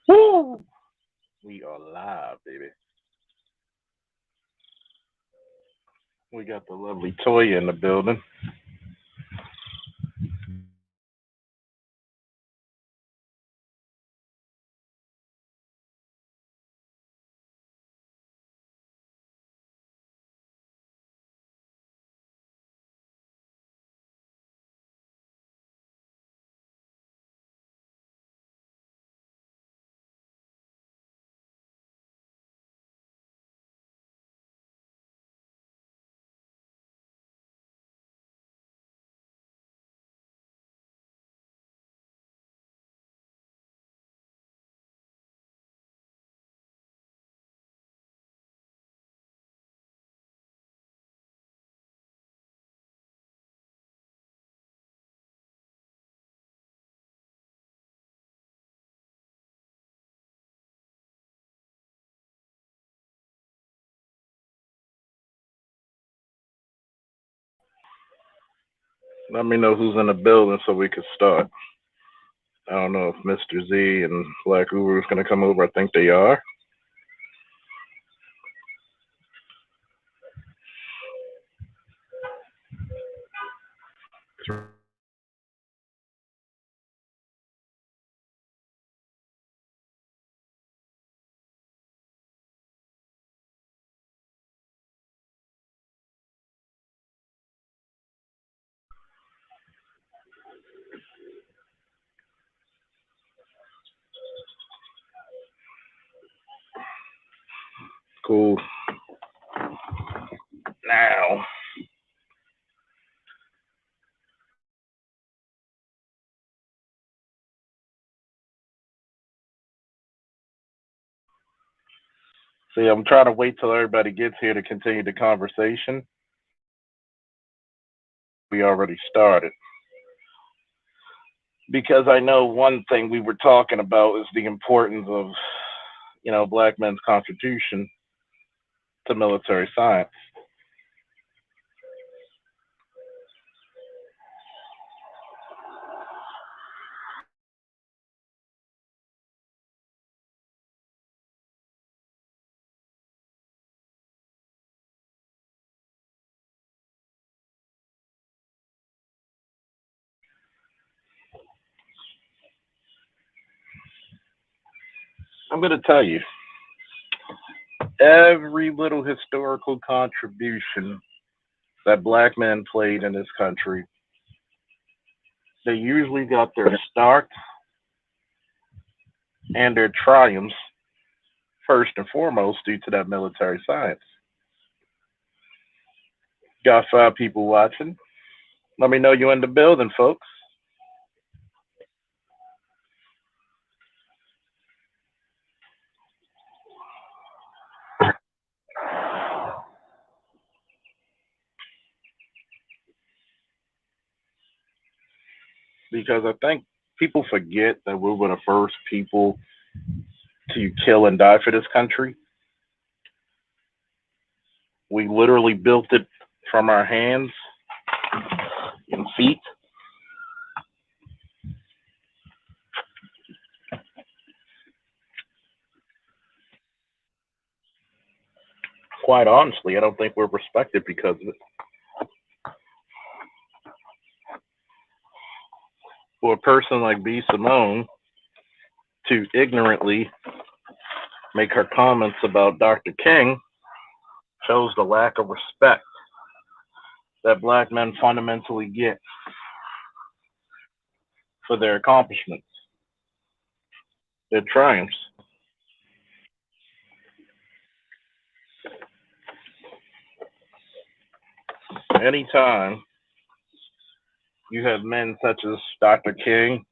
Woo! We are live, baby. We got the lovely Toya in the building. Let me know who's in the building so we can start. I don't know if Mr. Z and Black Uber is going to come over. I think they are. Cool. Now, see, I'm trying to wait till everybody gets here to continue the conversation. We already started. Because I know one thing we were talking about is the importance of, black men's contribution to military science. I'm going to tell you, every little historical contribution that black men played in this country, they usually got their start and their triumphs first and foremost due to that military science. Got 5 people watching. Let me know you in the building, folks. Because I think people forget that we were the first people to kill and die for this country. We literally built it from our hands and feet. Quite honestly, I don't think we're respected because of it. For a person like B. Simone to ignorantly make her comments about Dr. King shows the lack of respect that black men fundamentally get for their accomplishments, their triumphs. Anytime you have men such as Dr. King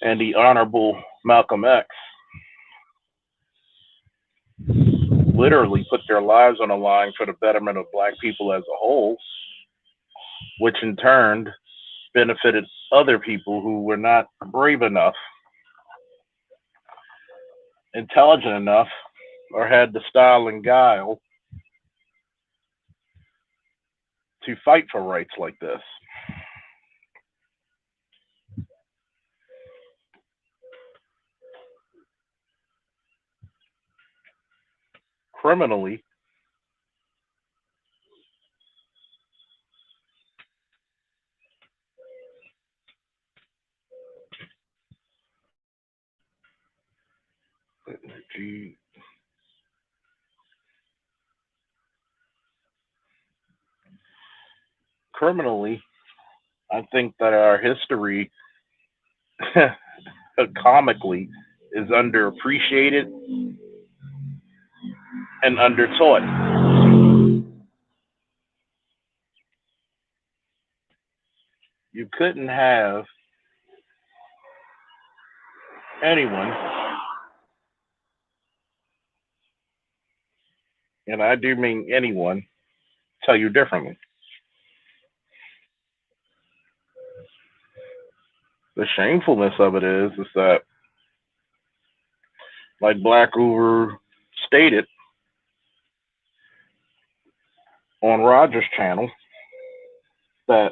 and the Honorable Malcolm X literally put their lives on the line for the betterment of black people as a whole, which in turn benefited other people who were not brave enough, intelligent enough, or had the style and guile to fight for rights like this. criminally, criminally, I think that our history, comically, is underappreciated and undertaught. You couldn't have anyone, and I do mean anyone, tell you differently. The shamefulness of it is that, like Black Uber stated on Rogers' channel, that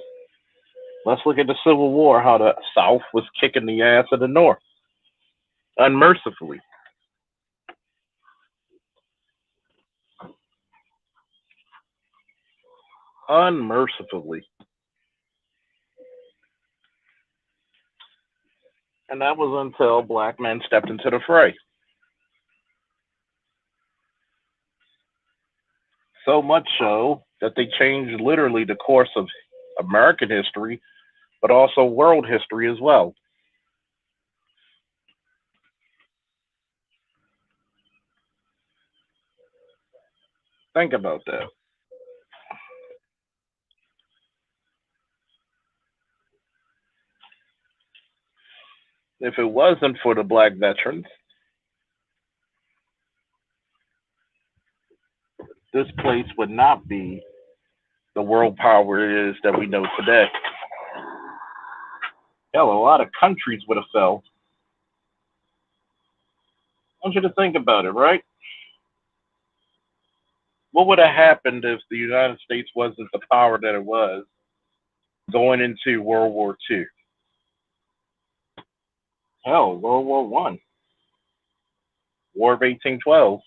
let's look at the Civil War, how the South was kicking the ass of the North unmercifully. Unmercifully. And that was until black men stepped into the fray. So much so that they changed literally the course of American history, but also world history as well. Think about that. If it wasn't for the black veterans, this place would not be the world power it is that we know today. Hell, a lot of countries would have fell. I want you to think about it, right? What would have happened if the United States wasn't the power that it was going into World War II? Hell, World War One, War of 1812.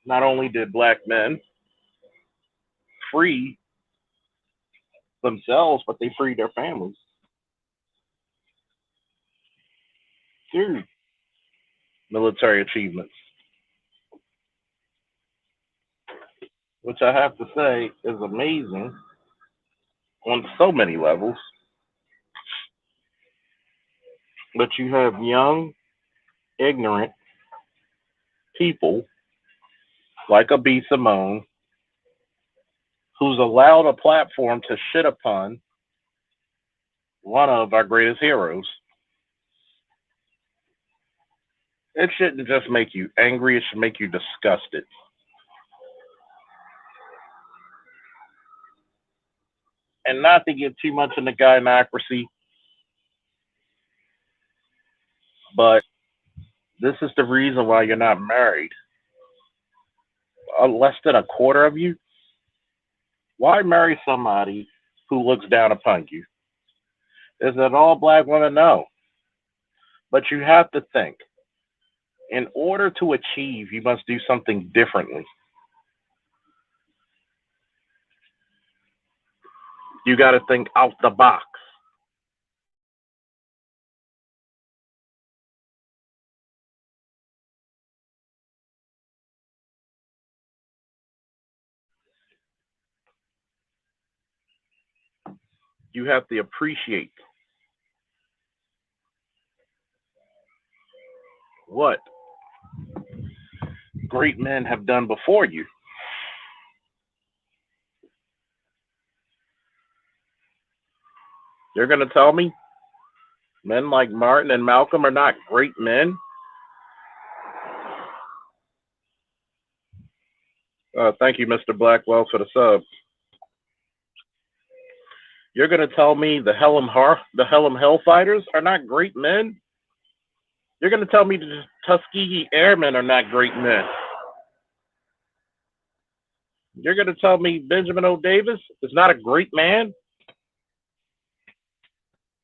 Not only did black men free themselves, but they freed their families through military achievements, which I have to say is amazing on so many levels. But you have young, ignorant people like a B. Simone who's allowed a platform to shit upon one of our greatest heroes. It shouldn't just make you angry, it should make you disgusted. And not to get too much into gynocracy, but this is the reason why you're not married. Less than a quarter of you? Why marry somebody who looks down upon you? Is that all black women? No. But you have to think. In order to achieve, you must do something differently. You got to think out the box. You have to appreciate what great men have done before you. You're going to tell me men like Martin and Malcolm are not great men? Thank you, Mr. Blackwell, for the sub. You're going to tell me the Helm Hellfighters are not great men? You're going to tell me the Tuskegee Airmen are not great men? You're going to tell me Benjamin O. Davis is not a great man?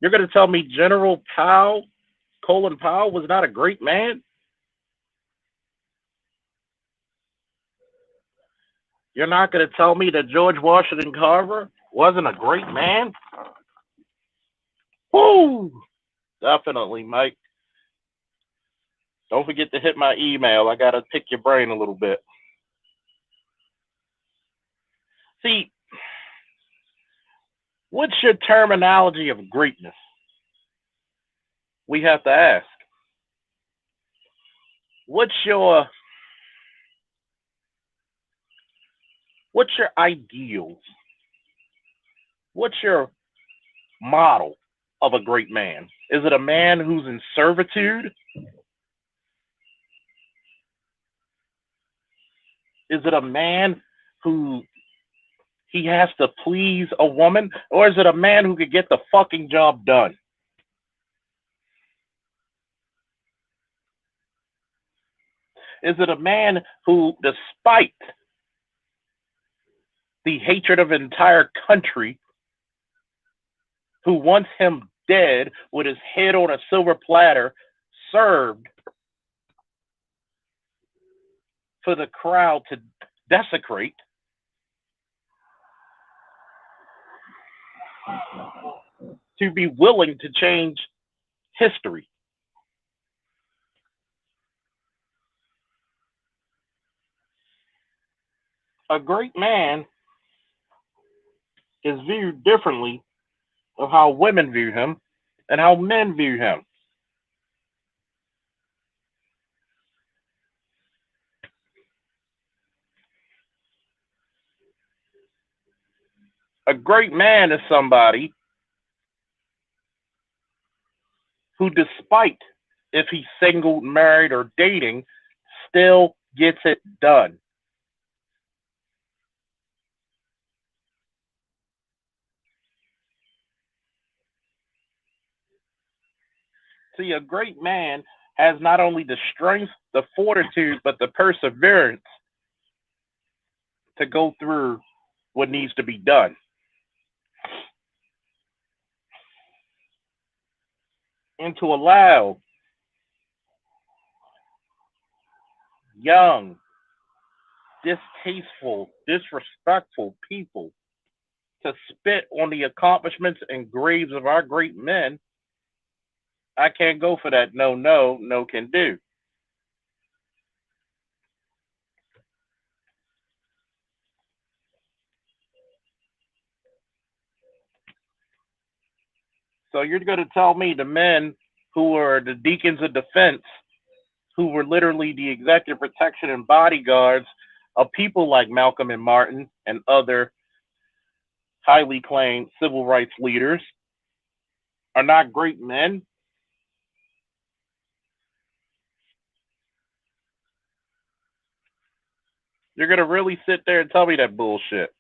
You're going to tell me General Powell, Colin Powell, was not a great man? You're not going to tell me that George Washington Carver wasn't a great man? Woo! Definitely, Mike. Don't forget to hit my email. I got to pick your brain a little bit. See, what's your terminology of greatness? We have to ask. What's your ideals? What's your model of a great man? Is it a man who's in servitude? Is it a man who he has to please a woman? Or is it a man who could get the fucking job done? Is it a man who, despite the hatred of an entire country, who wants him dead with his head on a silver platter, served for the crowd to desecrate? To be willing to change history? A great man is viewed differently of how women view him and how men view him. A great man is somebody who, despite if he's single, married, or dating, still gets it done. See, a great man has not only the strength, the fortitude, but the perseverance to go through what needs to be done. And to allow young, distasteful, disrespectful people to spit on the accomplishments and graves of our great men, I can't go for that. No, no, no can do. So you're going to tell me the men who are the deacons of defense, who were literally the executive protection and bodyguards of people like Malcolm and Martin and other highly claimed civil rights leaders, are not great men? You're going to really sit there and tell me that bullshit?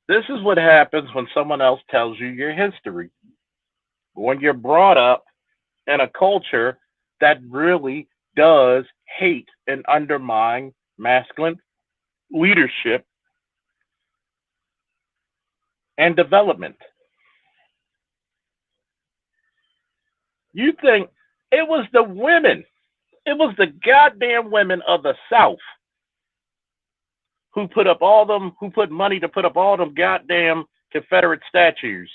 This is what happens when someone else tells you your history. When you're brought up in a culture that really does hate and undermine masculine leadership and development. You think it was the women, it was the goddamn women of the South who put up all them, who put money to put up all them goddamn Confederate statues.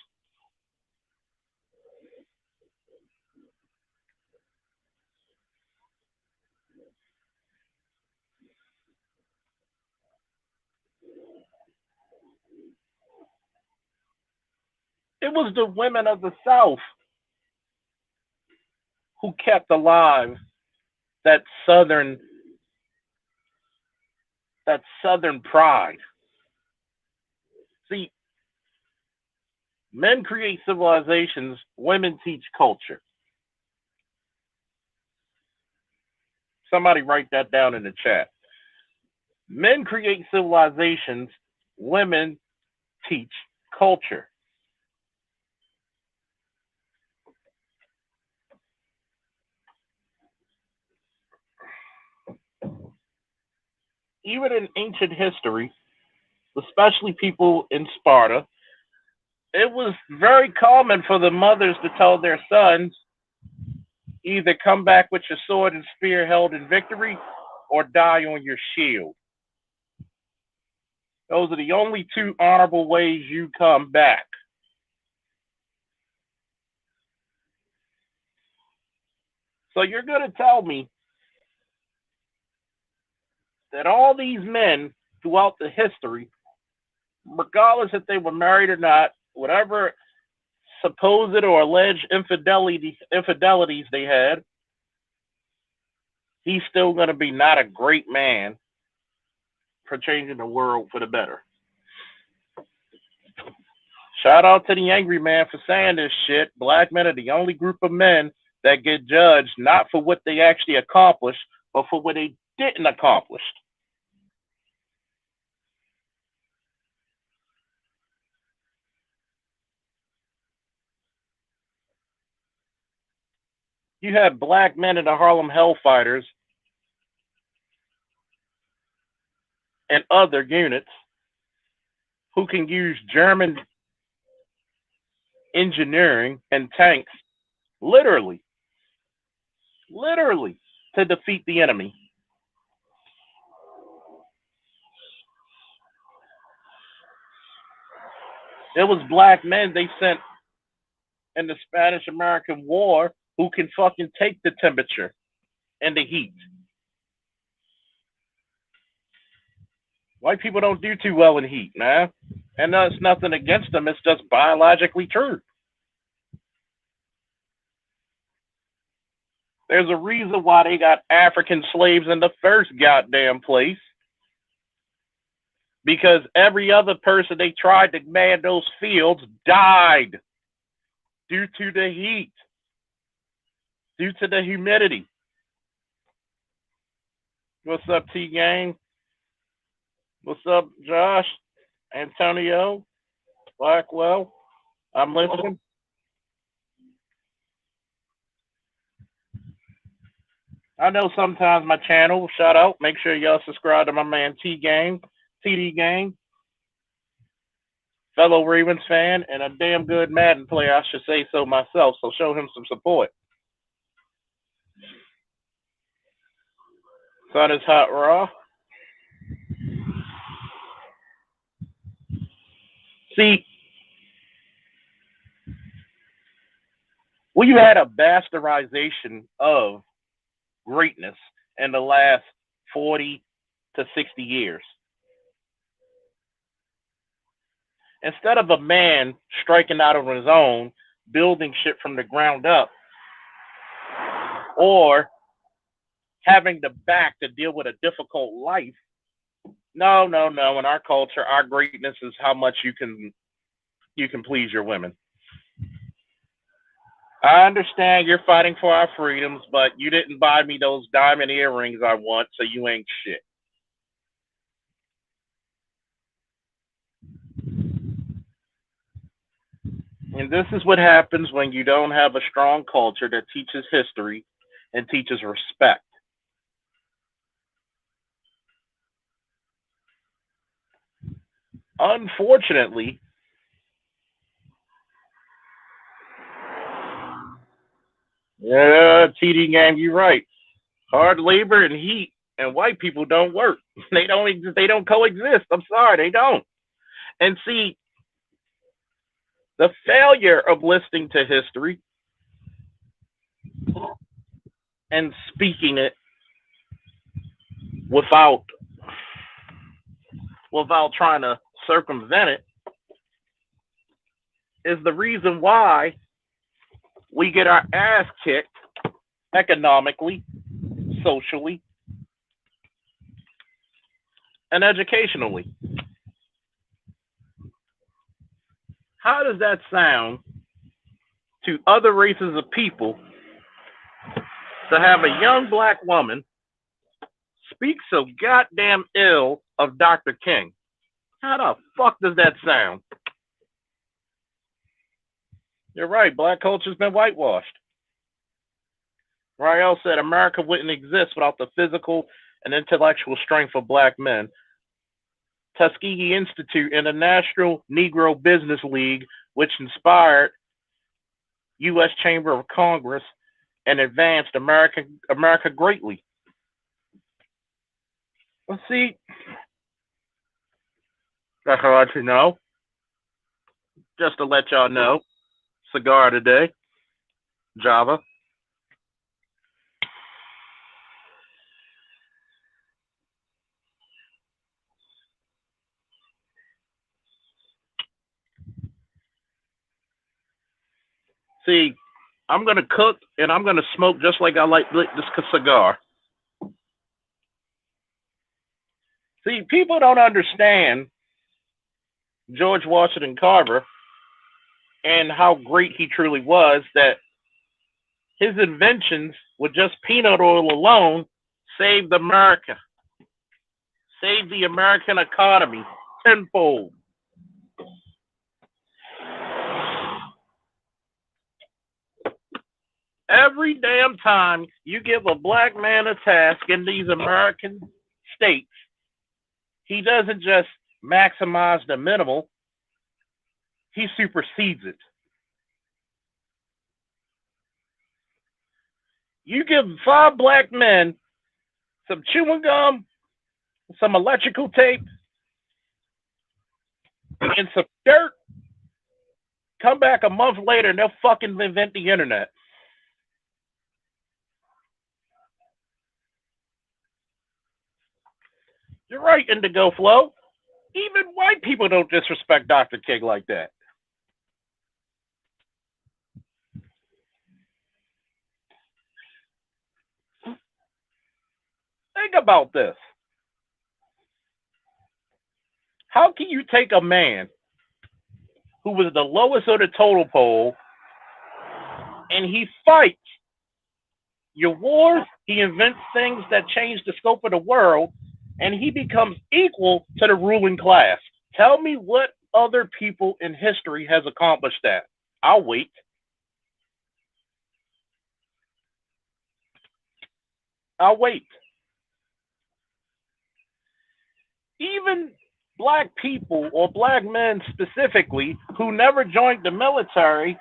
It was the women of the South who kept alive that southern pride. See, men create civilizations, women teach culture. Somebody write that down in the chat. Men create civilizations, women teach culture. even in ancient history, especially people in Sparta, it was very common for the mothers to tell their sons either come back with your sword and spear held in victory or die on your shield. Those are the only two honorable ways you come back. So you're going to tell me that all these men throughout the history, regardless if they were married or not, whatever supposed or alleged infidelities they had, he's still going to be not a great man for changing the world for the better. Shout out to the angry man for saying this shit. Black men are the only group of men that get judged not for what they actually accomplished, but for what they didn't accomplish. You had black men in the Harlem Hellfighters and other units who can use German engineering and tanks literally to defeat the enemy. It was black men they sent in the Spanish American War who can fucking take the temperature and the heat. White people don't do too well in heat, man. And that's nothing against them. It's just biologically true. There's a reason why they got African slaves in the first goddamn place. Because every other person they tried to man those fields died due to the heat, due to the humidity. What's up, T-Gang? What's up, Josh? Antonio? Blackwell? I'm listening. I know sometimes my channel, shout out, make sure y'all subscribe to my man T-Gang, TD Gang, fellow Ravens fan, and a damn good Madden player, I should say so myself, so show him some support. Sun is hot raw. See, we've had a bastardization of greatness in the last 40 to 60 years. Instead of a man striking out on his own, building shit from the ground up, or having the back to deal with a difficult life, no. In our culture, our greatness is how much you can please your women. I understand you're fighting for our freedoms, but you didn't buy me those diamond earrings I want, so you ain't shit. And this is what happens when you don't have a strong culture that teaches history and teaches respect. Unfortunately, yeah, TD Gang, you're right. Hard labor and heat and white people don't work. They don't coexist. I'm sorry, they don't. And see, the failure of listening to history and speaking it without trying to circumvent it is the reason why we get our ass kicked economically, socially, and educationally. How does that sound to other races of people to have a young black woman speak so goddamn ill of Dr. King? How the fuck does that sound? You're right, black culture's been whitewashed. Rael said America wouldn't exist without the physical and intellectual strength of black men. Tuskegee Institute and the National Negro Business League, which inspired U.S. Chamber of Congress and advanced America greatly. Let's see. That's how I let you know. Just to let y'all know. Cigar today. Java. See, I'm going to cook and I'm going to smoke just like I like this cigar. See, people don't understand George Washington Carver and how great he truly was, that his inventions with just peanut oil alone saved America, saved the American economy tenfold. Every damn time you give a black man a task in these American states, he doesn't just maximize the minimal, he supersedes it. You give 5 black men some chewing gum, some electrical tape, and some dirt, come back a month later and they'll fucking invent the internet. You're right, Indigo Flow. Even white people don't disrespect Dr. King like that. Think about this. How can you take a man who was the lowest of the total pole and he fights your wars, he invents things that change the scope of the world, and he becomes equal to the ruling class? Tell me what other people in history has accomplished that. I'll wait. I'll wait. Even black people, or black men specifically, who never joined the military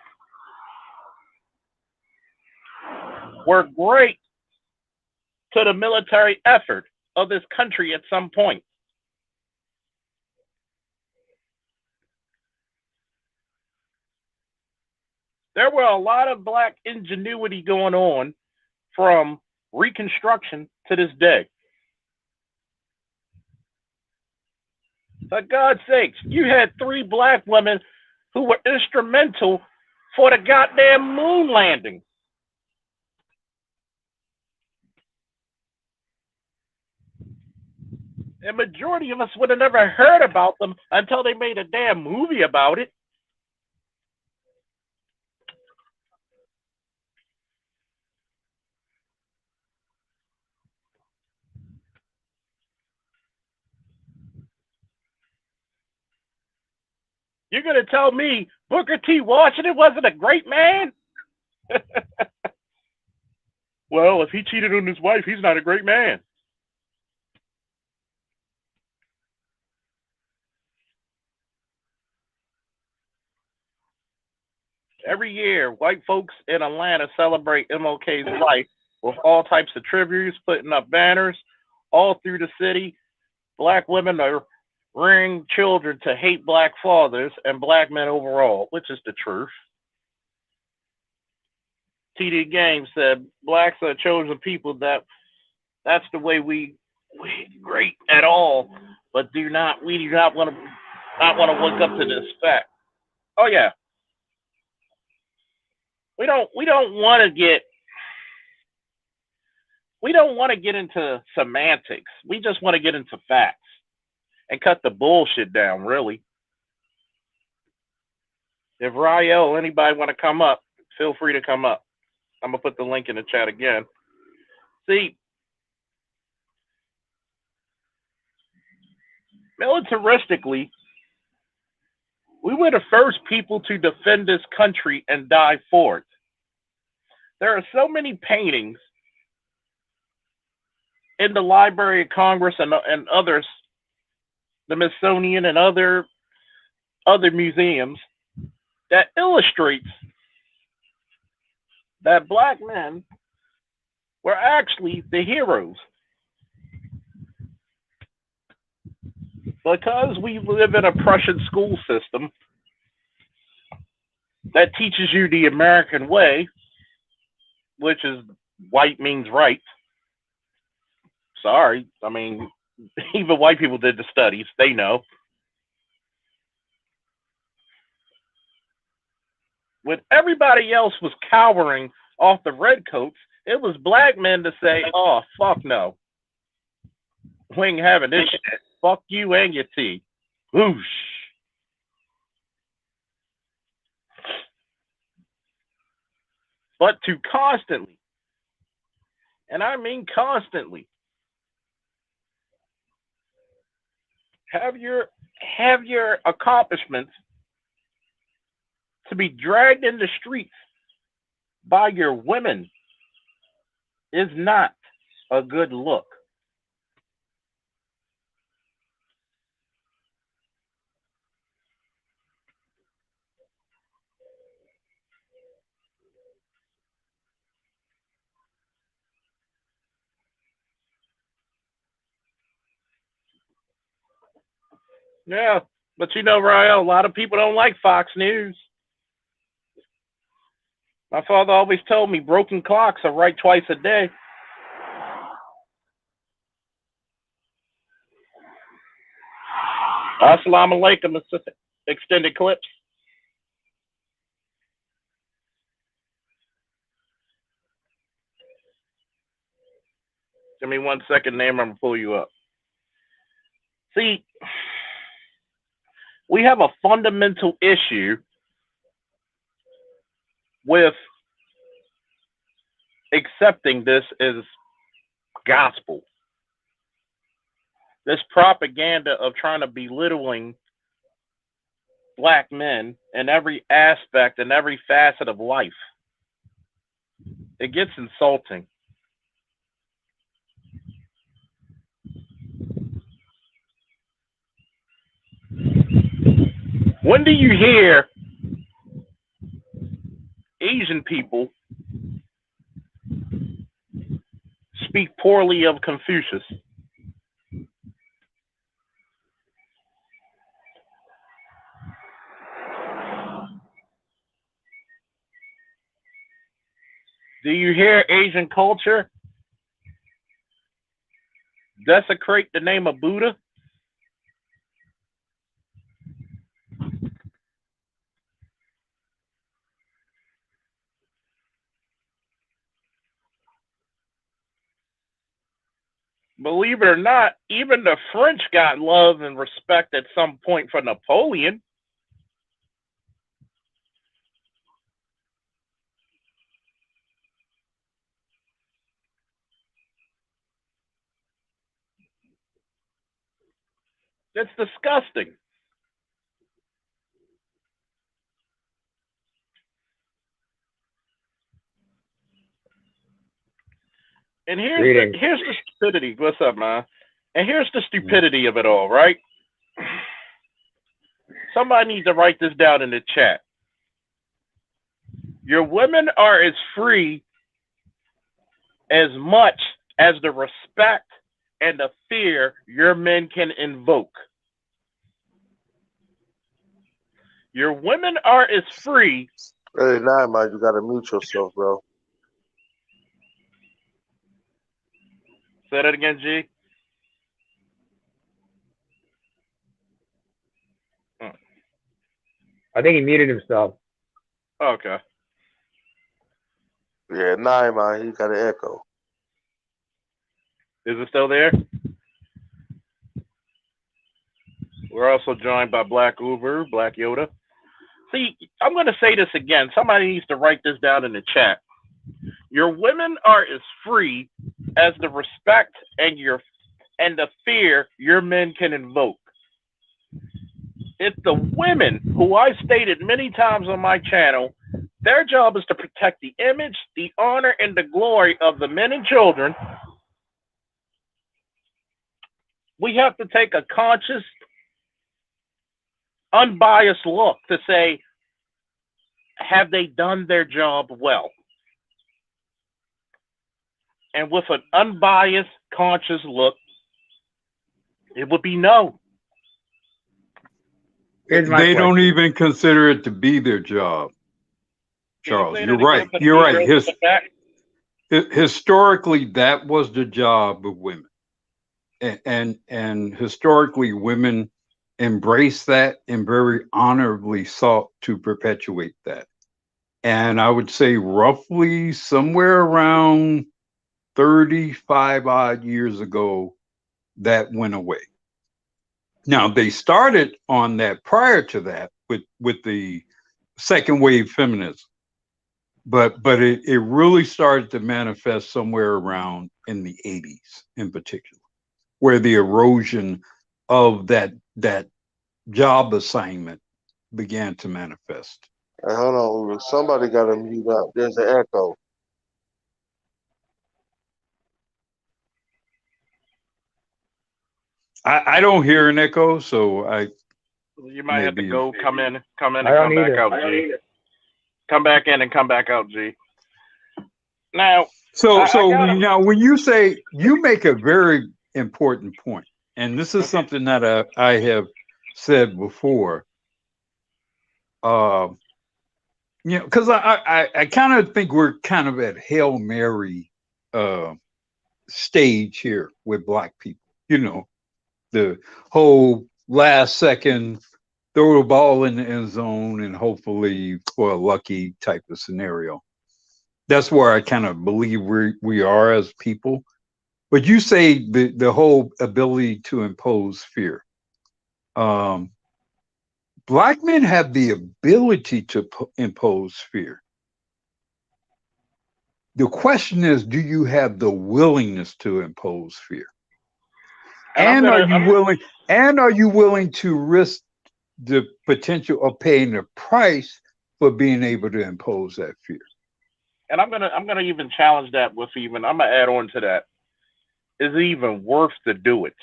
were great to the military effort of this country at some point. There were a lot of black ingenuity going on from Reconstruction to this day. For God's sakes, you had 3 black women who were instrumental for the goddamn moon landing. The majority of us would have never heard about them until they made a damn movie about it. You're going to tell me Booker T. Washington wasn't a great man? Well, if he cheated on his wife, he's not a great man. Every year, white folks in Atlanta celebrate MLK's life with all types of tributes, putting up banners all through the city. Black women are rearing children to hate black fathers and black men overall, which is the truth. TD Game said, blacks are chosen people that's the way we great at all, but we do not want to wake up to this fact. Oh yeah. We don't want to get into semantics. We just want to get into facts and cut the bullshit down, really. If Rael, anybody want to come up, feel free to come up. I'm going to put the link in the chat again. See, militaristically, we were the first people to defend this country and die for it. There are so many paintings in the Library of Congress and others, the Smithsonian and other museums, that illustrates that black men were actually the heroes. Because we live in a Prussian school system that teaches you the American way, which is white means right. Sorry. I mean, even white people did the studies. They know. When everybody else was cowering off the redcoats, it was black men to say, oh, fuck no. We ain't having this shit. Fuck you and your tea. Whoosh. But to constantly, and I mean constantly, have your accomplishments to be dragged in the streets by your women is not a good look. Yeah, but you know, Rael, a lot of people don't like Fox News. My father always told me broken clocks are right twice a day. Assalamu alaikum, extended clips. Give me 1 second, name. I'm going to pull you up. See, we have a fundamental issue with accepting this as gospel. This propaganda of trying to belittling black men in every aspect and every facet of life. It gets insulting. When do you hear Asian people speak poorly of Confucius? Do you hear Asian culture desecrate the name of Buddha? Believe it or not, even the French got love and respect at some point for Napoleon. That's disgusting. And here's the stupidity. What's up, man? And here's the stupidity of it all, right? Somebody needs to write this down in the chat. Your women are as free as much as the respect and the fear your men can invoke. Your women are as free. Hey, nah, man, you gotta mute yourself, bro. Say that again, G. I think he muted himself. Okay. Yeah, nah, man, he got an echo. Is it still there? We're also joined by Black Uber, Black Yoda. See, I'm going to say this again. Somebody needs to write this down in the chat. Your women are as free as the respect and the fear your men can invoke. It's the women who I've stated many times on my channel, their job is to protect the image, the honor, and the glory of the men and children we have to take a conscious, unbiased look to say, have they done their job well? And with an unbiased, conscious look, it would be no. They don't even consider it to be their job, Charles. You're right. You're right. Historically, that was the job of women. And historically, women embraced that and very honorably sought to perpetuate that. And I would say roughly somewhere around 35 odd years ago, that went away. Now, they started on that prior to that with the second wave feminism, but it really started to manifest somewhere around in the 80s in particular, where the erosion of that job assignment began to manifest. Hey, hold on, somebody got to mute up. There's an echo. I don't hear an echo, so you might have to go come in and come back out, G. Come back in and come back out, G. Now, so now when you say, you make a very important point, and this is something that I have said before. You know, because I kind of think we're kind of at Hail Mary stage here with Black people. You know, the whole last second throw the ball in the end zone and hopefully for a lucky type of scenario. That's where I kind of believe we are as people. But you say the whole ability to impose fear. Black men have the ability to impose fear. The question is, do you have the willingness to impose fear? And are you willing to risk the potential of paying the price for being able to impose that fear? And I'm gonna even challenge that with I'm gonna add on to that. Is it even worth to do it?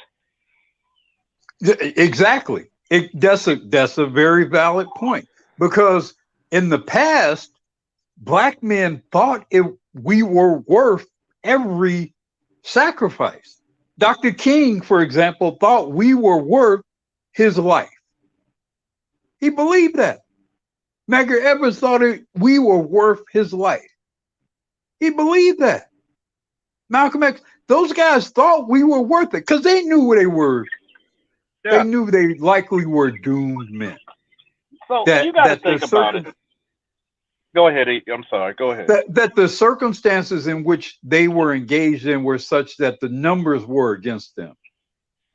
Exactly. That's a very valid point, because in the past, Black men thought we were worth every sacrifice. Dr. King, for example, thought we were worth his life. He believed that. Medgar Evers thought we were worth his life. He believed that. Malcolm X, those guys thought we were worth it because they knew what they were. Yeah. They knew they likely were doomed men. So you got to think about it. Go ahead. I'm sorry. Go ahead. That the circumstances in which they were engaged in were such that the numbers were against them.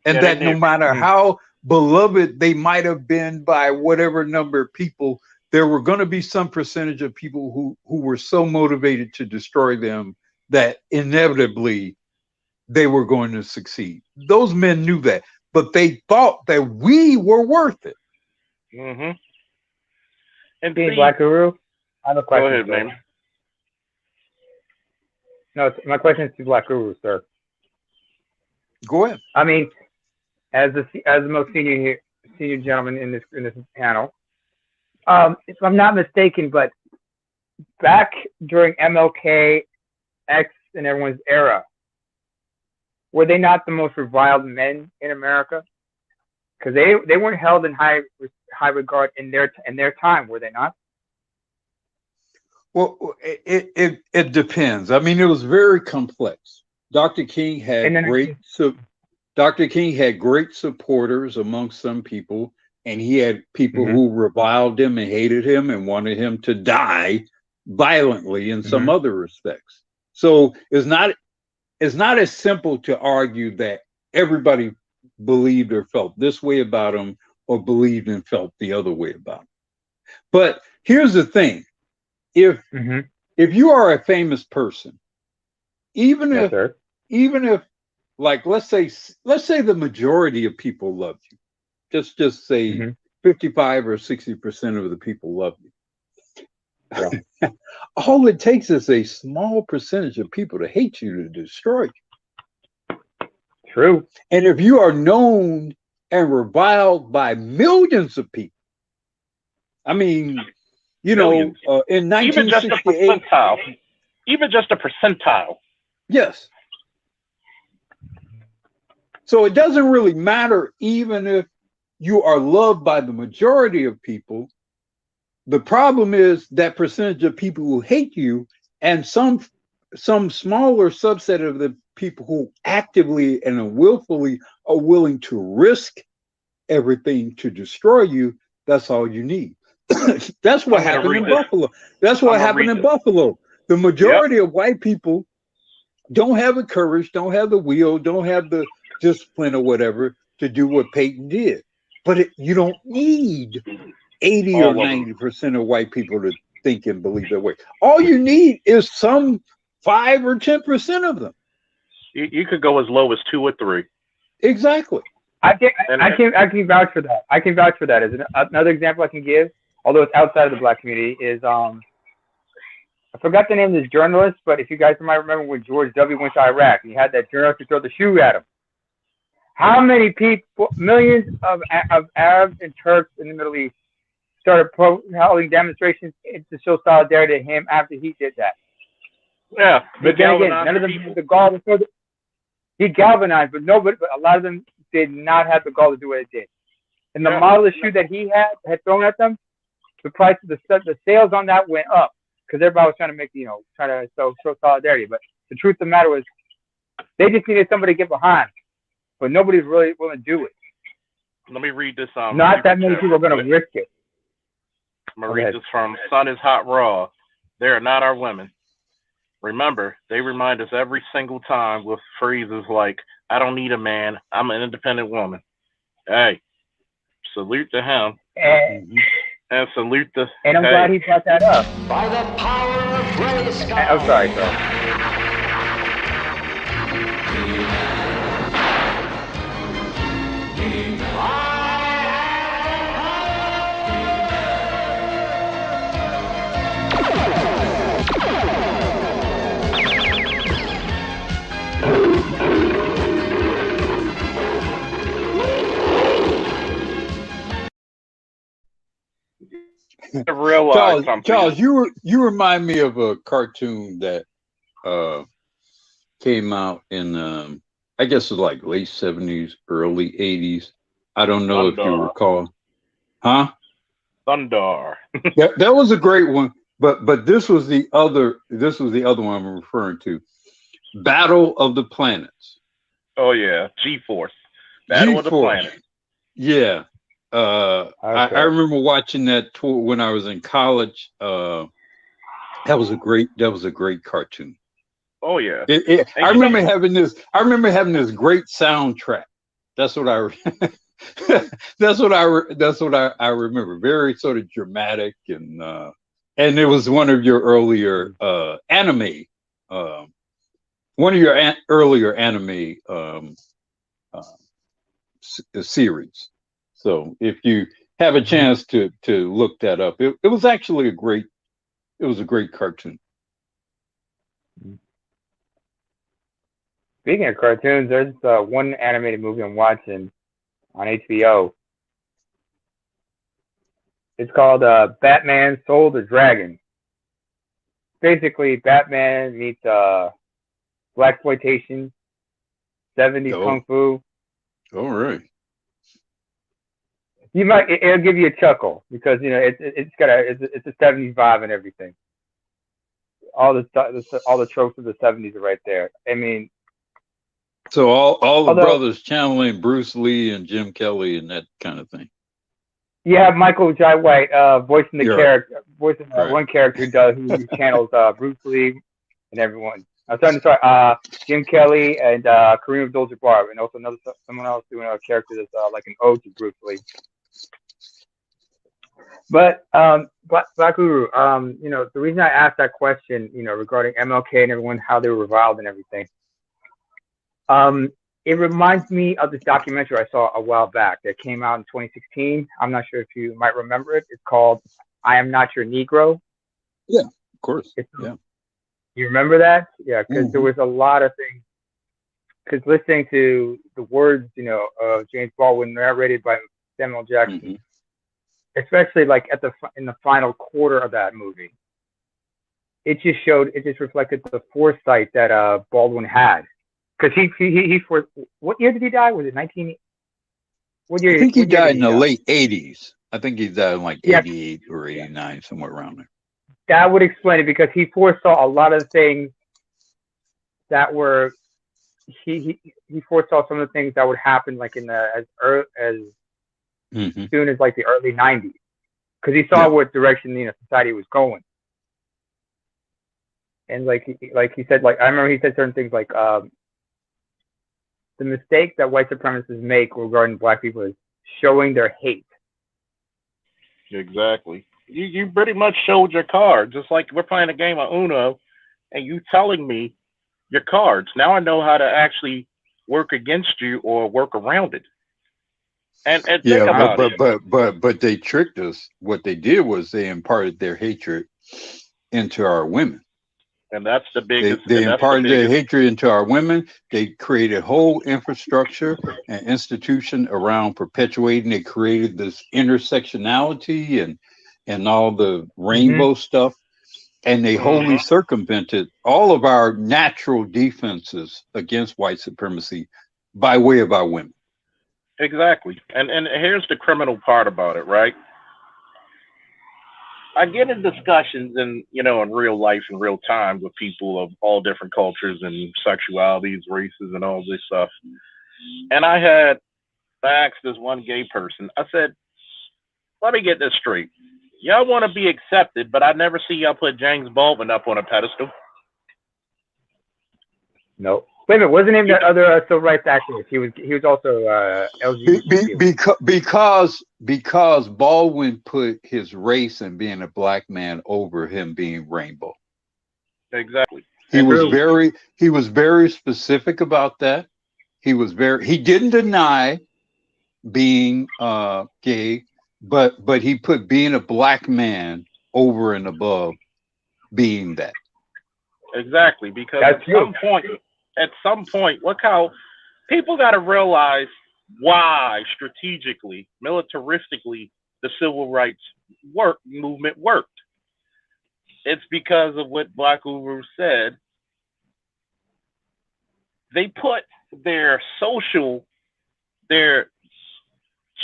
And that no matter how beloved they might have been by whatever number of people, there were going to be some percentage of people who were so motivated to destroy them that inevitably they were going to succeed. Those men knew that, but they thought that we were worth it. Mm-hmm. And Black Guru, I have a question. Go ahead, man. No, my question is to Black Guru, sir. Go ahead. I mean, as the most senior gentleman in this panel, if I'm not mistaken, but back during MLK, X, and everyone's era, were they not the most reviled men in America? Because they weren't held in high regard in their time, were they not? Well, it depends. I mean, it was very complex. Dr. King had great supporters amongst some people, and he had people who reviled him and hated him and wanted him to die violently in some other respects. So it's not as simple to argue that everybody believed or felt this way about him or believed and felt the other way about him. But here's the thing. If you are a famous person, even if like let's say the majority of people love you, just say 55 or 60% of the people love you. Yeah. All it takes is a small percentage of people to hate you to destroy you. True. And if you are known and reviled by millions of people, I mean, you Millions. know, in Even just a 1968, percentile. Even just a percentile. yes. So it doesn't really matter even if you are loved by the majority of people. The problem is that percentage of people who hate you, and some smaller subset of the people who actively and willfully are willing to risk everything to destroy you. That's all you need. That's what happened in Buffalo. That's what happened in Buffalo. The majority of white people don't have the courage, don't have the will, don't have the discipline or whatever to do what Peyton did. But you don't need 80 or 90% of white people to think and believe that way. All you need is some 5 or 10% of them. You could go as low as 2 or 3. Exactly. I can vouch for that. I can vouch for that. As another example I can give, although it's outside of the black community, is I forgot the name of this journalist, but if you guys might remember when George W. went to Iraq and he had that journalist to throw the shoe at him. How many people, millions of Arabs and Turks in the Middle East started holding demonstrations to show solidarity to him after he did that? Yeah. But then again, none of them had the gall to throw the, he galvanized, but a lot of them did not have the gall to do what it did. And the model of shoe that he had thrown at them, the price of the sales on that went up because everybody was trying to make, trying to show solidarity. But the truth of the matter was, they just needed somebody to get behind, but nobody's really willing to do it. Let me read this. Not that many people are going to risk it. I'm going to read this from Sun is Hot Raw. They are not our women. Remember, they remind us every single time with phrases like, I don't need a man, I'm an independent woman. Hey, salute to him. And salute to... And I'm glad he brought that up. By the power of Grayskull. I'm sorry, bro. Charles, you remind me of a cartoon that came out in I guess it was like late 70s, early 80s. I don't know if you recall. Huh? Thunder. that was a great one, but this was the other one I'm referring to. Battle of the Planets. Oh yeah, G-Force. Battle of the Planets. Yeah. Okay. I remember watching that when I was in college. That was a great cartoon. Oh yeah. I remember having this great soundtrack. That's what I remember. Very sort of dramatic and it was one of your earlier anime. One of your earlier anime series. So if you have a chance to look that up, it was actually a great cartoon. Speaking of cartoons, there's one animated movie I'm watching on HBO. It's called Batman Soul the Dragon. Basically, Batman meets blaxploitation, 70s kung fu. All right. It'll give you a chuckle because it's a 70s vibe and everything. All the tropes of the 70s are right there. I mean, so all the brothers channeling Bruce Lee and Jim Kelly and that kind of thing. You have Michael Jai White voicing the character, one character who channels Bruce Lee and everyone. Sorry, Jim Kelly and Kareem Abdul-Jabbar, and also someone else doing a character that's like an ode to Bruce Lee. But Black Guru, the reason I asked that question, regarding MLK and everyone, how they were reviled and everything, it reminds me of this documentary I saw a while back that came out in 2016. I'm not sure if you might remember it. It's called "I Am Not Your Negro." Yeah, of course. Yeah. You remember that? Yeah, because there was a lot of things because listening to the words, of James Baldwin narrated by Samuel Jackson, especially like in the final quarter of that movie, it just reflected the foresight that Baldwin had, because what year did he die? Was it 19? What year? I think he died in the die? late 80s. I think he died in like 88 or 89, somewhere around there. That would explain it, because he foresaw a lot of things that were he foresaw some of the things that would happen like in the as soon as like the early 90s, because he saw what direction society was going. And like he said, like I remember he said certain things like the mistake that white supremacists make regarding black people is showing their hate. Exactly. You pretty much showed your card, just like we're playing a game of Uno, and you telling me your cards. Now I know how to actually work against you or work around it. And think about it. But they tricked us. What they did was they imparted their hatred into our women. And that's the biggest. They imparted their hatred into our women. They created whole infrastructure and institution around perpetuating. They created this intersectionality and all the rainbow stuff. And they wholly circumvented all of our natural defenses against white supremacy by way of our women. Exactly. And here's the criminal part about it, right? I get in discussions in real life, in real time, with people of all different cultures and sexualities, races, and all this stuff. And I asked this one gay person, I said, let me get this straight. Y'all want to be accepted, but I never see y'all put James Baldwin up on a pedestal. No. Wait a minute, wasn't he the other civil rights activist? He was also LGBT. Because Baldwin put his race and being a black man over him being rainbow. Exactly. He was very specific about that. He didn't deny being gay, but he put being a black man over and above being that. Exactly, because at some point, look how people got to realize why strategically, militaristically, the civil rights movement worked. It's because of what Black Uru said. They put their social, their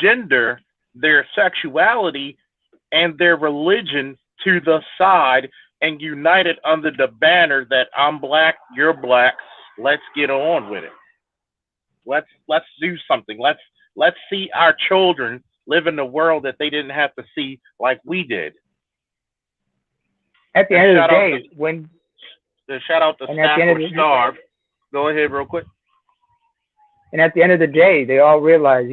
gender, their sexuality, and their religion to the side and united under the banner that I'm black, you're black. Let's get on with it. Let's do something. Let's see our children live in the world that they didn't have to see like we did. At the end of the day, shout out to Staff or Starve. Go ahead real quick. And at the end of the day, they all realize,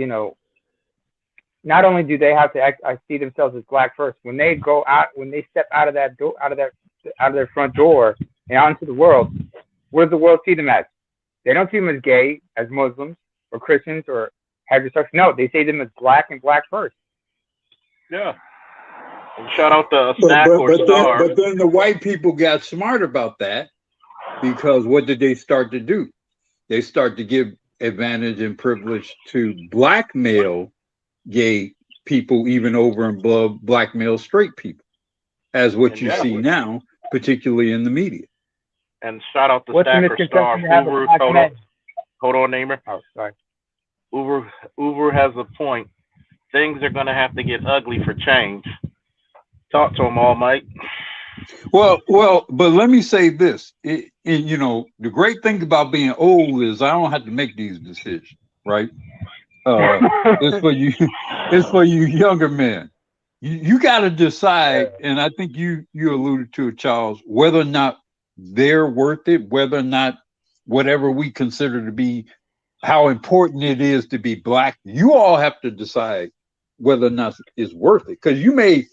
not only do they have to see themselves as black first, when they go out, when they step out of that door, out of their front door and out into the world, where does the world see them as? They don't see them as gay, as Muslims or Christians or heterosexual. No, they see them as black and black first. Yeah. And shout out to Stack or Star. But then the white people got smart about that, because what did they start to do? They start to give advantage and privilege to black male gay people, even over and above black male straight people, as what you see now, particularly in the media. And shout out to Stack or Star. Hold on, Namer. Oh, sorry. Uber has a point. Things are going to have to get ugly for change. Talk to him, all Mike. Well, but let me say this. The great thing about being old is I don't have to make these decisions, right? It's for you younger men. You got to decide, and I think you alluded to it, Charles, whether or not they're worth it, whether or not whatever we consider to be how important it is to be black, you all have to decide whether or not it's worth it. Because you may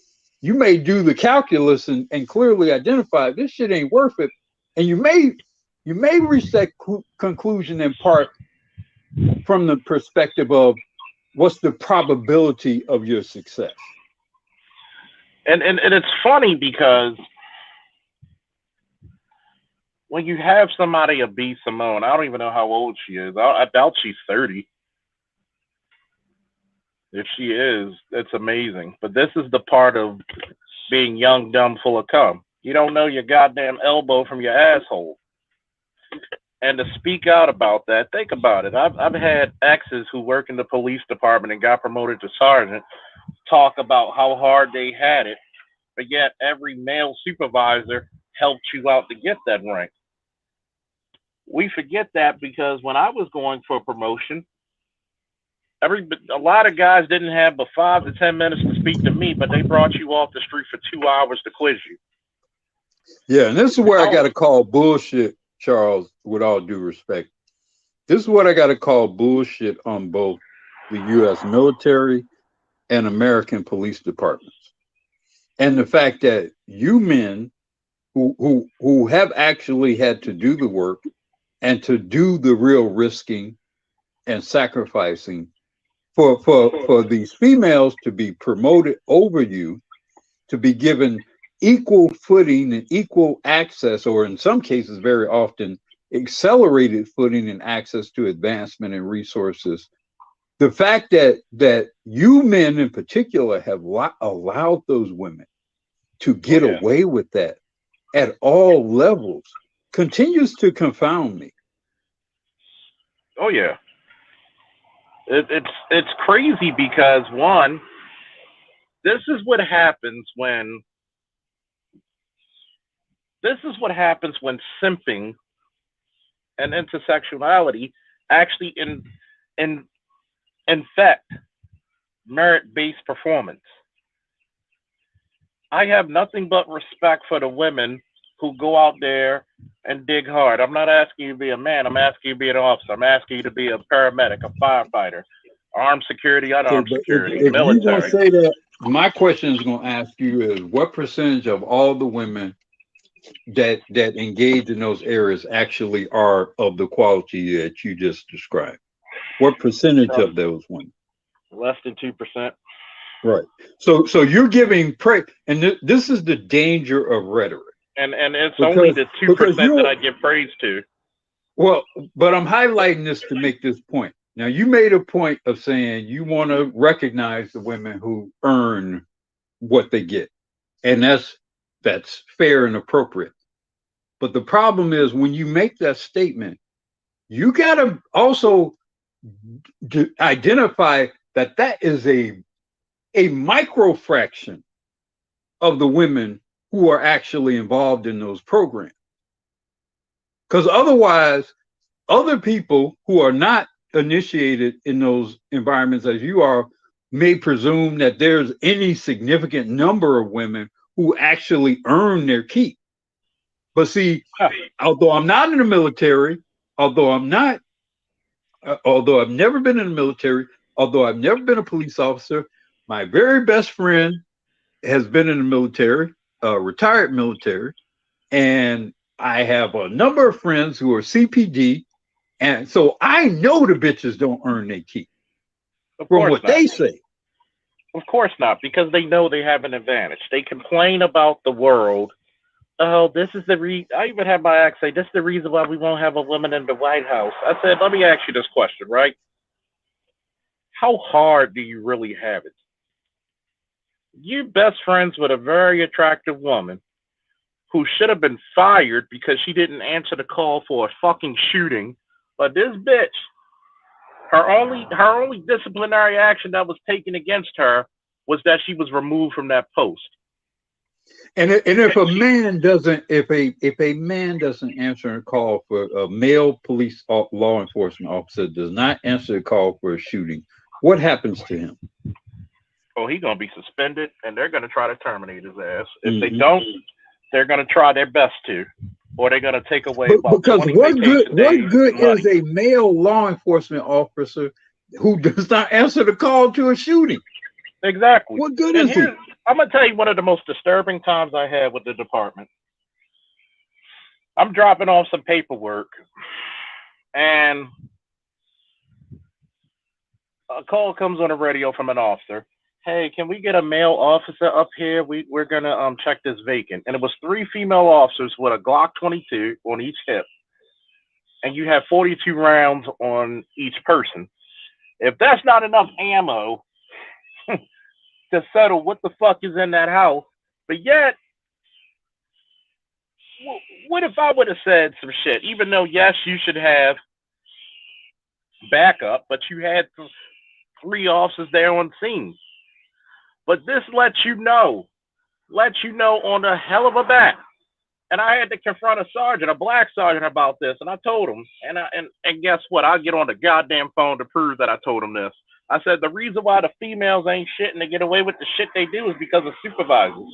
do the calculus and clearly identify this shit ain't worth it, and you may reach that conclusion in part from the perspective of what's the probability of your success. And it's funny because when you have somebody, a B. Simone, I don't even know how old she is. I doubt she's 30. If she is, it's amazing. But this is the part of being young, dumb, full of cum. You don't know your goddamn elbow from your asshole. And to speak out about that, think about it. I've had exes who work in the police department and got promoted to sergeant talk about how hard they had it, but yet every male supervisor helped you out to get that rank. We forget that because when I was going for a promotion, a lot of guys didn't have but 5 to 10 minutes to speak to me, but they brought you off the street for 2 hours to quiz you. Yeah, and this is where I got to call bullshit, Charles, with all due respect. This is what I got to call bullshit on both the U.S. military and American police departments. And the fact that you men who have actually had to do the work and to do the real risking and sacrificing for these females to be promoted over you, to be given equal footing and equal access, or in some cases, very often, accelerated footing and access to advancement and resources. The fact that you men in particular have allowed those women to get away with that at all levels continues to confound me. Oh yeah, it's crazy because one, this is what happens when simping and intersectionality actually infect merit-based performance. I have nothing but respect for the women who go out there and dig hard. I'm not asking you to be a man. I'm asking you to be an officer. I'm asking you to be a paramedic, a firefighter, armed security, unarmed security, if military. You're going to say that, my question is going to ask you is, what percentage of all the women that engage in those areas actually are of the quality that you just described? What percentage of those women? Less than 2%. Right. So you're giving praise, and this is the danger of rhetoric. And it's only the 2% that I give praise to. Well, but I'm highlighting this to make this point. Now, you made a point of saying you want to recognize the women who earn what they get, and that's fair and appropriate. But the problem is when you make that statement, you got to also identify that is a micro fraction of the women who are actually involved in those programs. Because otherwise, other people who are not initiated in those environments as you are may presume that there's any significant number of women who actually earn their keep. But see, although I'm not in the military, although I've never been in the military, although I've never been a police officer, my very best friend has been in the military, retired military, and I have a number of friends who are CPD, and so I know the bitches don't earn their keep from what they say. Of course not, because they know they have an advantage. They complain about the world. Oh, this is the I even had my ex say, this is the reason why we won't have a woman in the White House. I said, let me ask you this question, right? How hard do you really have it? You best friends with a very attractive woman who should have been fired because she didn't answer the call for a fucking shooting. But this bitch, her only disciplinary action that was taken against her was that she was removed from that post. And if a man doesn't answer a call for a male police law enforcement officer does not answer a call for a shooting, what happens to him? Oh, he's gonna be suspended, and they're gonna try to terminate his ass. If they don't, they're gonna try their best to, or they're gonna take away. Because what good is a male law enforcement officer who does not answer the call to a shooting? Exactly. What good is he? I'm gonna tell you one of the most disturbing times I had with the department. I'm dropping off some paperwork, and a call comes on the radio from an officer. hey, can we get a male officer up here? We're gonna check this vacant. And it was 3 female officers with a Glock 22 on each hip, and you have 42 rounds on each person. If that's not enough ammo to settle what the fuck is in that house, but yet, what if I would have said some shit? Even though yes, you should have backup, but you had 3 officers there on scene. But this lets you know on a hell of a bat. And I had to confront a black sergeant about this, and I told him, and guess what? I'll get on the goddamn phone to prove that I told him this. I said the reason why the females ain't shit and they get away with the shit they do is because of supervisors.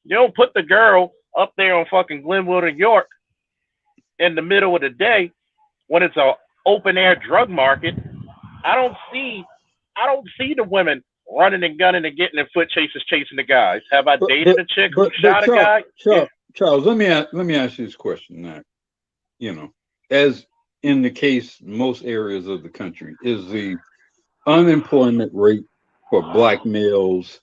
You don't put the girl up there on fucking Glenwood and York in the middle of the day when it's an open air drug market. I don't see the women running and gunning and getting in foot chases chasing the guys. Have I dated a chick who shot a guy? Charles, let me ask you this question now. You know, as in the case most areas of the country, is the unemployment rate for black males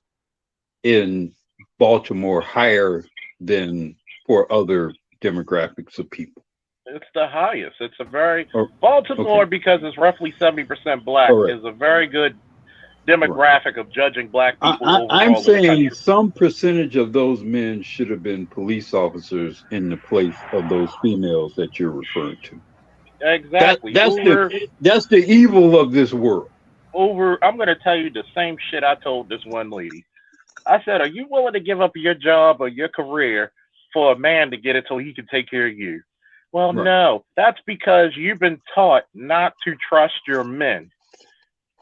in Baltimore higher than for other demographics of people? It's the highest. It's a very Baltimore, because it's roughly 70% black, is a very good demographic of judging black people. I'm saying some percentage of those men should have been police officers in the place of those females that you're referring to. Exactly. That's the evil of this world. I'm going to tell you the same shit I told this one lady. I said, are you willing to give up your job or your career for a man to get it so he can take care of you? Well, no, that's because you've been taught not to trust your men.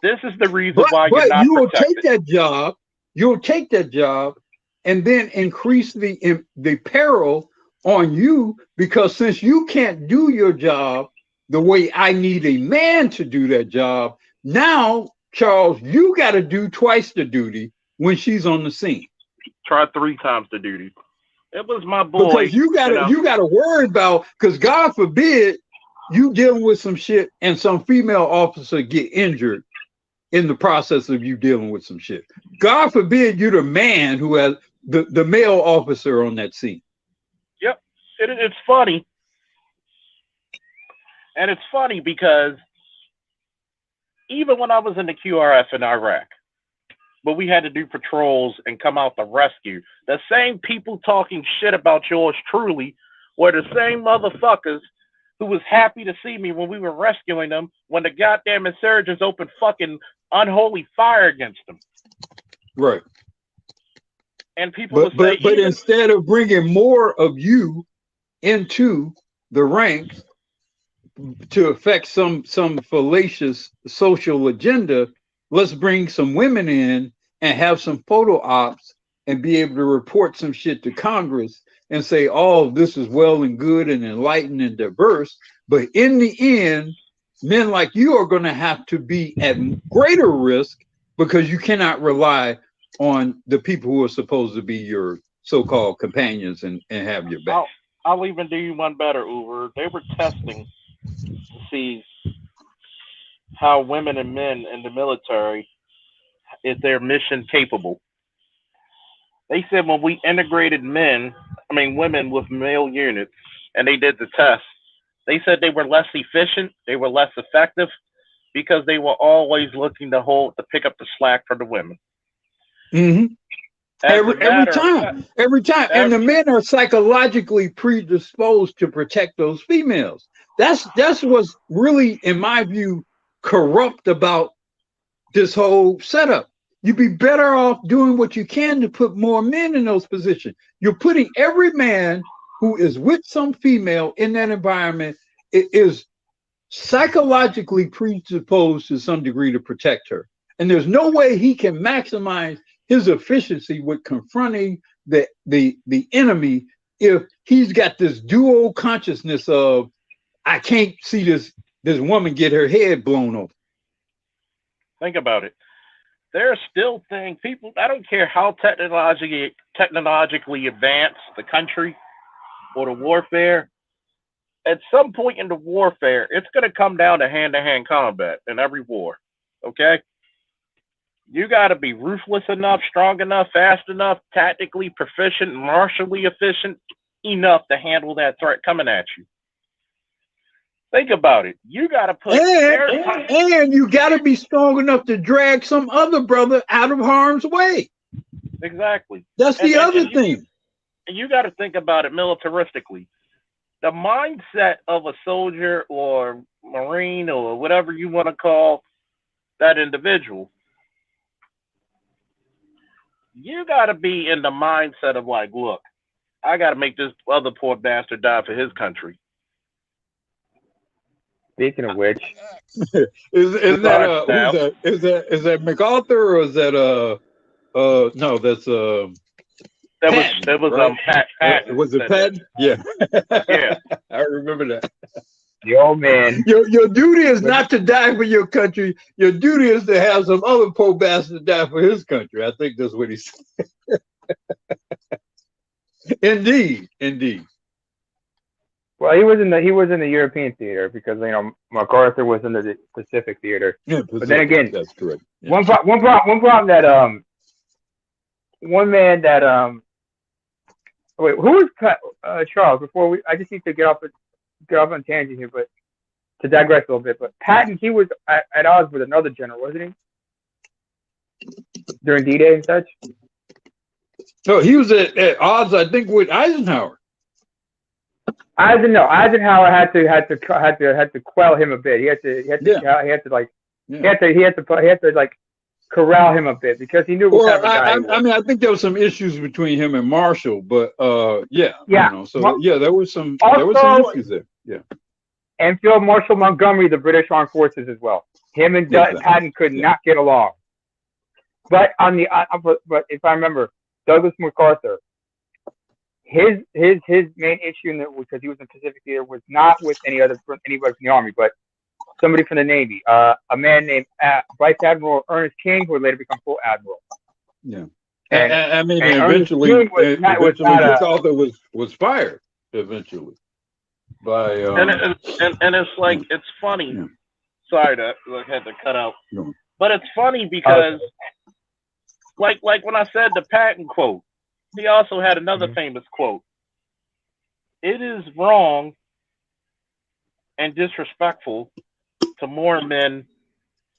This is the reason why you're not you will protected. take that job. You'll take that job and then increase the peril on you, because since you can't do your job the way I need a man to do that job, now, Charles, you got to do twice the duty when she's on the scene. Try 3 times the duty. It was my boy. Because you gotta worry about, because God forbid you dealing with some shit and some female officer get injured in the process of you dealing with some shit. God forbid you're the man who has the male officer on that scene. Yep. It's funny. And it's funny because even when I was in the QRF in Iraq, but we had to do patrols and come out to rescue, the same people talking shit about yours truly were the same motherfuckers who was happy to see me when we were rescuing them when the goddamn insurgents opened fucking unholy fire against them. Right. And people but instead of bringing more of you into the ranks to affect some fallacious social agenda, let's bring some women in and have some photo ops and be able to report some shit to Congress and say, oh, this is well and good and enlightened and diverse. But in the end, men like you are going to have to be at greater risk because you cannot rely on the people who are supposed to be your so-called companions and have your back. I'll even do you one better, Uber. They were testing to see how women and men in the military, is their mission capable. They said when we integrated women with male units, and they did the test, they said they were less efficient, they were less effective, because they were always looking to pick up the slack for the women. Mm-hmm. Every time. And the men are psychologically predisposed to protect those females. That's what's really, in my view, corrupt about this whole setup. You'd be better off doing what you can to put more men in those positions. You're putting every man who is with some female in that environment is psychologically predisposed to some degree to protect her. And there's no way he can maximize his efficiency with confronting the enemy if he's got this dual consciousness of, I can't see this woman get her head blown off. Think about it. There are still things, people, I don't care how technologically advanced the country or the warfare, at some point in the warfare, it's going to come down to hand-to-hand combat in every war, okay? You got to be ruthless enough, strong enough, fast enough, tactically proficient, martially efficient enough to handle that threat coming at you. Think about it. You got to put and you got to be strong enough to drag some other brother out of harm's way. Exactly. That's the other thing. And you got to think about it militaristically. The mindset of a soldier or Marine or whatever you want to call that individual, you got to be in the mindset of like, look, I got to make this other poor bastard die for his country. Speaking of which, is that MacArthur or is that no, that's That was Pat. Was it Patton? Yeah. Yeah. I remember that. the old man. Your duty is not to die for your country. Your duty is to have some other poor bastard die for his country. I think that's what he said. Indeed. Well, he was in the European theater because MacArthur was in the Pacific theater. Yeah, but then again, that's correct. Yeah. One problem that one man that wait, who was Charles? Before I just need to get off on tangent here, but to digress a little bit. But Patton, he was at odds with another general, wasn't he? During D-Day and such. No, he was at odds, I think, with Eisenhower. Eisenhower had to quell him a bit. He had to corral him a bit because he knew what type of guy he was. I mean, I think there was some issues between him and Marshall, but yeah. There was some issues there. Yeah. And Field Marshal Montgomery, the British Armed Forces as well. Him and Patton could not get along. But but if I remember, Douglas MacArthur, his main issue because he was in Pacific Theater was not with anybody from the Army, but somebody from the Navy, a man named Vice Admiral Ernest King, who would later become full admiral. Yeah, and eventually MacArthur was fired eventually by. And it's like it's funny. Yeah. Sorry that I had to cut out, but it's funny because, like when I said the Patton quote, he also had another famous quote. It is wrong and disrespectful to mourn men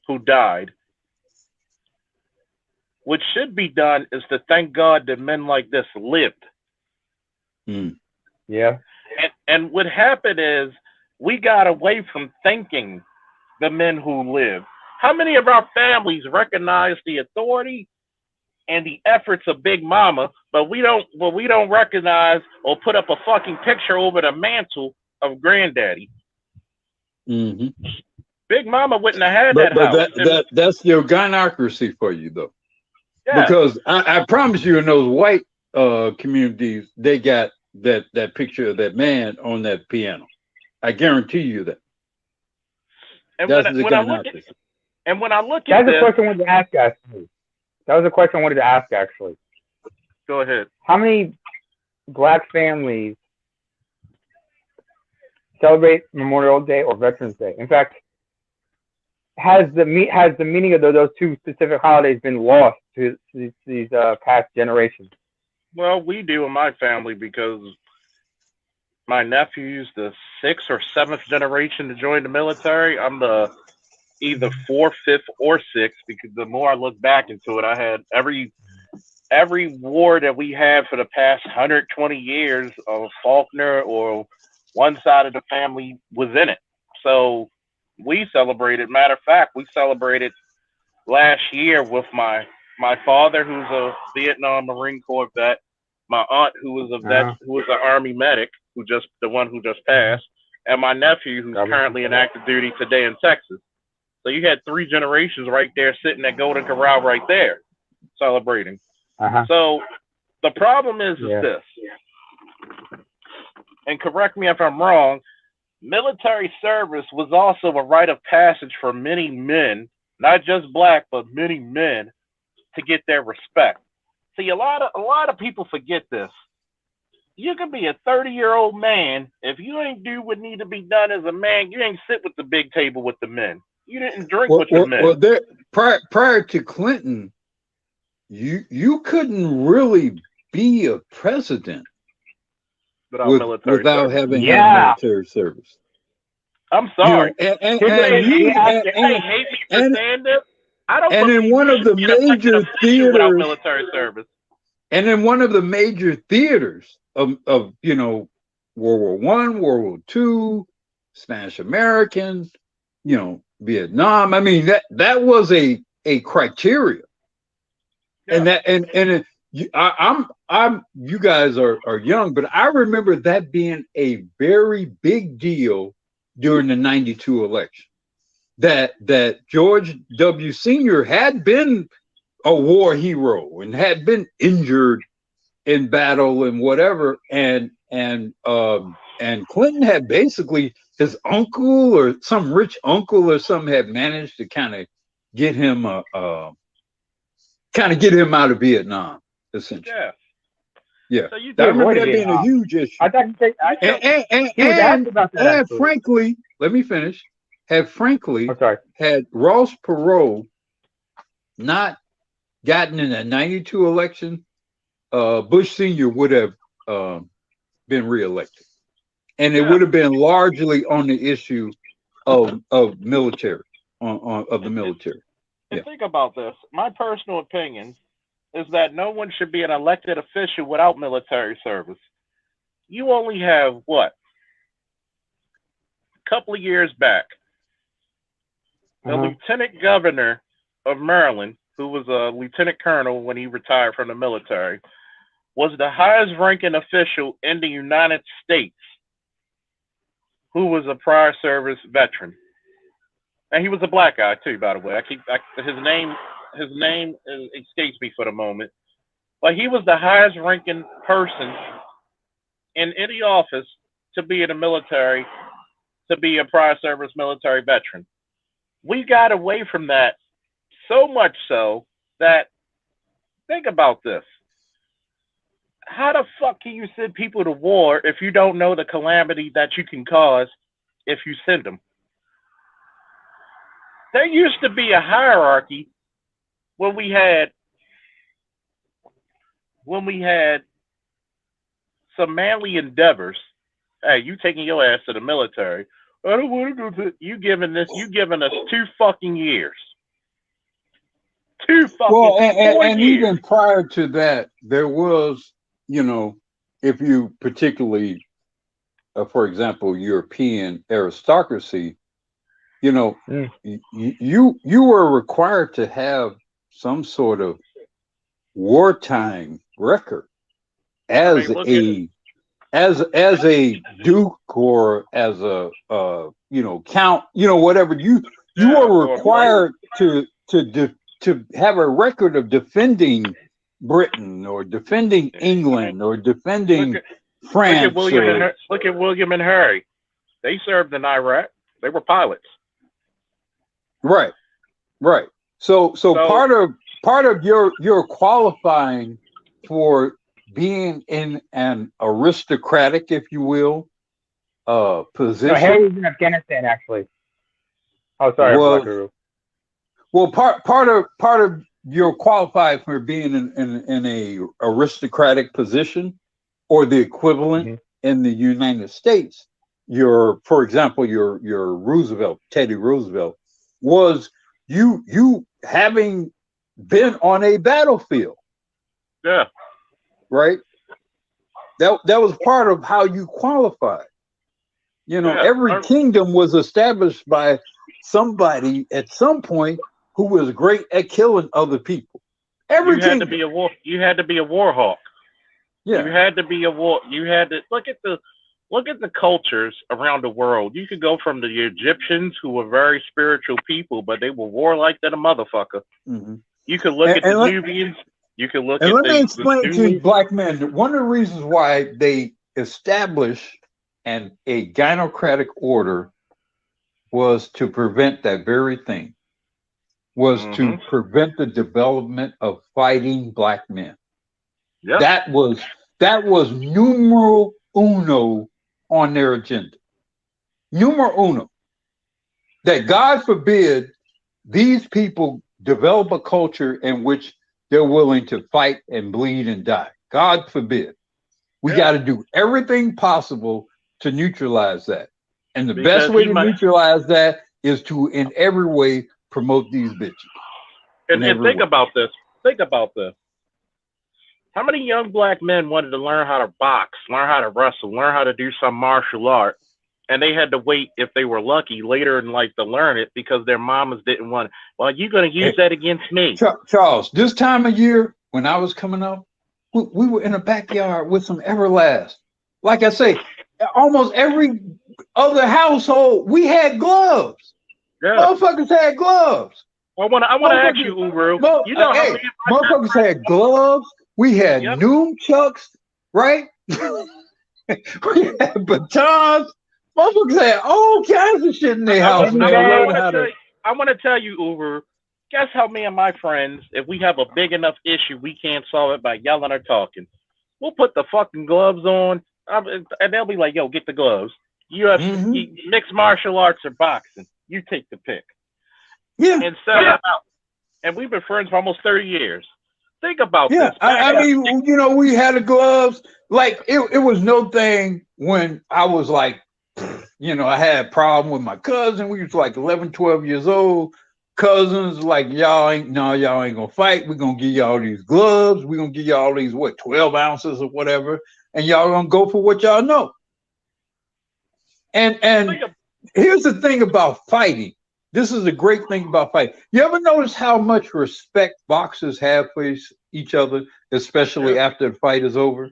who died. What should be done is to thank God that men like this lived. Yeah. And what happened is we got away from thanking the men who lived. How many of our families recognize the authority and the efforts of Big Mama, but we don't recognize or put up a fucking picture over the mantle of Granddaddy? Mm-hmm. Big Mama wouldn't have had that house. That's your gynocracy for you, though. Yeah. Because I promise you, in those white communities, they got that picture of that man on that piano. I guarantee you that. And when I look at that's the question I wanted to ask, actually. That was a question I wanted to ask, actually. Go ahead. How many Black families celebrate Memorial Day or Veterans Day? In fact, has the meaning of those two specific holidays been lost to these past generations? Well, we do in my family because my nephew's the 6th or 7th generation to join the military. I'm the either 4th, 5th, or 6th because the more I look back into it, I had every war that we had for the past 120 years of Faulkner or one side of the family was in it. So we celebrated. Matter of fact, we celebrated last year with my father, who's a Vietnam Marine Corps vet, my aunt, who was a vet, who was an Army medic, who just passed, and my nephew, who's currently in active duty today in Texas. So you had 3 generations right there sitting at Golden Corral right there celebrating. So the problem is this, and correct me if I'm wrong, military service was also a rite of passage for many men, not just Black, but many men, to get their respect. See, a lot of people forget this. You can be a 30-year-old man. If you ain't do what need to be done as a man, you ain't sit with the big table with the men. You didn't drink with the men. Well, prior to Clinton, you couldn't really be a president without having had military service. I'm sorry. You know, and hate me for saying this. I don't and in one of the major theaters without military service. And in one of the major theaters of you know, World War One, World War Two, Spanish American, you know, Vietnam. I mean, that was a criteria. Yeah. And I'm you guys are young, but I remember that being a very big deal during the 92 election. That George W. Sr. had been a war hero and had been injured in battle and whatever, and Clinton had basically, his uncle or some rich uncle or something had managed to kind of get him out of Vietnam, essentially. Yeah. So I remember that being a huge issue. I thought and frankly, let me finish. Had Ross Perot not gotten in that 92 election, Bush Sr. would have been reelected. And it would have been largely on the issue of military, of the military. And think about this. My personal opinion is that no one should be an elected official without military service. You only have, what, a couple of years back, the lieutenant governor of Maryland, who was a lieutenant colonel when he retired from the military, was the highest ranking official in the United States who was a prior service veteran. And he was a black guy too, by the way. His name escapes me for the moment. But he was the highest ranking person in any office to be in the military, to be a prior service military veteran. We got away from that so much so that, think about this. How the fuck can you send people to war if you don't know the calamity that you can cause if you send them? There used to be a hierarchy when we had some manly endeavors. Hey, you taking your ass to the military. I don't want to go to you giving us 2 fucking years. 2 fucking and years. Even prior to that, there was, you know, if you particularly, for example, European aristocracy, you know, you were required to have some sort of wartime record as a duke or as a you know, count, you know, whatever. You were required to have a record of defending Britain or defending England or defending France. Look at William and Harry. They served in Iraq. They were pilots. Right. So part of your qualifying for being in an aristocratic, if you will, position. No, Harry was in Afghanistan, actually. Oh, sorry. Well, part of your qualified for being in a aristocratic position or the equivalent in the United States. For example, your Roosevelt, Teddy Roosevelt, was you having been on a battlefield. Yeah. Right. That was part of how you qualified. You know, every kingdom was established by somebody at some point who was great at killing other people. You had to be a war hawk. Yeah. You had to be a war. You had to look at the cultures around the world. You could go from the Egyptians, who were very spiritual people, but they were warlike than a motherfucker. Mm-hmm. You could look at the Nubians. You can look at. Let me explain to you, black men. One of the reasons why they established a gynocratic order was to prevent that very thing. Was to prevent the development of fighting black men. Yep. That was numero uno on their agenda. Numero uno. That God forbid these people develop a culture in which they're willing to fight and bleed and die. God forbid. We got to do everything possible to neutralize that. And the best way to neutralize that is to, in every way, promote these bitches. And think about this. Think about this. How many young black men wanted to learn how to box, learn how to wrestle, learn how to do some martial art, and they had to wait, if they were lucky, later in life to learn it because their mamas didn't want it. Well, you're going to use that against me. Charles, this time of year, when I was coming up, we were in a backyard with some Everlast. Like I say, almost every other household, we had gloves. Yeah. Motherfuckers had gloves. I want to ask you, Uru. You know how motherfuckers had gloves. We had nunchucks, right? We had batons. Motherfuckers had all kinds of shit in their house. I want to tell you, Uru. Guess how me and my friends, if we have a big enough issue, we can't solve it by yelling or talking. We'll put the fucking gloves on, and they'll be like, "Yo, get the gloves." You have mixed martial arts or boxing. You take the pick. Yeah. And set it out. And we've been friends for almost 30 years. Think about this. I mean, you know, we had the gloves. Like, it was no thing when I was like, you know, I had a problem with my cousin. We was like 11, 12 years old. Cousins like, y'all ain't gonna fight. We're gonna give y'all these gloves. We're gonna give y'all these 12 ounces or whatever, and y'all gonna go for what y'all know. And here's the thing about fighting. This is a great thing about fighting. You ever notice how much respect boxers have for each other, especially after the fight is over?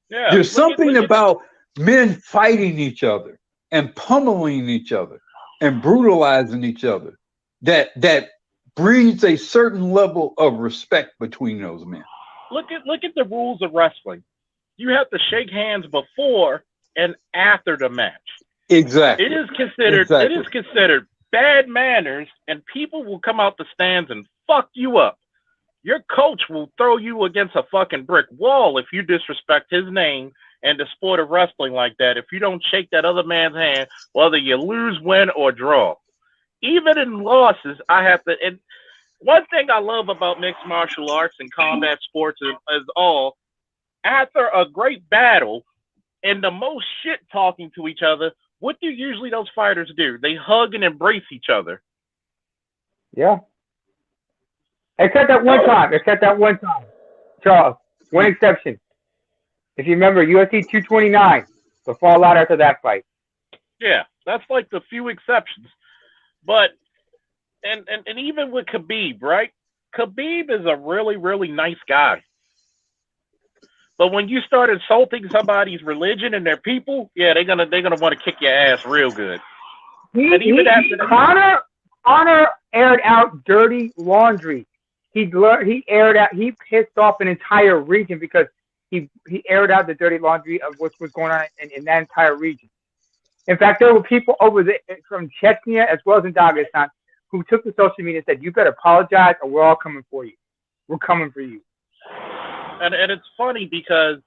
Yeah. There's something about men fighting each other and pummeling each other and brutalizing each other that breeds a certain level of respect between those men. Look at the rules of wrestling. You have to shake hands before and after the match. Exactly. It is considered bad manners, and people will come out the stands and fuck you up. Your coach will throw you against a fucking brick wall if you disrespect his name and the sport of wrestling like that. If you don't shake that other man's hand, whether you lose, win, or draw. Even in losses, I have to. And one thing I love about mixed martial arts and combat sports is all, after a great battle and the most shit talking to each other, what do usually those fighters do? They hug and embrace each other. Yeah. Except that one time. Charles, one exception. If you remember, UFC 229, the fallout after that fight. Yeah, that's like the few exceptions. But, and even with Khabib, right? Khabib is a really, really nice guy. But when you start insulting somebody's religion and their people, yeah, they're gonna want to kick your ass real good. Conor aired out dirty laundry. He pissed off an entire region because he aired out the dirty laundry of what was going on in that entire region. In fact, there were people over there from Chechnya as well as in Dagestan who took to social media and said, "You better apologize, or we're all coming for you. We're coming for you." And it's funny because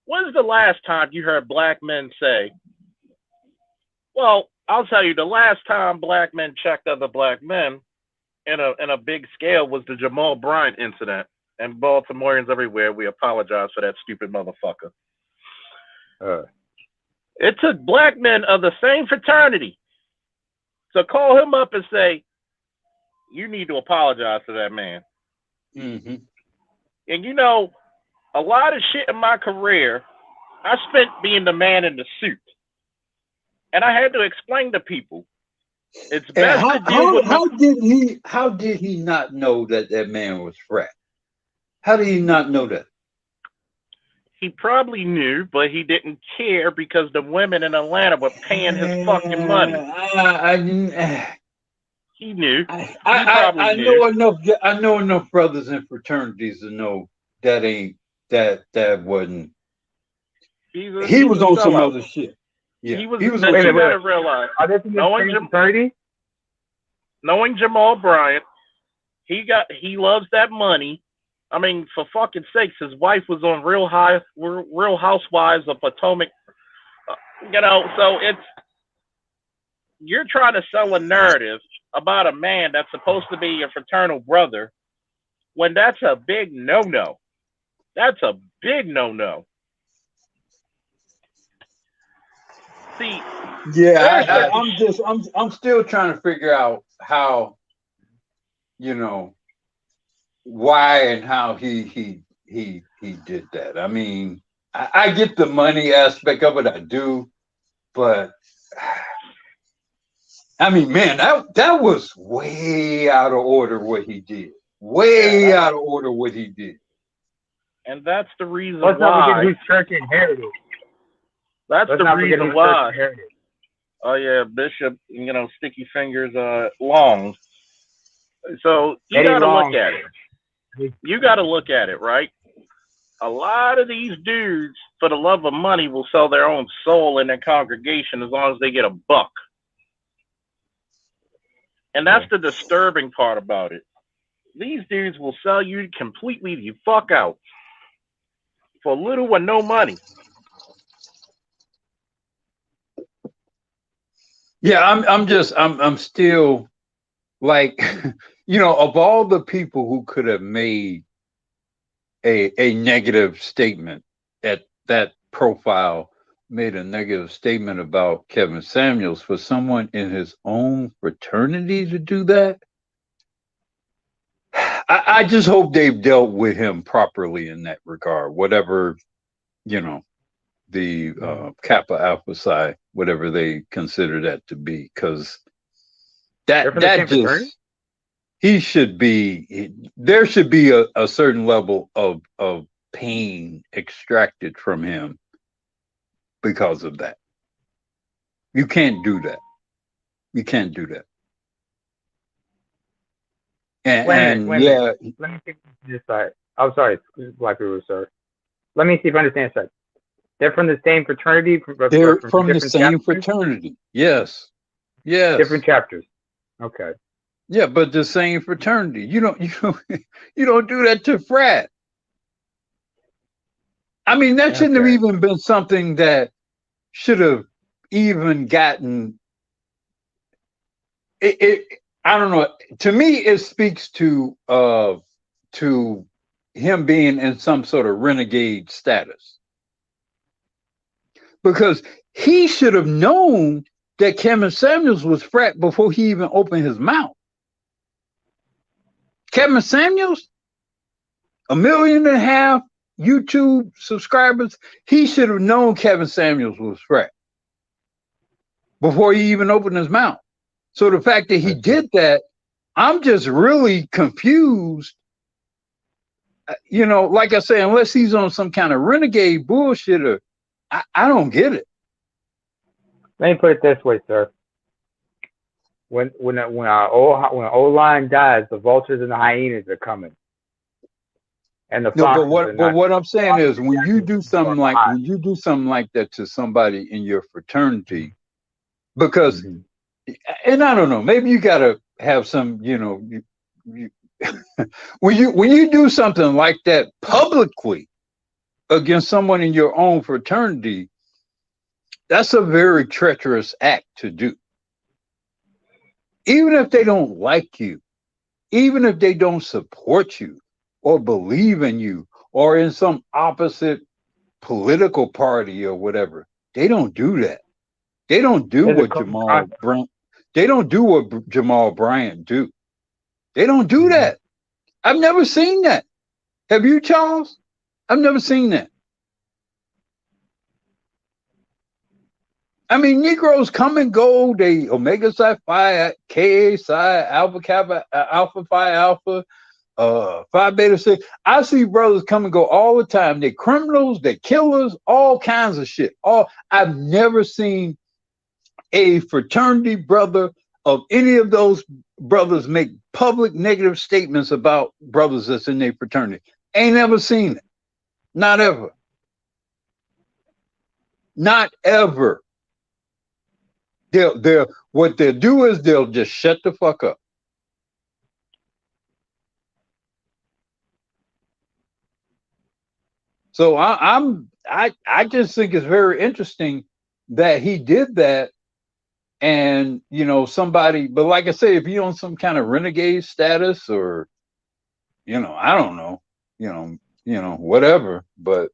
when's the last time you heard black men say, well, I'll tell you, the last time black men checked other black men in a big scale was the Jamal Bryant incident. And Baltimoreans everywhere, we apologize for that stupid motherfucker. It took black men of the same fraternity to call him up and say, you need to apologize to that man. Mm-hmm. And you know, a lot of shit in my career, I spent being the man in the suit. And I had to explain to people, it's best to deal with... How did he not know that man was frat? How did he not know that? He probably knew, but he didn't care because the women in Atlanta were paying his fucking money. He knew. I know enough brothers in fraternities to know that wasn't. He was on some other shit. Yeah, he was on some other real life. Knowing Jamal Bryant, he loves that money. I mean, for fucking sakes, his wife was on Real Housewives of Potomac. You know, so you're trying to sell a narrative about a man that's supposed to be your fraternal brother when that's a big no-no. That's a big no-no. See, Yeah, I'm still trying to figure out how, why and how he did that. I mean, I get the money aspect of it, I do, but I mean, man, that was way out of order what he did. Way out of order what he did. And that's the reason Let's not why. forget whose church inherited. That's Let's the not forget reason whose why. church inherited. Oh yeah, Bishop, sticky fingers long. So you got to look at it. You got to look at it, right? A lot of these dudes, for the love of money, will sell their own soul in their congregation as long as they get a buck. And that's the disturbing part about it. These dudes will sell you completely the fuck out for little or no money. Yeah, I'm still like, of all the people who could have made a negative statement at that profile, made a negative statement about Kevin Samuels, for someone in his own fraternity to do that, I just hope they've dealt with him properly in that regard, whatever, the Kappa Alpha Psi, whatever they consider that to be, because that just, there should be a certain level of pain extracted from him because of that. You can't do that. You can't do that. And Wait a minute. Let me see this side. I'm sorry, Black people, sir. Let me see if I understand this side. They're from the same fraternity. They're from the same fraternity. Yes. Different chapters. Okay. Yeah, but the same fraternity. You don't do that to frat. I mean, that shouldn't have even been something that should have even gotten it. I don't know. To me, it speaks to him being in some sort of renegade status, because he should have known that Kevin Samuels was frat before he even opened his mouth. Kevin Samuels, 1.5 million YouTube subscribers, he should have known Kevin Samuels was frat before he even opened his mouth. So the fact that he did that, I'm just really confused. Like I say, unless he's on some kind of renegade bullshitter, I don't get it. Let me put it this way, sir. When an old lion dies, the vultures and the hyenas are coming. And the but what I'm saying is, when you do something like that to somebody in your fraternity, because, and I don't know, maybe you got to have some, when you do something like that publicly against someone in your own fraternity, that's a very treacherous act to do. Even if they don't like you, even if they don't support you or believe in you or in some opposite political party or whatever, they don't do that. They don't do what Jamal Bryant do. They don't do that. I've never seen that. Have you, Charles? I've never seen that. I mean, Negroes come and go. They Omega Psi Phi, Ka Psi, Alpha Kappa, Alpha Phi Alpha, Phi Beta 6. I see brothers come and go all the time. They're criminals, they're killers, all kinds of shit. I've never seen a fraternity brother of any of those brothers make public negative statements about brothers that's in their fraternity. Ain't ever seen it. Not ever. Not ever. What they'll do is they'll just shut the fuck up. So I just think it's very interesting that he did that, and you know somebody, but like I say, if you're on some kind of renegade status, or you know, I don't know, whatever, but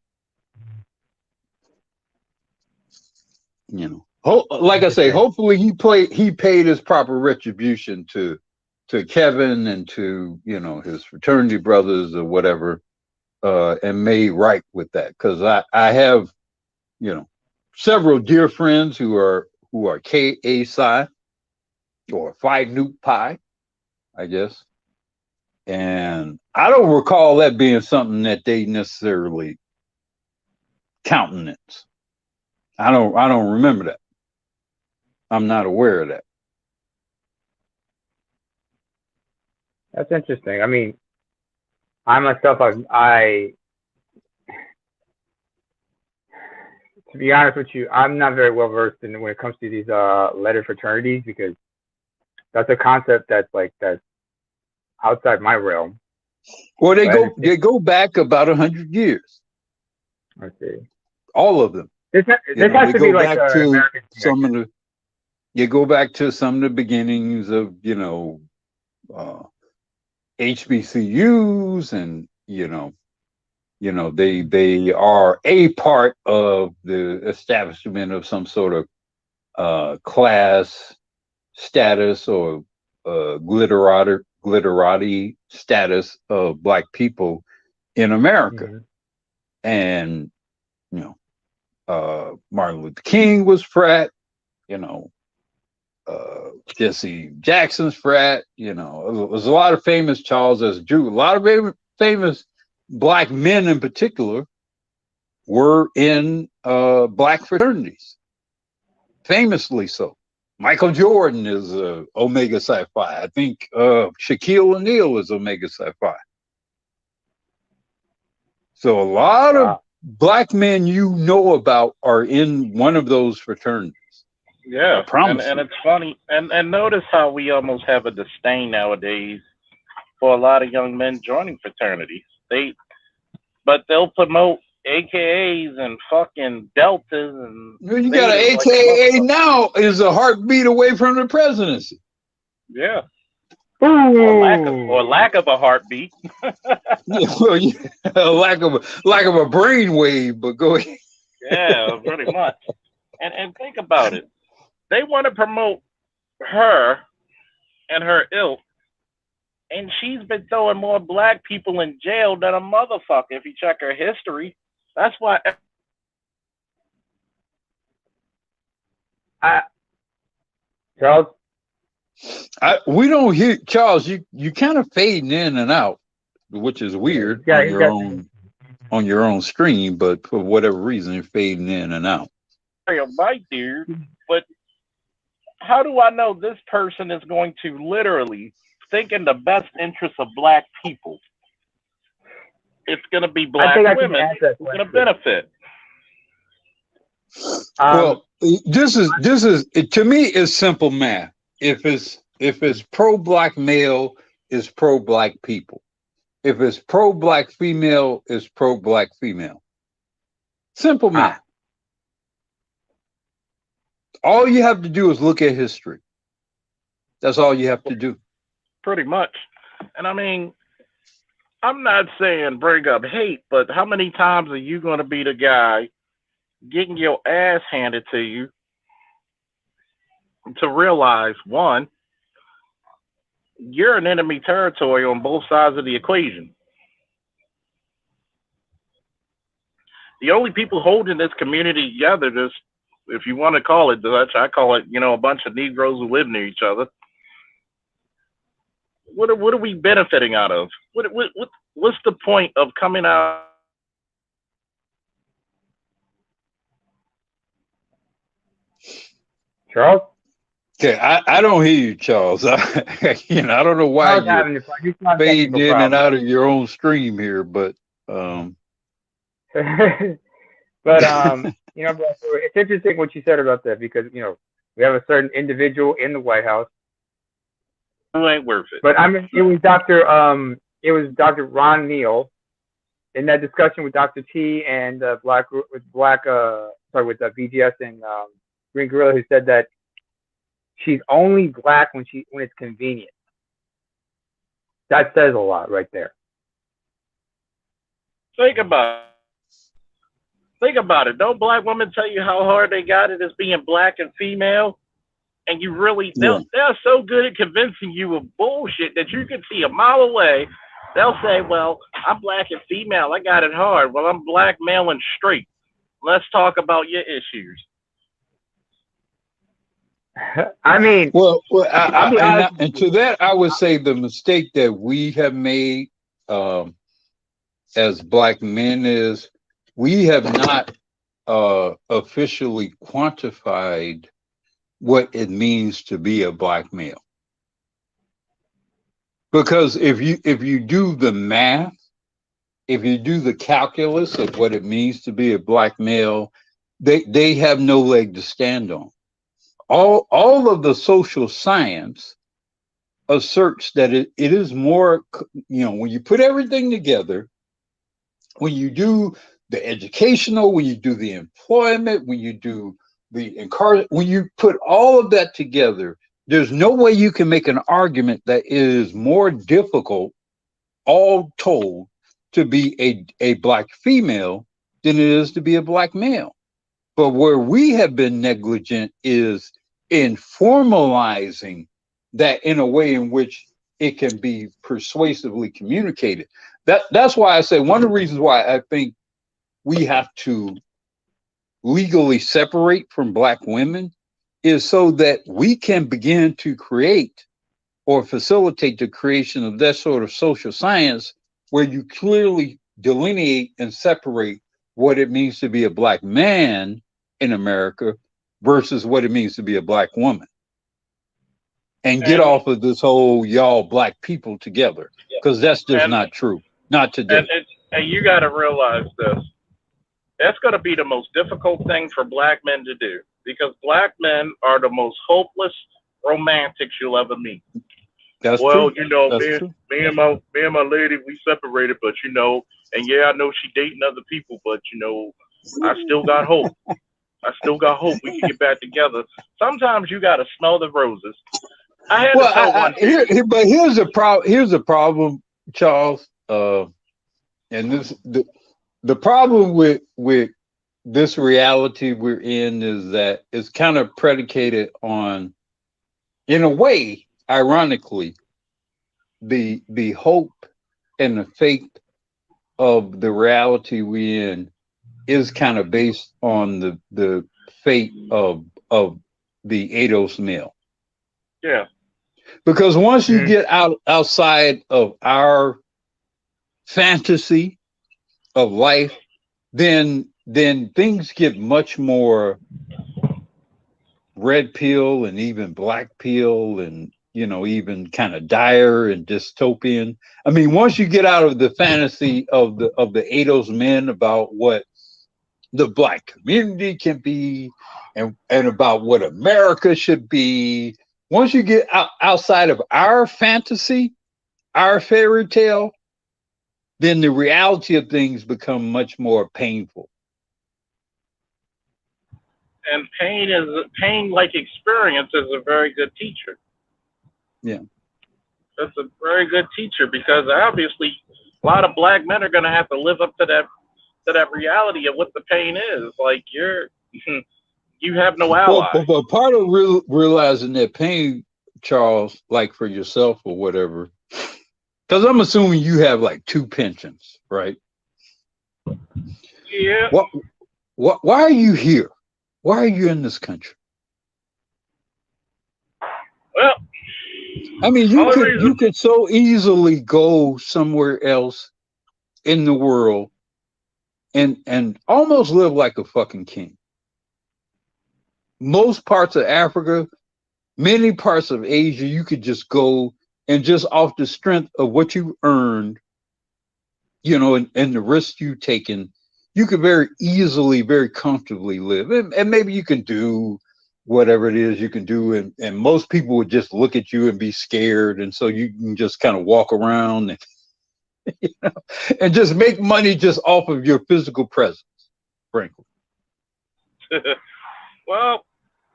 you know, like I say, hopefully he paid his proper retribution to Kevin and to, you know, his fraternity brothers or whatever, and made right with that, because I have, you know, several dear friends who are Ka Psi or Phi Nu Pi, I guess, and I don't recall that being something that they necessarily countenance. I don't remember that. I'm not aware of that. That's interesting. I mean, I myself, I to be honest with you, I'm not very well versed in when it comes to these letter fraternities, because that's a concept that's outside my realm. Well, they go back about 100 years. I see. All of them. This has to be like American some of the. You go back to some of the beginnings of, you know, HBCUs, and you know they are a part of the establishment of some sort of class status, or glitterati status of Black people in America. Mm-hmm. And you know, Martin Luther King was frat, you know, Jesse Jackson's frat, you know, there's a lot of famous, Charles S. Drew, a lot of famous Black men in particular were in Black fraternities, famously so. Michael Jordan is Omega Psi Phi. I think Shaquille O'Neal is Omega Psi Phi. So a lot of Black men you know about are in one of those fraternities. Yeah, and it's funny, and notice how we almost have a disdain nowadays for a lot of young men joining fraternities. But they'll promote AKAs and fucking deltas, and you got an AKA now is a heartbeat away from the presidency. Yeah. Or lack of a heartbeat. lack of a brainwave, but go ahead. Yeah, pretty much. And think about it. They want to promote her and her ilk, and she's been throwing more Black people in jail than a motherfucker if you check her history. That's why. Charles? We don't hear, Charles, you kind of fading in and out, which is weird on your own stream, but for whatever reason, you're fading in and out. Right, dear, but how do I know this person is going to literally think in the best interest of Black people? It's going to be Black women who's going to benefit. Well, this is to me is simple math. If it's pro-Black male, it's pro-Black people. If it's pro-Black female, it's pro-Black female. Simple math. All you have to do is look at history. That's all you have to do. Pretty much. And I mean, I'm not saying bring up hate, but how many times are you going to be the guy getting your ass handed to you to realize, one, you're in enemy territory on both sides of the equation. The only people holding this community together, this, if you want to call it Dutch, I call it, you know, a bunch of Negroes who live near each other. What are we benefiting out of? What's the point of coming out? Charles? Okay, I don't hear you, Charles. I don't know why you're fading in and out of your own stream here, but you know, it's interesting what you said about that, because you know we have a certain individual in the White House who ain't worth it. But I mean, it was Dr. Ron Neal in that discussion with Dr. T and with BGS and Green Gorilla, who said that She's only black when it's convenient. That says a lot right there. Think about it. Don't black women tell you how hard they got it as being black and female? And you really, they're so good at convincing you of bullshit that you can see a mile away. They'll say, well, I'm black and female. I got it hard. Well, I'm black, male, and straight. Let's talk about your issues. I mean, well, and to that, I would say the mistake that we have made as black men is we have not officially quantified what it means to be a black male. Because if you do the math, if you do the calculus of what it means to be a black male, they have no leg to stand on. All of the social science asserts that it is more, when you put everything together, when you do the educational, when you do the employment, when you do when you put all of that together, there's no way you can make an argument that it is more difficult, all told, to be a black female than it is to be a black male. But where we have been negligent is in formalizing that in a way in which it can be persuasively communicated. That's why I say one of the reasons why I think we have to legally separate from black women is so that we can begin to create or facilitate the creation of that sort of social science where you clearly delineate and separate what it means to be a black man in America versus what it means to be a black woman. And get off of this whole y'all black people together, because that's just not true. Not today. And you got to realize this. That's going to be the most difficult thing for black men to do, because black men are the most hopeless romantics you'll ever meet. That's well, true. Me and my lady, we separated, but and yeah, I know she dating other people, but I still got hope. I still got hope we can get back together. Sometimes you got to smell the roses. I had to tell one thing. But here's the problem, Charles. And the problem with this reality we're in is that it's kind of predicated on, in a way, ironically, the hope and the faith of the reality we're in is kind of based on the fate of the ADOS male. Yeah. Because once you get outside of our fantasy of life, then things get much more red pill and even black pill and even kind of dire and dystopian. I mean, once you get out of the fantasy of the ADOS men about what the black community can be and about what America should be, once you get outside of our fantasy, our fairy tale, then the reality of things become much more painful. And pain like experience is a very good teacher. Yeah. That's a very good teacher, because obviously a lot of black men are going to have to live up to that reality of what the pain is. Like you have no ally. But part of realizing that pain, Charles, like for yourself or whatever, because I'm assuming you have like 2 pensions, right? Yeah. Why are you here? Why are you in this country? Well, I mean, you could so easily go somewhere else in the world and almost live like a fucking king. Most parts of Africa, many parts of Asia, you could just go and just off the strength of what you earned, and the risks you've taken, you could very easily, very comfortably live. And maybe you can do whatever it is you can do. And most people would just look at you and be scared. And so you can just kind of walk around and, and just make money just off of your physical presence, frankly. Well,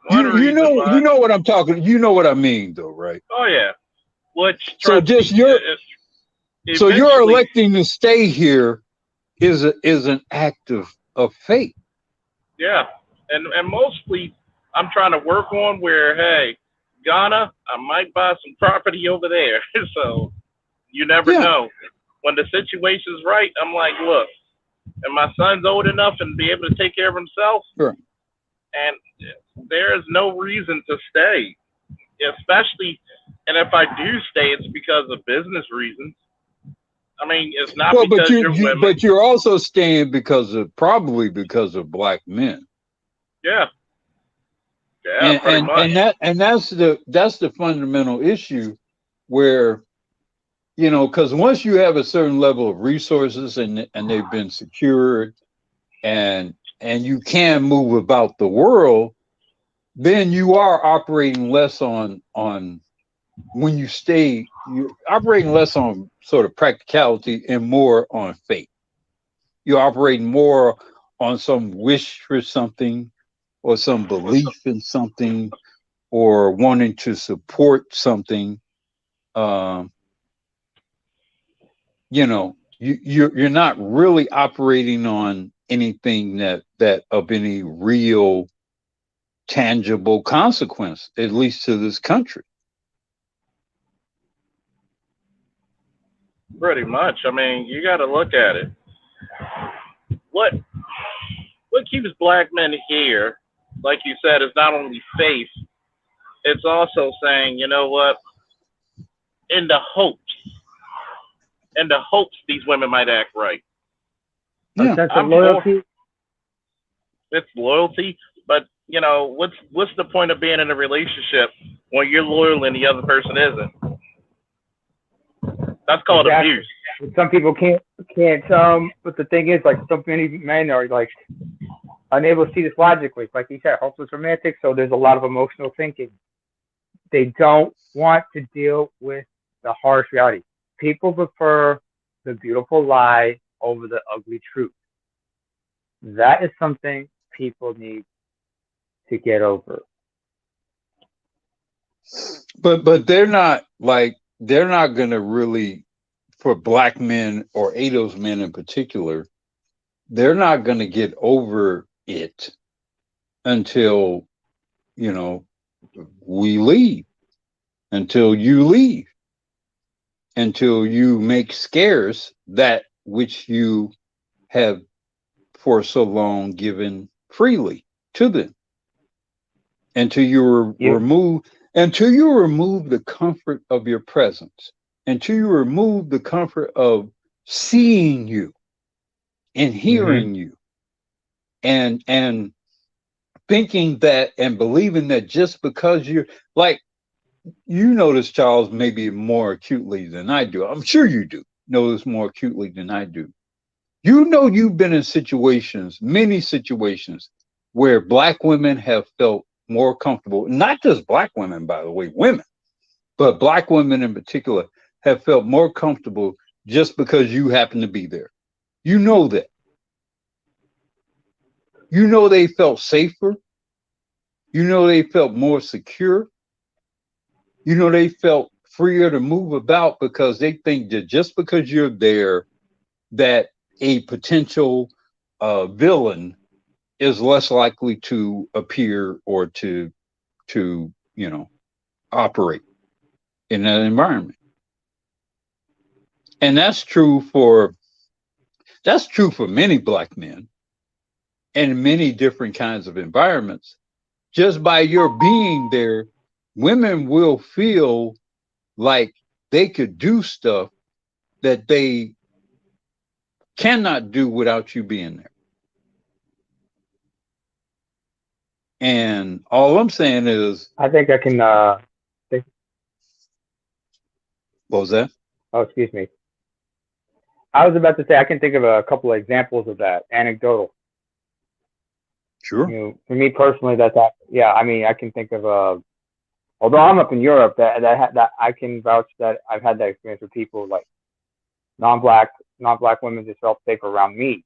One reason why. You know what I'm talking. You know what I mean, though, right? Oh yeah. Which So trust just me, so you're eventually, electing to stay here is an act of faith. yeah. And mostly, I'm trying to work on where, hey, Ghana, I might buy some property over there. So you never Yeah. know. When the situation's right, I'm like, look, and my son's old enough and be able to take care of himself, Sure. and there is no reason to stay, especially, and if I do stay, it's because of business reasons. I mean, it's not Well, but because you're women. you're also staying probably because of black men. Yeah, yeah, pretty much. And that's the fundamental issue where, you know, because once you have a certain level of resources and they've been secured and you can move about the world, then you are operating less on when you stay, you're operating less on sort of practicality and more on faith. You're operating more on some wish for something or some belief in something or wanting to support something. You know, you're not really operating on anything that of any real tangible consequence, at least to this country. Pretty much. I mean, you got to look at it. What keeps black men here, like you said, is not only faith. It's also saying, you know what, in the hopes these women might act right. A sense of loyalty. It's loyalty, but you know, what's the point of being in a relationship when you're loyal and the other person isn't? That's called abuse. Some people can't. But the thing is, like, so many men are like unable to see this logically. Like you said, hopeless romantic. So there's a lot of emotional thinking. They don't want to deal with the harsh reality. People prefer the beautiful lie over the ugly truth. That is something people need to get over. But they're not going to really, for black men or ADOS men in particular, they're not going to get over it until, you know, we leave, until you leave, until you make scarce that which you have for so long given freely to them, until you remove the comfort of your presence, until you remove the comfort of seeing you and hearing you and thinking that and believing that just because you're like, you notice, Charles, maybe more acutely than I do. I'm sure you do notice more acutely than I do. You know, you've been in situations, many situations, where black women have felt more comfortable, not just black women, by the way, women, but black women in particular have felt more comfortable just because you happen to be there. You know that. You know they felt safer. You know they felt more secure. You know they felt freer to move about because they think that just because you're there, that a potential villain is less likely to appear or to you know, operate in that environment. And that's true for many black men in many different kinds of environments. Just by your being there, women will feel like they could do stuff that they cannot do without you being there. And all I'm saying is, I think I can. What was that? Oh, excuse me. I was about to say I can think of a couple of examples of that, anecdotal. Sure. You know, for me personally, that's that. Yeah, I mean, I can think of although I'm up in Europe, that I can vouch that I've had that experience with people like non-black women just felt safer around me.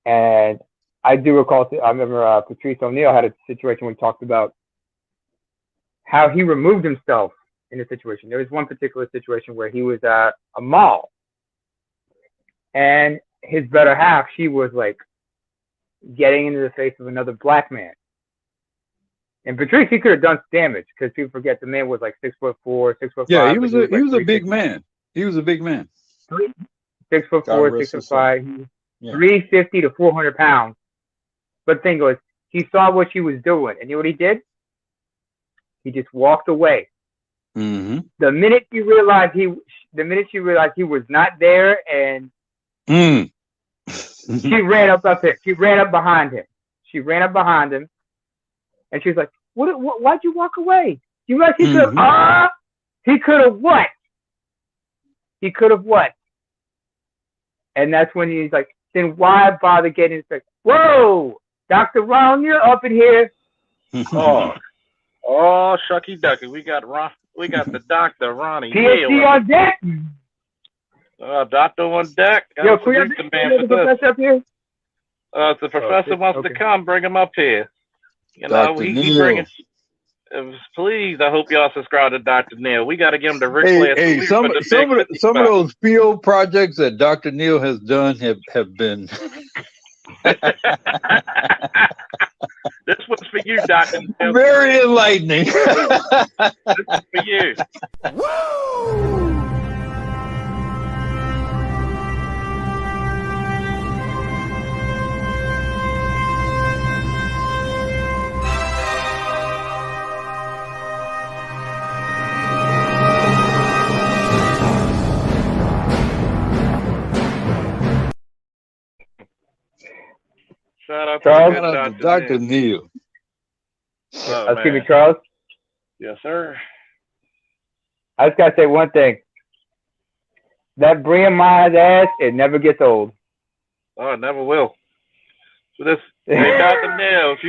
And I do recall. I remember Patrice O'Neal had a situation where he talked about how he removed himself in a situation. There was one particular situation where he was at a mall, and his better half, she was like getting into the face of another black man. And Patrice, he could have done damage because people forget the man was like 6'4", 6'5". Yeah, he was a big man. He was a big man. 6'4", 6'5", Yeah. 350 to 400 pounds. But the thing was, he saw what she was doing, and you know what he did? He just walked away. Mm-hmm. The minute she realized he was not there, and she ran up there. She ran up behind him. And she was like, "What? Why'd you walk away? You realize he could have? He could have what? He could have what?" And that's when he's like, "Then why bother getting sick? Whoa, Dr. Ron, you're up in here." Oh, shucky ducky. We got the Dr. Ronnie. PhD on deck. Doctor on deck. Yo, can we have the professor up here? If the professor wants to come, bring him up here. You know, he bringing. Please, I hope y'all subscribe to Dr. Neal. We got to give him the Ric Flair. Hey, some of those field projects that Dr. Neal has done have been. This one's for you, Dr. Neal. Very enlightening. This is for you. Woo! Shout out Charles? to Dr. Neal. Excuse me, Charles. Yes, sir. I just gotta say one thing. That Brian Myers ass, it never gets old. Oh, it never will. So this, hey, Dr. Neal, if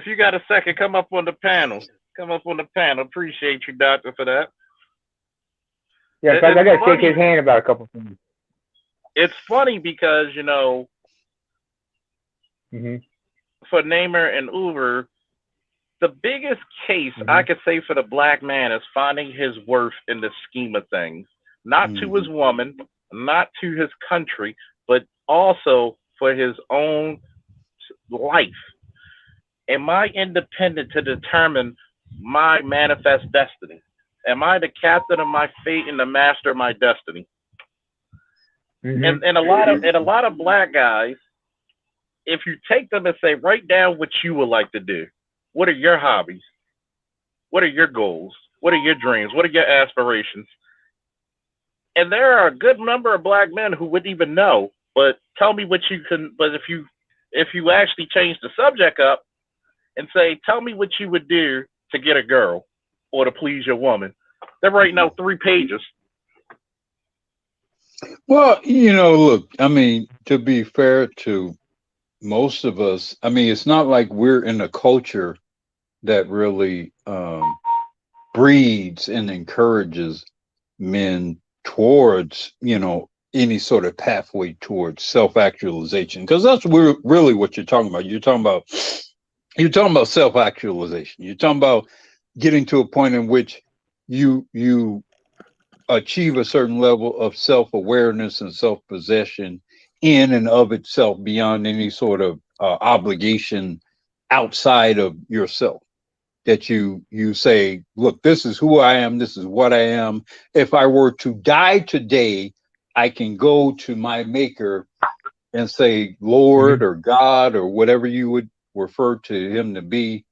you got a second, come up on the panel. Appreciate you, doctor, for that. Yeah, I gotta shake his hand about a couple of things. It's funny because, you know, for Namer and Uber, the biggest case I could say for the black man is finding his worth in the scheme of things, not to his woman, not to his country, but also for his own life. Am I independent to determine my manifest destiny? Am I the captain of my fate and the master of my destiny? And a lot of black guys, if you take them and say, write down what you would like to do. What are your hobbies? What are your goals? What are your dreams? What are your aspirations? And there are a good number of black men who wouldn't even know. But tell me what you can. But if you actually change the subject up and say, tell me what you would do to get a girl or to please your woman, they're writing out 3 pages. Well, you know, look, I mean, to be fair to most of us, I mean, it's not like we're in a culture that really breeds and encourages men towards, you know, any sort of pathway towards self-actualization, because that's really what you're talking about. You're talking about self-actualization. You're talking about getting to a point in which you achieve a certain level of self-awareness and self-possession in and of itself, beyond any sort of obligation outside of yourself. That you say, look, this is who I am, this is what I am. If I were to die today, I can go to my maker and say, Lord or God or whatever you would refer to him to be,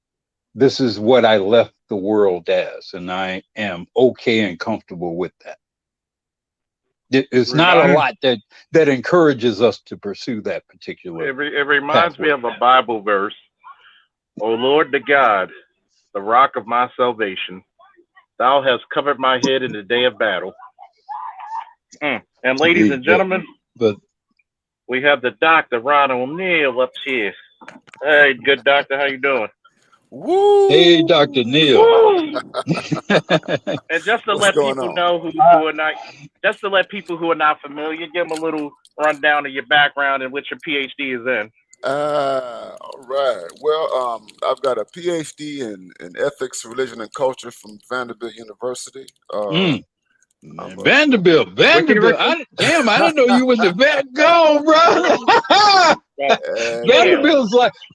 this is what I left the world as, and I am okay and comfortable with that. It's not a lot that encourages us to pursue that particular. It reminds me of a Bible verse. O Lord the God, the rock of my salvation, thou hast covered my head in the day of battle. And ladies and gentlemen, we have the Dr. Ron O'Neal up here. Hey, good doctor, how you doing? Woo! Hey, Dr. Neal. And just to let people know who are not, familiar, give them a little rundown of your background and what your PhD is in. All right. Well, I've got a PhD in ethics, religion, and culture from Vanderbilt University. Mm. I'm a Vanderbilt, Which Vanderbilt. university? Damn, I didn't know you went to Go, bro. and Damn.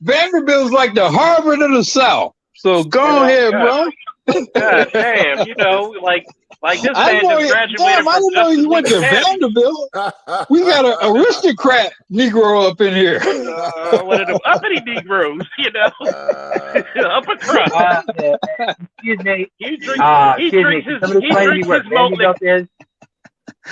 Vanderbilt's like the Harvard of the South. So go God, ahead, God, bro. God damn. You know, like this I man know just it. graduated Damn, I from didn't know Justice you League went to Academy. Vanderbilt. We got an aristocrat Negro up in here. One of them uppity Negroes, you know, upper crust. Yeah, excuse me. He drinks. He Excuse me. drinks Can his. somebody He explain to me drinks his what malt liquor. Vanderbilt is?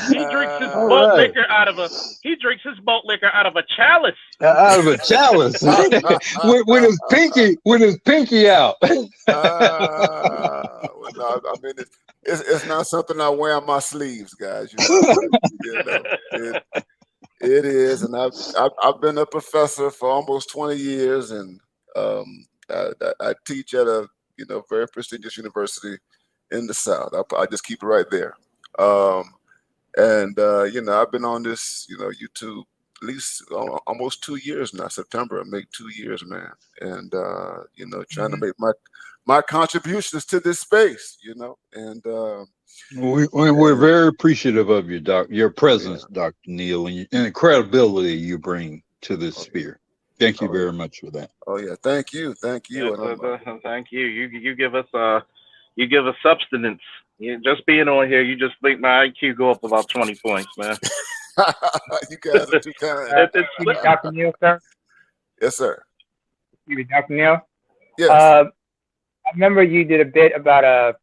He drinks his All malt right. liquor out of a. He drinks his malt liquor out of a chalice. Out of a chalice with his pinky out. well, no, I mean it's not something I wear on my sleeves, guys. It is, and I've been a professor for almost 20 years, and I teach at a very prestigious university in the South. I just keep it right there. And I've been on this YouTube at least almost 2 years now. September I make 2 years, man, and trying to make my contributions to this space, and We're very appreciative of you, your presence, yeah. Dr. Neal, and the credibility you bring to this sphere. Thank you Oh, very much for that. Oh yeah, thank you. Yes, And thank you. You give us substance. Just being on here, you just make my IQ go up about 20 points, man. you guys are too kind. Excuse me, Dr. Neal, sir. Yes, sir. Excuse me, Dr. Neal. Yes. I remember you did a bit about a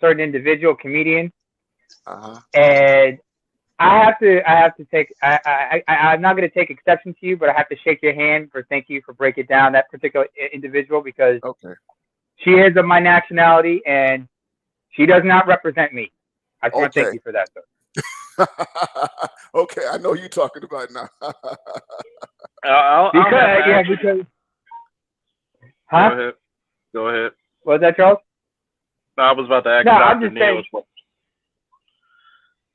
certain individual comedian, and I have to take. I'm not going to take exception to you, but I have to shake your hand for thank you for breaking down that particular individual because she is of my nationality and she does not represent me. I just want to thank you for that, sir. Okay, I know who you're talking about now. Because. Huh? Go ahead. What was that, Charles? No, I was about to ask I'm Dr. just Neal. saying.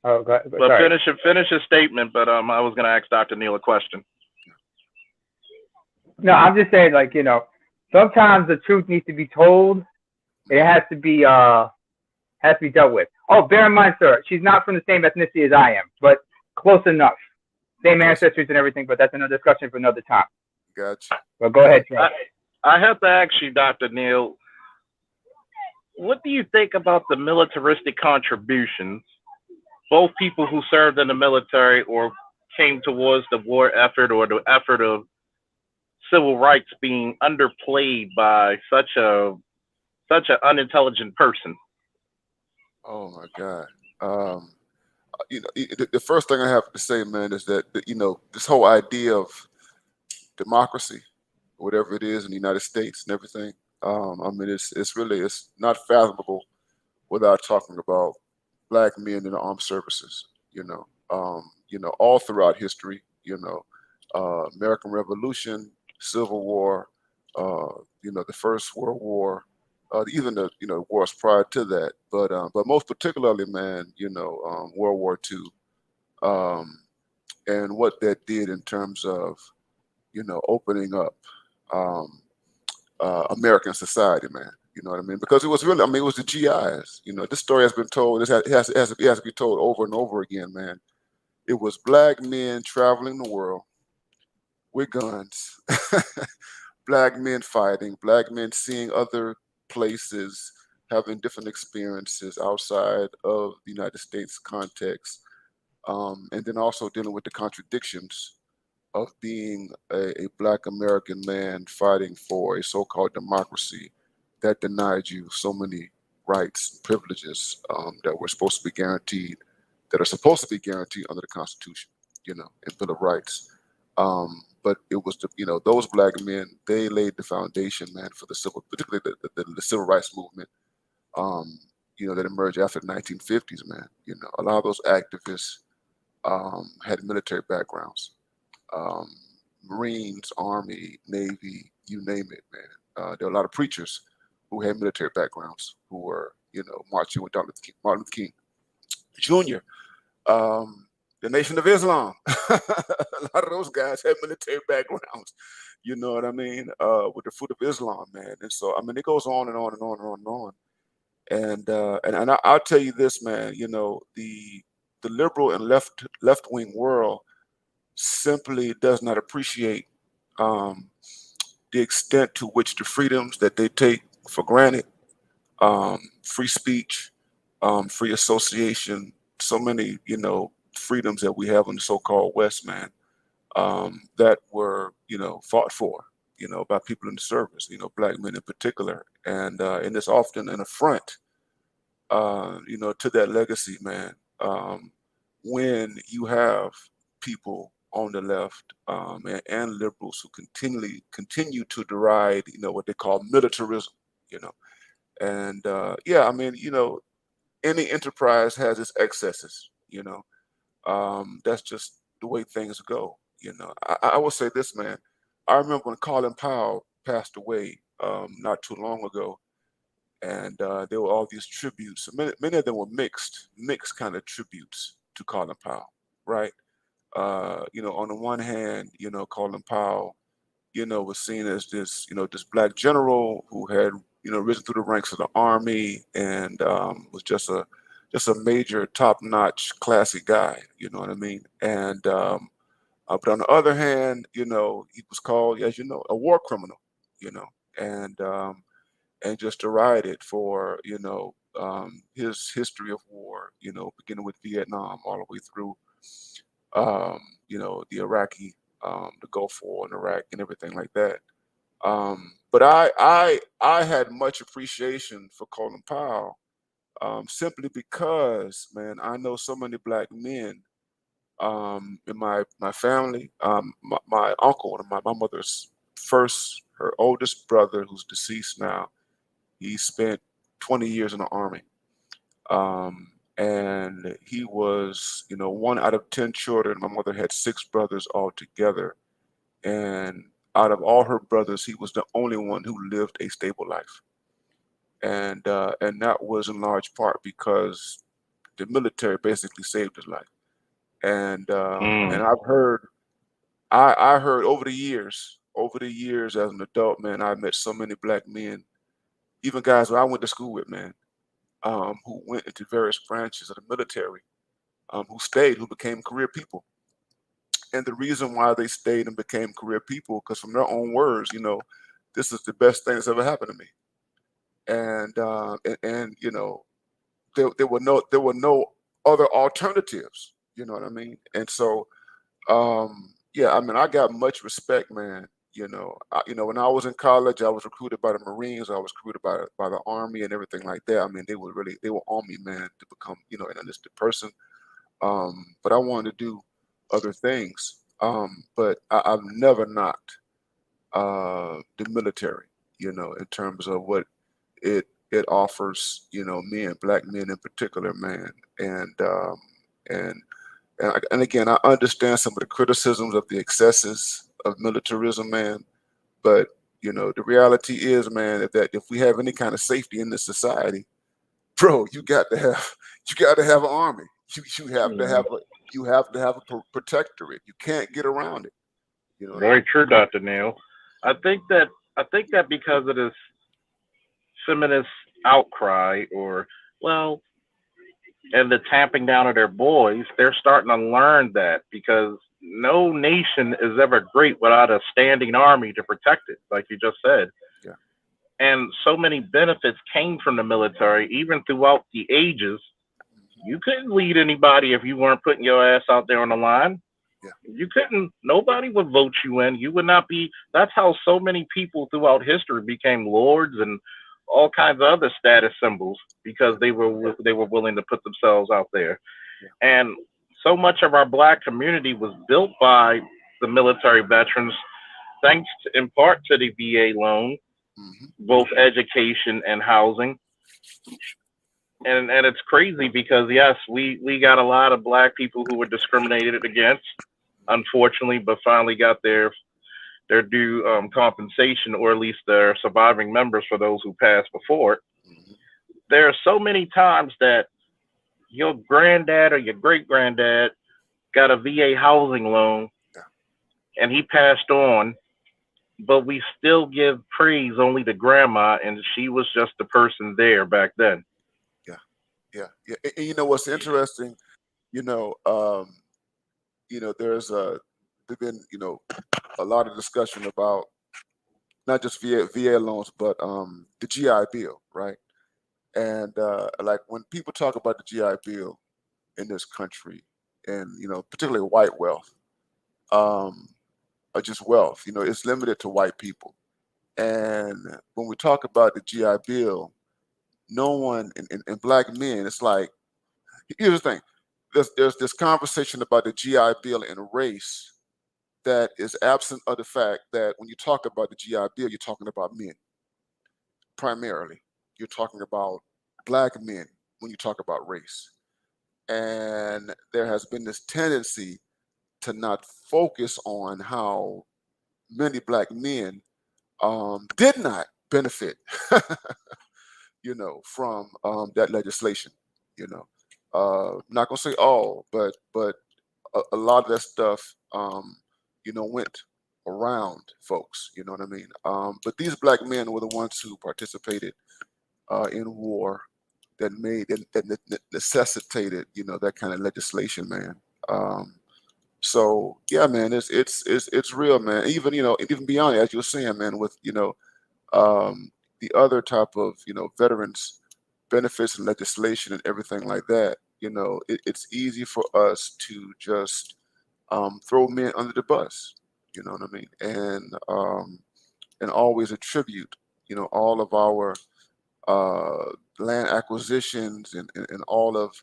Oh, go ahead. But finish his statement. But I was going to ask Dr. Neal a question. No, I'm just saying, sometimes the truth needs to be told. It has to be dealt with. Oh, bear in mind, sir, she's not from the same ethnicity as I am, but close enough. Same ancestors and everything, but that's another discussion for another time. Gotcha. Well, go ahead, Charles. I have to ask you, Dr. Neal, what do you think about the militaristic contributions, both people who served in the military or came towards the war effort or the effort of civil rights being underplayed by such an unintelligent person? Oh my God. The first thing I have to say, man, is that this whole idea of democracy, whatever it is in the United States and everything. It's not fathomable without talking about Black men in the armed services. All throughout history. American Revolution, Civil War, the First World War, even the wars prior to that. But most particularly, man, World War II, and what that did in terms of opening up American society, man. You know what I mean? Because it was really, it was the GIs. This story has been told. It has to be told over and over again, man. It was Black men traveling the world with guns, Black men fighting, Black men seeing other places, having different experiences outside of the United States context, and then also dealing with the contradictions of being a Black American man fighting for a so-called democracy that denied you so many rights and privileges that were supposed to be guaranteed, that are supposed to be guaranteed under the Constitution, and Bill of Rights. But it was those Black men, they laid the foundation, man, for particularly the civil rights movement, that emerged after the 1950s, man. A lot of those activists had military backgrounds. Marines, Army, Navy, you name it, man. There are a lot of preachers who had military backgrounds who were, marching with Martin Luther King Jr. the Nation of Islam. A lot of those guys had military backgrounds. You know what I mean? With the fruit of Islam, man. And so, I mean, it goes on and on and on and on and on. And I'll tell you this, man. You know, the liberal and left wing world simply does not appreciate the extent to which the freedoms that they take for granted, free speech, free association, so many, you know, freedoms that we have in the so-called West, man, that were, you know, fought for, you know, by people in the service, you know, black men in particular, and it's often an affront, you know, to that legacy, man. When you have people on the left, and liberals who continue to deride, you know, what they call militarism, you know, and yeah, I mean, you know, any enterprise has its excesses, you know. That's just the way things go, you know. I will say this, man. I remember when Colin Powell passed away not too long ago, and there were all these tributes. Many of them were mixed kind of tributes to Colin Powell, right? You know, on the one hand, you know, Colin Powell, you know, was seen as this, you know, this black general who had, you know, risen through the ranks of the army, and was just a major, top-notch, classy guy. You know what I mean? And but on the other hand, you know, he was called, as you know, a war criminal. You know, and just derided for, you know, his history of war. You know, beginning with Vietnam all the way through, you know, the Iraqi, the Gulf War in Iraq and everything like that. But I had much appreciation for Colin Powell, simply because, man, I know so many black men in my family. My uncle, my mother's her oldest brother, who's deceased now, he spent 20 years in the army. And he was, you know, one out of 10 children. My mother had 6 brothers altogether. And out of all her brothers, he was the only one who lived a stable life. And that was in large part because the military basically saved his life. And I've heard, I heard over the years as an adult, man, I met so many black men, even guys who I went to school with, man, who went into various branches of the military, who stayed, who became career people. And the reason why they stayed and became career people, because from their own words, you know, this is the best thing that's ever happened to me. And you know, there were no other alternatives. You know what I mean? And so, yeah, I mean, I got much respect, man. You know, when I was in college, I was recruited by the Marines. I was recruited by the Army and everything like that. I mean, they were on me, man, to become, you know, an enlisted person. But I wanted to do other things. But I've never knocked the military, you know, in terms of what it offers, you know, black men in particular, man. And and again, I understand some of the criticisms of the excesses of militarism, man. But you know, the reality is, man, that if we have any kind of safety in this society, bro, you got to have an army. You have to have a protectorate. You can't get around it. You know what I Very mean? true, Dr. Neil. I think that because of this feminist outcry, or well, and the tamping down of their boys, they're starting to learn that, because no nation is ever great without a standing army to protect it, like you just said. Yeah. And so many benefits came from the military, even throughout the ages. You couldn't lead anybody if you weren't putting your ass out there on the line. Yeah. You couldn't, nobody would vote you in. You would not be, that's how so many people throughout history became lords and all kinds of other status symbols, because they were willing to put themselves out there. Yeah. And so much of our black community was built by the military veterans, thanks in part to the VA loan, both education and housing. And it's crazy because yes, we got a lot of black people who were discriminated against, unfortunately, but finally got their due compensation, or at least their surviving members for those who passed before it. There are so many times that your granddad or your great granddad got a VA housing loan, and he passed on, but we still give praise only to grandma, and she was just the person there back then. Yeah. And you know what's interesting? You know, there's been a lot of discussion about not just VA loans, but the GI Bill, right? And like when people talk about the GI Bill in this country, and particularly white wealth, or just wealth, it's limited to white people. And when we talk about the GI Bill, no one in black men, it's like, here's the thing: there's this conversation about the GI Bill and race that is absent of the fact that when you talk about the GI Bill, you're talking about men primarily. You're talking about black men when you talk about race. And there has been this tendency to not focus on how many black men did not benefit, from that legislation. Not gonna say all, but a lot of that stuff, went around folks. You know what I mean? But these black men were the ones who participated in war that necessitated, that kind of legislation, man. So yeah, man, it's real, man. Even beyond, as you were saying, man, with the other type of veterans benefits and legislation and everything like that. It's easy for us to just throw men under the bus. You know what I mean? And always attribute all of our land acquisitions and all of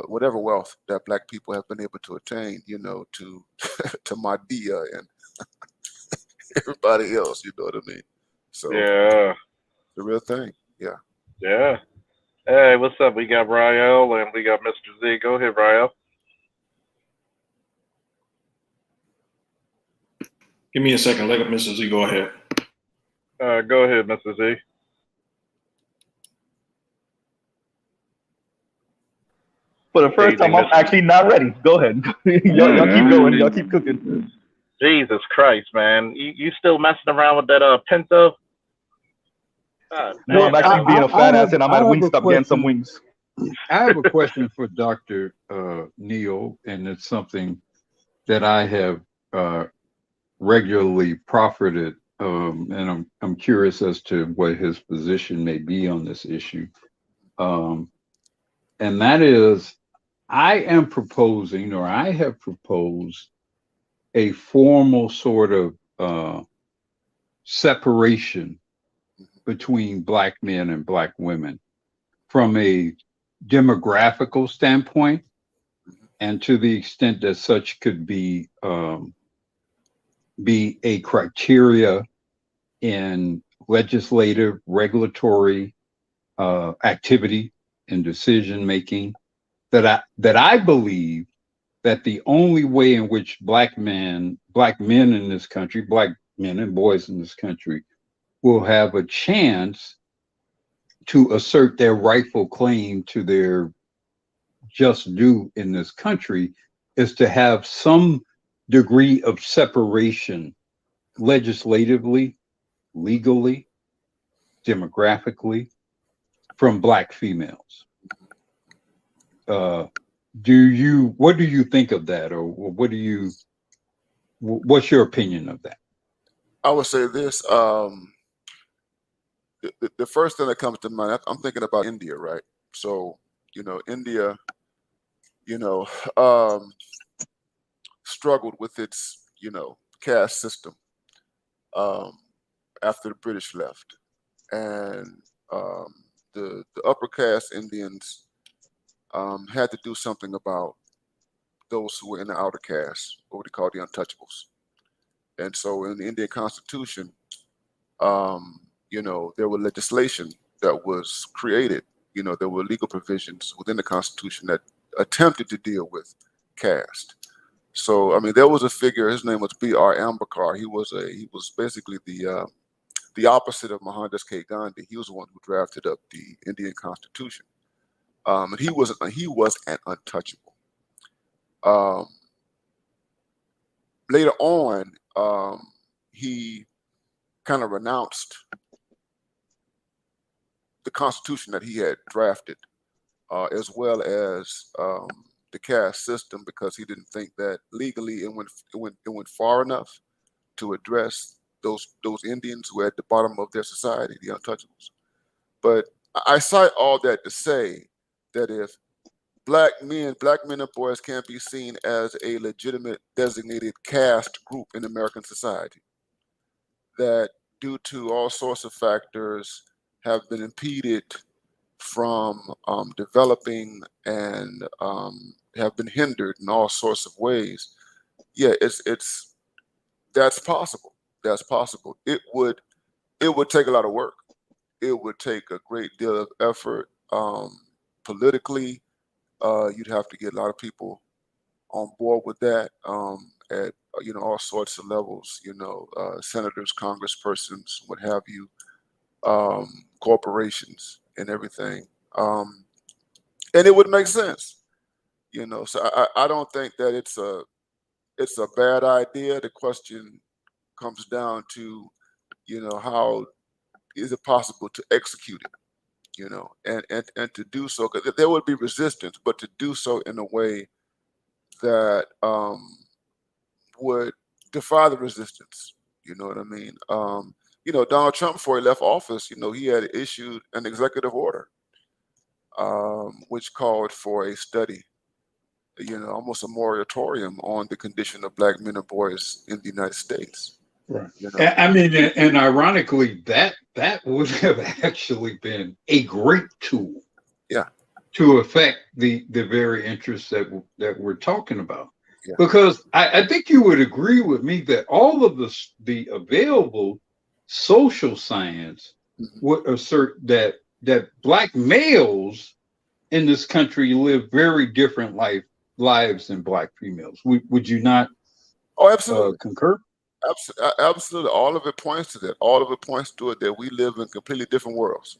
whatever wealth that black people have been able to attain, to to Madia and everybody else. You know what I mean? So Yeah. the real thing. Yeah. Yeah. Hey, what's up? We got Rael and we got Mr. Z. Go ahead, Rael. Give me a second. Let Mr. Z go ahead. Go ahead, Mr. Z. For the first time, I'm actually not ready. Go ahead. y'all keep going. Y'all keep cooking. Jesus Christ, man. You still messing around with that Pinto? No, I'm actually being a fat ass, and I'm at Wingstop getting some wings. I have a question for Dr. Neal, and it's something that I have regularly proffered, and I'm curious as to what his position may be on this issue. And that is, I am proposing, or I have proposed, a formal sort of separation between black men and black women from a demographical standpoint, and to the extent that such could be a criteria in legislative, regulatory activity and decision making, that I believe that the only way in which black men in this country, black men and boys in this country, will have a chance to assert their rightful claim to their just due in this country is to have some degree of separation legislatively, legally, demographically from black females. What do you think of that, or what's your opinion of that? I would say this. The first thing that comes to mind, I'm thinking about India, right? So, India, struggled with its, caste system after the British left. And the upper caste Indians had to do something about those who were in the outer caste, what we call the untouchables. And so in the Indian Constitution, there was legislation that was created. There were legal provisions within the Constitution that attempted to deal with caste. So, there was a figure. His name was B.R. Ambedkar. He was basically the opposite of Mohandas K. Gandhi. He was the one who drafted up the Indian Constitution, and he was an untouchable. Um, later on, he kind of renounced the Constitution that he had drafted, as well as the caste system, because he didn't think that legally it went far enough to address those Indians who were at the bottom of their society, the untouchables. But I cite all that to say that if black men and boys can't be seen as a legitimate designated caste group in American society, that due to all sorts of factors have been impeded from developing and have been hindered in all sorts of ways. Yeah, that's possible. That's possible. It would take a lot of work. It would take a great deal of effort. Politically, you'd have to get a lot of people on board with that at all sorts of levels. Senators, congresspersons, what have you, corporations, and everything. And it would make sense. So I don't think that it's a bad idea. The question comes down to, how is it possible to execute it? And to do so, because there would be resistance, but to do so in a way that would defy the resistance. You know what I mean? Donald Trump, before he left office, he had issued an executive order, which called for a study, almost a moratorium on the condition of black men and boys in the United States. Right. I mean, and ironically, that would have actually been a great tool. Yeah. To affect the very interests that we're talking about. Yeah. Because I think you would agree with me that all of the available social science would assert that black males in this country live very different lives than black females. Would you not? Oh, absolutely. Concur? Absolutely. All of it points to that. All of it points to it that we live in completely different worlds.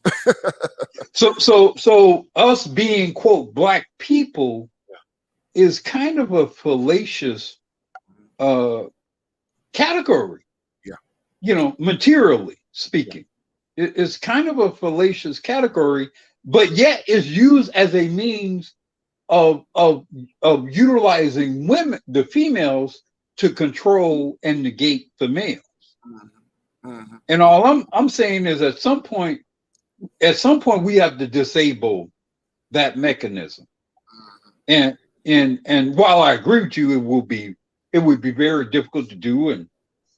So us being, quote, black people is kind of a fallacious category. Yeah. Materially speaking. Yeah. It's kind of a fallacious category, but yet is used as a means of utilizing women, the females, to control and negate the males. Mm-hmm. And all I'm saying is at some point we have to disable that mechanism. And while I agree with you, it would be very difficult to do, and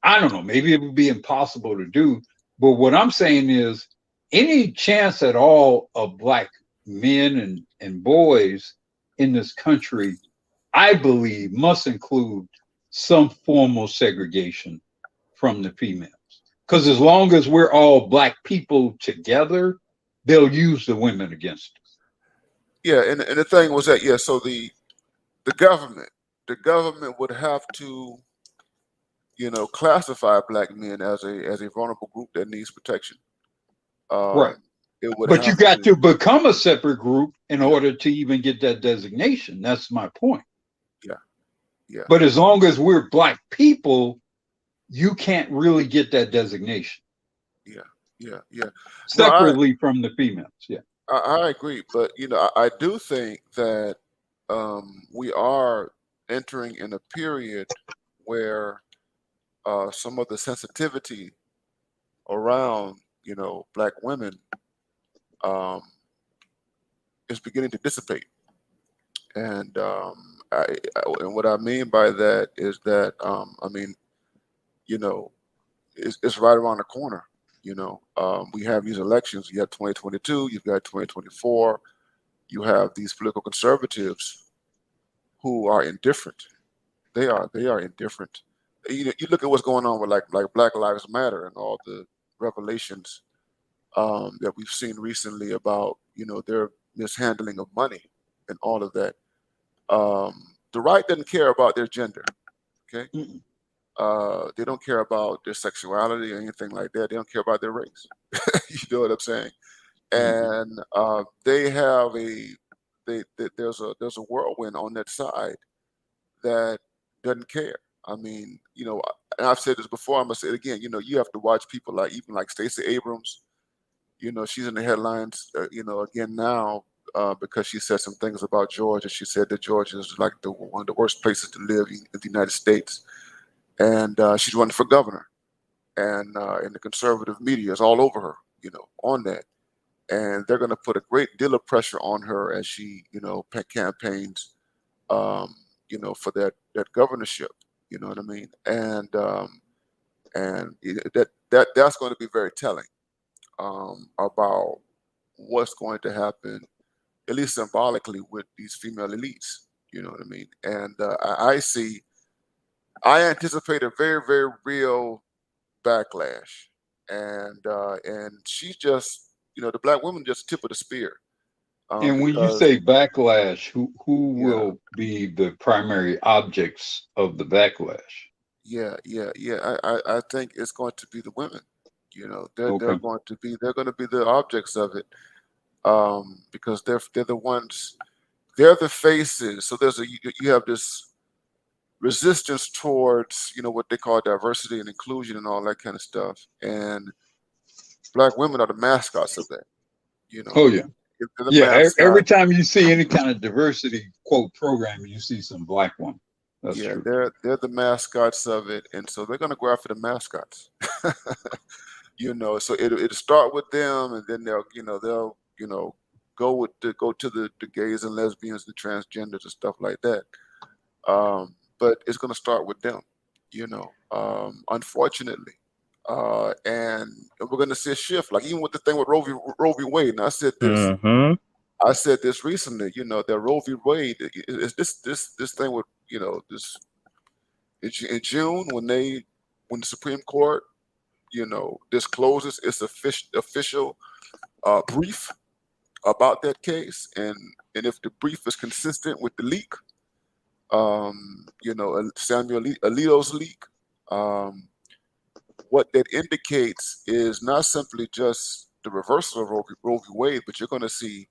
I don't know, maybe it would be impossible to do. But what I'm saying is any chance at all of black men and boys in this country, I believe, must include some form of segregation from the females. Because as long as we're all black people together, they'll use the women against us. Yeah, and the thing was that, so the government would have to, classify black men as a vulnerable group that needs protection. Right. But you got to become a separate group in order to even get that designation. That's my point. Yeah. Yeah. But as long as we're black people, you can't really get that designation. Yeah. Separately from the females. Yeah. I agree. But, I do think that we are entering in a period where some of the sensitivity around, black women is beginning to dissipate. And and what I mean by that is that, it's right around the corner. We have these elections. You have 2022, you've got 2024. You have these political conservatives who are indifferent. They are indifferent. You look at what's going on with like Black Lives Matter and all the revelations that we've seen recently about their mishandling of money and all of that. The right doesn't care about their gender. Okay. They don't care about their sexuality or anything like that. They don't care about their race. You know what I'm saying? And they have there's a whirlwind on that side that doesn't care. I mean, you know, and I've said this before, I'm gonna say it again. You know, you have to watch people like even like Stacey Abrams. You know, she's in the headlines, you know, again now because she said some things about Georgia. She said that Georgia is like one of the worst places to live in the United States, and she's running for governor, and the conservative media is all over her, you know, on that, and they're going to put a great deal of pressure on her as she, you know, campaigns, you know, for that governorship. You know what I mean? And that's going to be very telling about what's going to happen, at least symbolically, with these female elites. You know what I mean? And I anticipate a very, very real backlash, and she's just, you know, the black women just tip of the spear. And when you Because say backlash, who yeah, will be the primary objects of the backlash? yeah, yeah, yeah. I think it's going to be the women. You know, they're Okay. going to be the objects of it, because they're the ones, they're the faces. So you have this resistance towards, you know, what they call diversity and inclusion and all that kind of stuff, and black women are the mascots of that. You know, Oh yeah. they're the Yeah. Every mascot. time you see any kind of diversity quote program, you see some black one. That's Yeah, true. they're the mascots of it, and so they're gonna go after the mascots. You know, so it'll start with them, and then they'll go to the gays and lesbians, the transgenders and stuff like that. But it's gonna start with them, you know, unfortunately. And we're gonna see a shift, like even with the thing with Roe v. Wade. And Mm-hmm. I said this recently, you know, that Roe v. Wade is this thing with, you know, this in June when the Supreme Court, you know, discloses its official brief about that case, and if the brief is consistent with the leak, you know, Samuel Alito's leak, what that indicates is not simply just the reversal of Roe v. Wade, but you're going to see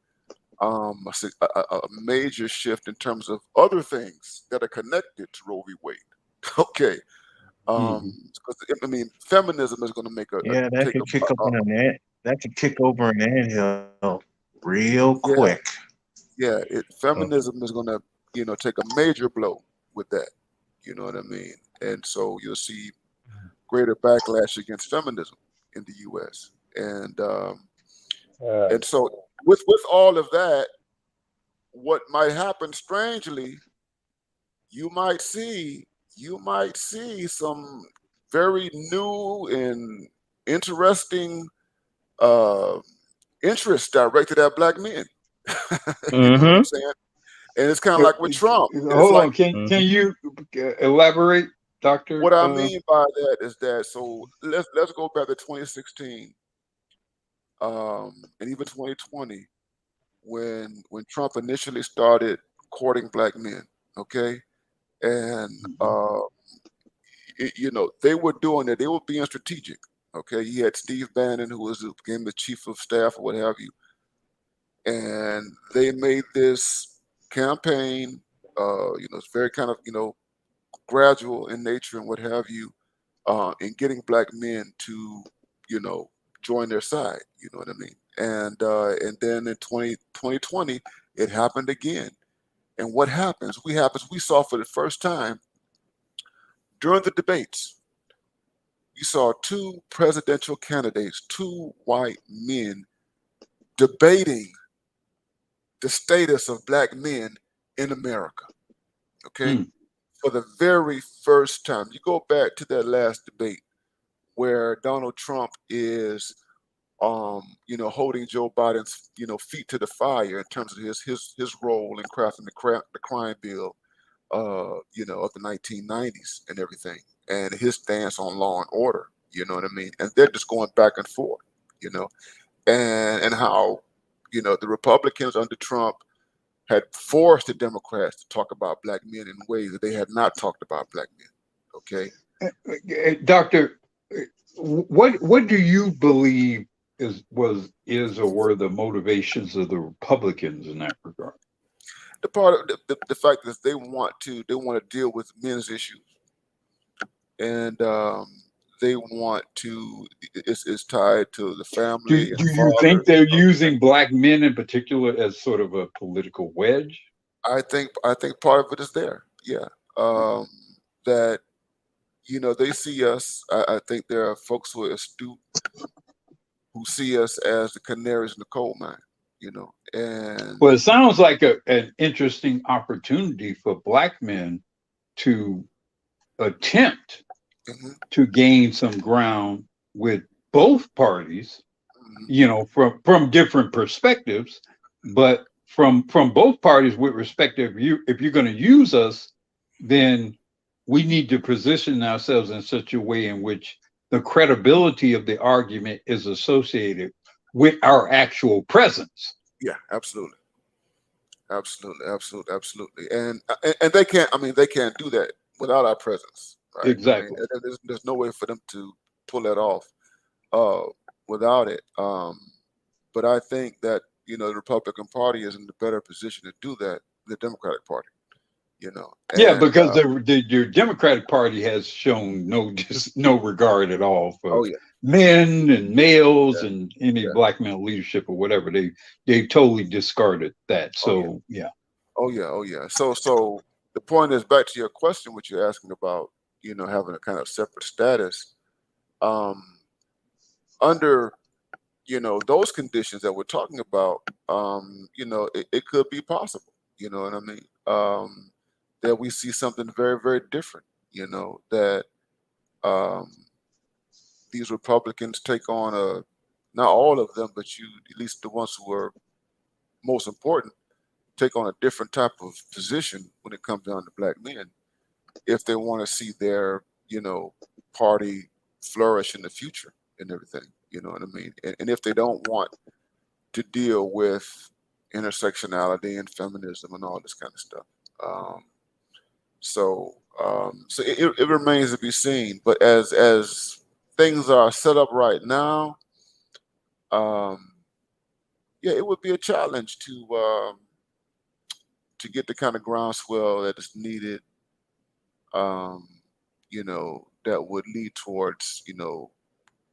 a major shift in terms of other things that are connected to Roe v. Wade. Okay. I mean, feminism is going to make Yeah, that could kick up on an ant. That could kick over an anthill real quick. Yeah, feminism is going to, you know, take a major blow with that. You know what I mean? And so you'll see greater backlash against feminism in the U.S. And so with all of that, what might happen strangely, you might see some very new and interesting interests directed at black men. You know what I'm saying? And it's kind of like with Trump. Hold on, can you elaborate, Doctor? What I mean by that is that, so let's go back to 2016, and even 2020, when Trump initially started courting black men. Okay, and you know, they were doing it. They were being strategic. Okay, you had Steve Bannon, who became the chief of staff or what have you, and they made this campaign. You know, it's very kind of, you know, gradual in nature and what have you, in getting black men to, you know, join their side. You know what I mean? And then in 2020, it happened again. And what happens? We saw for the first time during the debates, you saw two presidential candidates, two white men, debating the status of black men in America. Okay. For the very first time. You go back to that last debate where Donald Trump is, you know, holding Joe Biden's, you know, feet to the fire in terms of his role in crafting the crime bill, you know, of the 1990s and everything, and his stance on law and order. You know what I mean? And they're just going back and forth, you know, and how, you know, the Republicans under Trump had forced the Democrats to talk about black men in ways that they had not talked about black men. Okay, Doctor, what do you believe is or were the motivations of the Republicans in that regard? the part of the fact is they want to deal with men's issues, and they want to. It's tied to the family and Do you father. think they're using black men in particular as sort of a political wedge? I think part of it is there. Yeah, that they see us. I think there are folks who are astute who see us as the canaries in the coal mine. And Well, it sounds like an interesting opportunity for black men to attempt mhm, to gain some ground with both parties, mhm. from different perspectives, but from both parties with respect to if you're going to use us, then we need to position ourselves in such a way in which the credibility of the argument is associated with our actual presence. Yeah, absolutely. Absolutely. And they can't. I mean, they can't do that without our presence, right? I mean, Exactly. there's no way for them to pull that off uh, without it. But I think that the Republican Party is in the better position to do that than the Democratic Party. Yeah, And because your Democratic Party has shown no regard at all for oh yeah, men and males yeah, and any yeah, black male leadership or whatever. They totally discarded that. oh yeah, So yeah. oh yeah. So the point is, back to your question, what you're asking about, having a kind of separate status. Um, under those conditions that we're talking about, it could be possible. You know what I mean? That we see something very, very different. That um, these Republicans take on not all of them, but at least the ones who are most important, take on a different type of position when it comes down to black men, if they want to see their party flourish in the future and everything. You know what I mean? And if they don't want to deal with intersectionality and feminism and all this kind of stuff. Um, so it remains to be seen. But as things are set up right now, um, yeah, it would be a challenge to get the kind of groundswell that is needed. Um, that would lead towards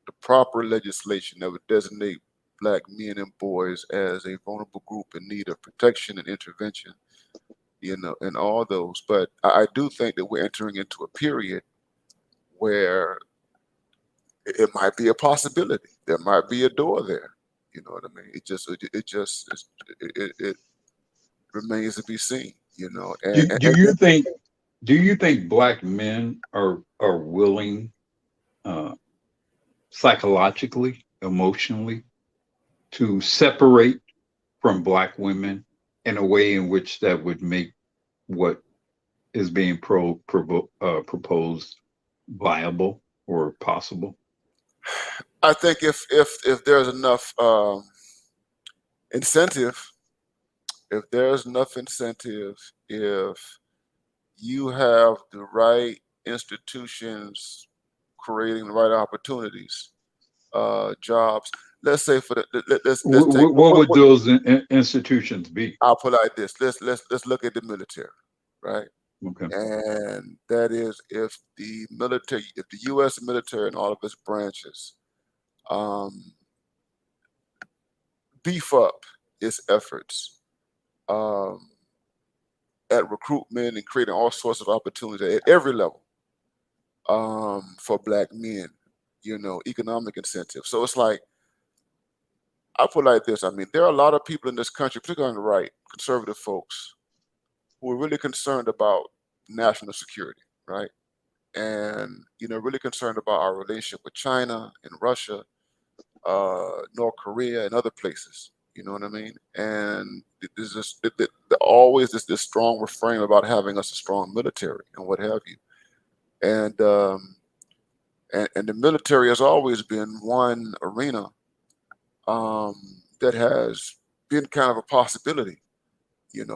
the proper legislation that would designate black men and boys as a vulnerable group in need of protection and intervention, and all those. But I do think that we're entering into a period where it might be a possibility. There might be a door there. You know what I mean? It remains to be seen. Do, And, do you think do you think black men are willing psychologically, emotionally to separate from black women in a way in which that would make what is being proposed viable or possible? I think if there's enough incentive, if you have the right institutions creating the right opportunities, jobs. Let's say for let's take What would those institutions be? I'll put it like this. Let's look at the military, right? Okay. And that is, if the U.S. military and all of its branches beef up its efforts at recruitment and creating all sorts of opportunities at every level for black men, economic incentives. So it's like, I put it like this. I mean, there are a lot of people in this country, particularly on the right, conservative folks, who are really concerned about national security, right? And really concerned about our relationship with China and Russia, North Korea, and other places. You know what I mean? And there's just always this strong refrain about having us a strong military and what have you. And and the military has always been one arena that has been kind of a possibility,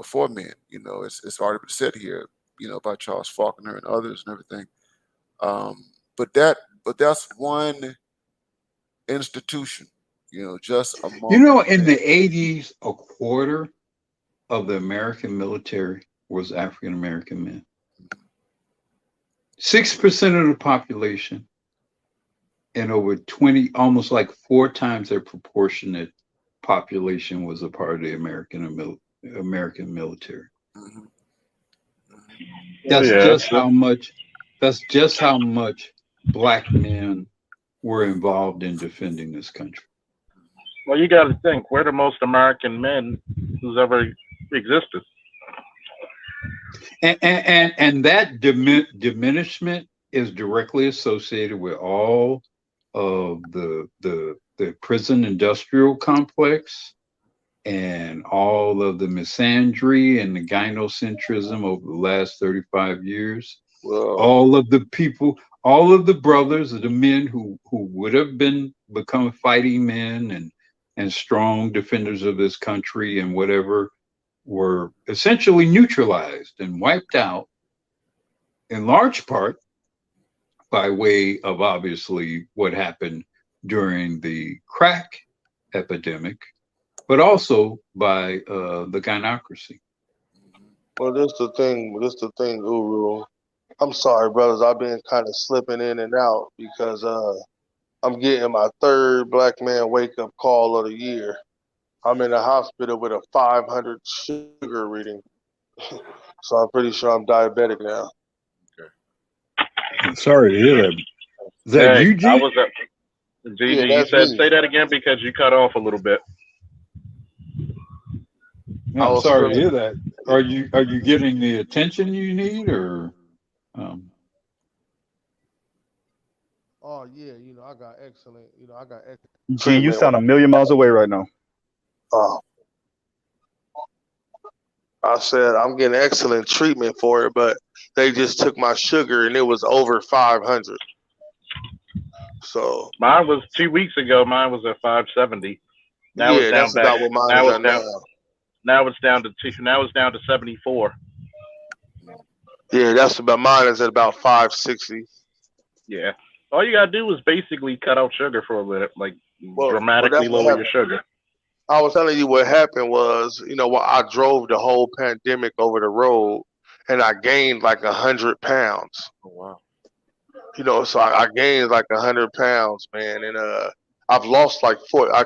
for men. It's already been said here, by Charles Faulkner and others and everything. But that's one institution, just among In the 80s, a quarter of the American military was African American men. 6% of the population, and over 20, almost like 4 times their proportionate population was a part of the American military. Mhm. That's Yeah, just how much. That's just how much Black men were involved in defending this country. well, you got to think, we're the most American men who's ever existed. And that diminishment is directly associated with all of the prison industrial complex and all of the misandry and the gynocentrism over the last 35 years. Well, All of the people, all of the brothers, the men who would have become fighting men and strong defenders of this country and whatever, were essentially neutralized and wiped out in large part by way of obviously what happened during the crack epidemic, but also by the gynocracy. well, this the thing, Guru. I'm sorry, brothers. I've been kind of slipping in and out because I'm getting my 3rd Black man wake up call of the year. I'm in the hospital with a 500 sugar reading, so I'm pretty sure I'm diabetic now. I'm sorry to hear that. Is that Hey, you, G? I was at Gigi. Yeah, You that's said me. say that again because you cut off a little bit. No, I I'm was sorry to feeling. hear that. Are you getting the attention you need, or Oh yeah, I got excellent. I got excellent G, you treatment. sound a million miles away right now. Oh, I said I'm getting excellent treatment for it, but they just took my sugar and it was over 500. So Mine was 2 weeks ago. Mine was at 570. Now it's yeah, down that's back. about what mine Now is it's at down. now. Now it's down to Now it's down to 74. Yeah, that's about mine is at about 560. Yeah. All you gotta do is basically cut out sugar for a minute, like Well, dramatically that's what lower your happened. sugar. I was telling you what happened was, I drove the whole pandemic over the road, and I gained like 100 pounds. Oh, wow. So I gained like 100 pounds, man, and I've lost like 4. I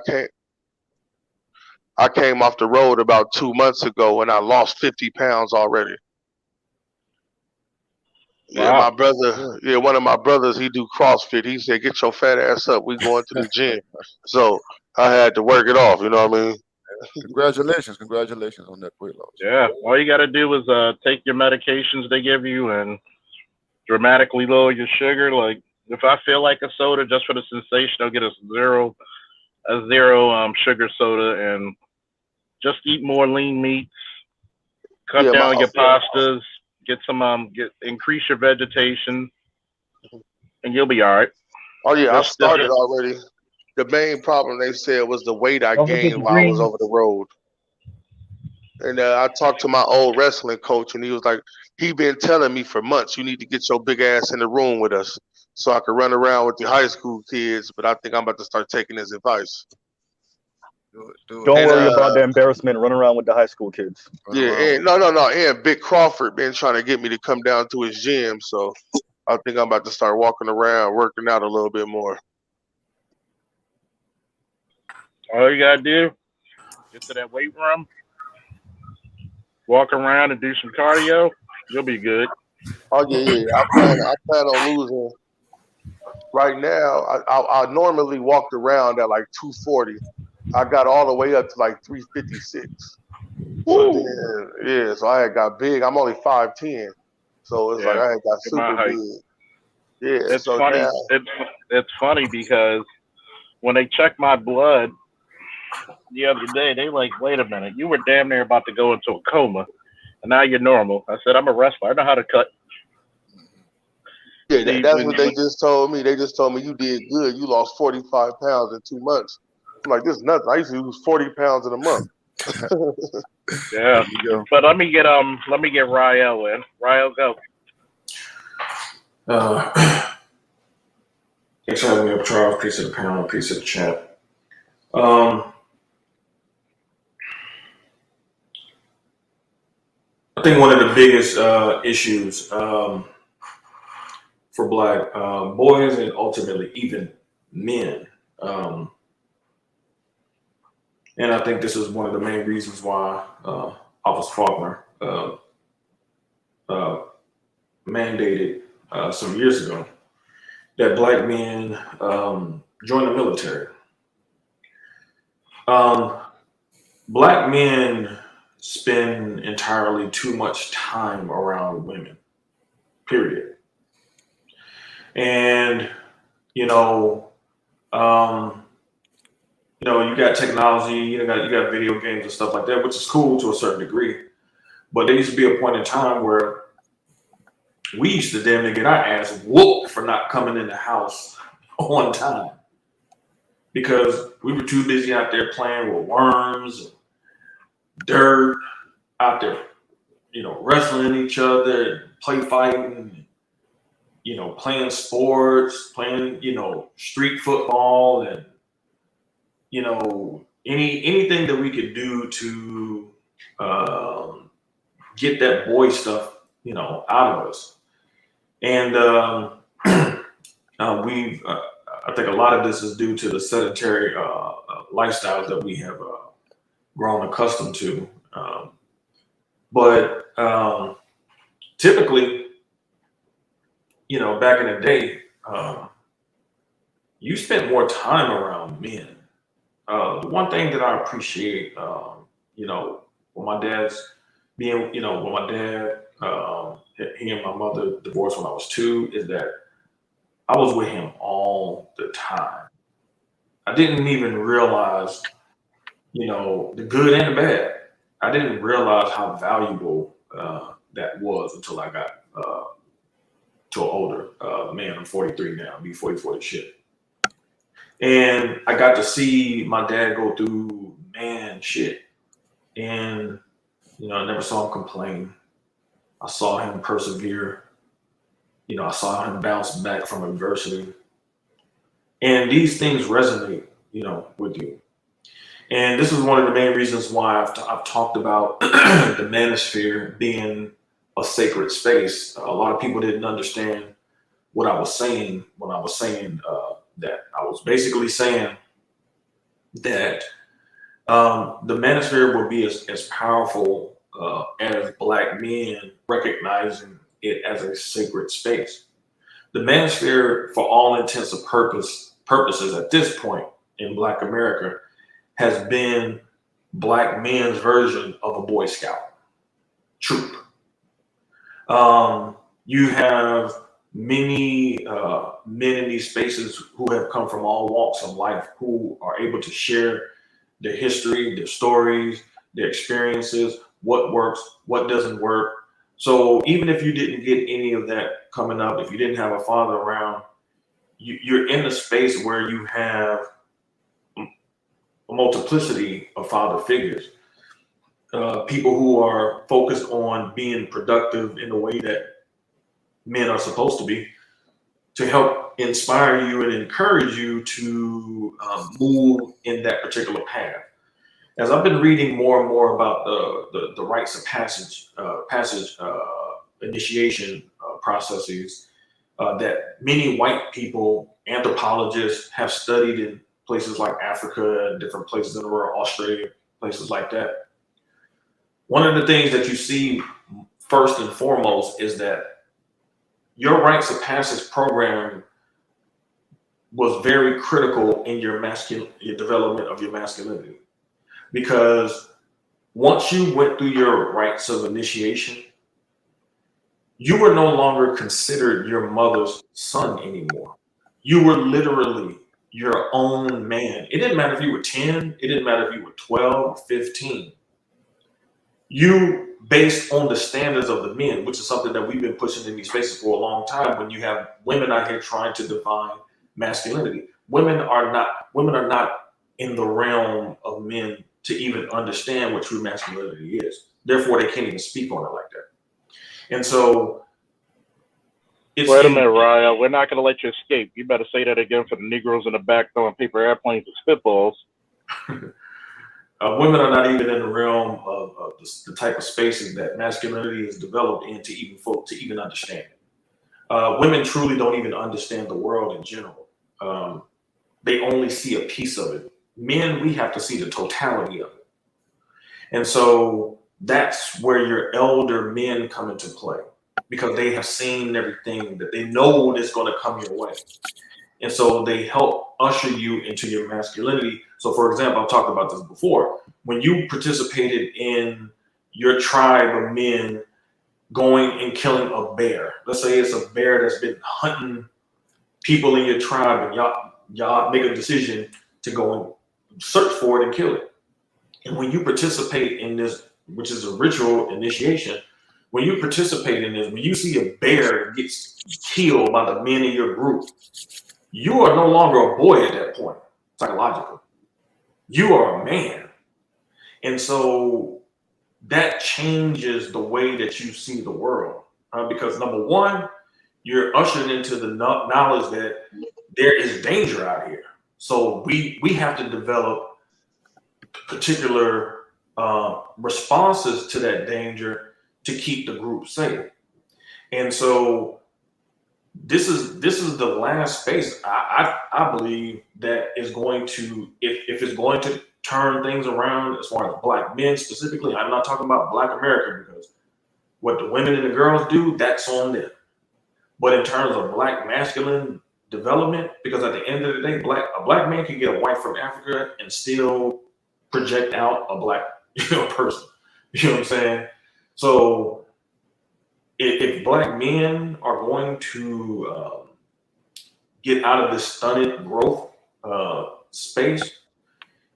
came off the road about 2 months ago, and I lost 50 pounds already. Yeah, Wow. my brother. Yeah, one of my brothers. He do CrossFit. He said, "Get your fat ass up. We going to the gym." So I had to work it off. You know what I mean? Congratulations on that weight loss. Yeah. All you gotta do is take your medications they give you and dramatically lower your sugar. Like if I feel like a soda just for the sensation, I'll get a zero sugar soda and just eat more lean meats. Cut Yeah, down your pastas. Get some increase your vegetation, and you'll be all right. Oh yeah, I Just started already. The main problem they said was the weight I Don't forget gained the while I was greens. over the road. And I talked to my old wrestling coach, and he was like, he been telling me for months, you need to get your big ass in the room with us so I could run around with the high school kids. But I think I'm about to start taking his advice. Do it. Don't And worry about the embarrassment. Run around with the high school kids. Run yeah, around and with no, and Big Crawford been trying to get me to come down to his gym, so I think I'm about to start walking around, working out a little bit more. all you gotta do, get to that weight room, walk around and do some cardio. You'll be good. Oh yeah. I plan on losing. Right now, I normally walked around at like 240. I got all the way up to like 356. So then, yeah, so I had got big. I'm only 5'10", so it's like Yeah. I had got At my super height. big. Yeah, It's so funny. now, It's funny because when they checked my blood the other day, they like, wait a minute, you were damn near about to go into a coma, and now you're normal. I said, I'm a wrestler. I know how to cut. yeah, See, that's what they just told me. They just told me you did good. You lost 45 pounds in 2 months. I'm like, this is nothing. I used to lose 40 pounds in a month. yeah. There you go. But let me get Rael in. Rael, go. Thanks for having me up, Charles. Piece of the panel, piece of the chat. I think one of the biggest issues for Black boys and ultimately even men, and I think this is one of the main reasons why Officer Faulkner mandated some years ago that Black men join the military. Black men spend entirely too much time around women, period. And you know, you got technology, you got video games and stuff like that, which is cool to a certain degree. But there used to be a point in time where we used to damn near get our ass whooped for not coming in the house on time because we were too busy out there playing with worms, dirt, out there, wrestling each other, play fighting, playing sports, playing, street football, and anything that we could do to get that boy stuff, out of us. And I think a lot of this is due to the sedentary lifestyles that we have grown accustomed to. But typically, back in the day, you spent more time around men. The one thing that I appreciate, when my dad's being, when my dad, he and my mother divorced when I was 2, is that I was with him all the time. I didn't even realize, the good and the bad. I didn't realize how valuable that was until I got to an older man. I'm 43 now. I'll be 44 this shit. And I got to see my dad go through man shit. And, I never saw him complain. I saw him persevere. I saw him bounce back from adversity. And these things resonate, with you. And this is one of the main reasons why I've talked about the manosphere being a sacred space. A lot of people didn't understand what I was saying when I was saying that. I was basically saying that the manosphere would be as powerful as Black men recognizing it as a sacred space. The manosphere, for all intents and purposes at this point in Black America, has been Black men's version of a Boy Scout troop. You have many men in these spaces who have come from all walks of life, who are able to share their history, their stories, their experiences, what works, what doesn't work. So even if you didn't get any of that coming up, if you didn't have a father around, you're in a space where you have a multiplicity of father figures, people who are focused on being productive in the way that men are supposed to be, to help inspire you and encourage you to move in that particular path. As I've been reading more and more about the rites of passage initiation processes that many white people, anthropologists, have studied in places like Africa and different places in the world, Australia, places like that. One of the things that you see first and foremost is that your rites of passage program was very critical in your development of your masculinity. Because once you went through your rites of initiation, you were no longer considered your mother's son anymore. You were literally your own man. It didn't matter if you were 10, it didn't matter if you were 12 or 15. You, based on the standards of the men, which is something that we've been pushing in these spaces for a long time, when you have women out here trying to define masculinity. Women are not in the realm of men to even understand what true masculinity is. Therefore, they can't even speak on it like that. And so, wait a minute, Raya. We're not going to let you escape. You better say that again for the Negroes in the back throwing paper airplanes and spitballs. Women are not even in the realm of the type of spaces that masculinity is developed in to even understand it. Women truly don't even understand the world in general. They only see a piece of it. Men, we have to see the totality of it. And so that's where your elder men come into play, because they have seen everything that they know that's going to come your way. And so they help usher you into your masculinity. So, for example, I've talked about this before. When you participated in your tribe of men going and killing a bear, let's say it's a bear that's been hunting people in your tribe, and y'all make a decision to go and search for it and kill it. And when you participate in this, which is a ritual initiation, when you participate in this, when you see a bear gets killed by the men in your group, you are no longer a boy at that point, psychologically. You are a man. And so that changes the way that you see the world. Because number one, you're ushered into the knowledge that there is danger out here. So we have to develop particular responses to that danger to keep the group safe. And so this is the last space I believe that is going to, if it's going to turn things around as far as Black men specifically. I'm not talking about Black America, because what the women and the girls do, that's on them. But in terms of Black masculine development, because at the end of the day, a Black man can get a wife from Africa and still project out a Black person. You know what I'm saying? So if Black men are going to get out of this stunted growth space,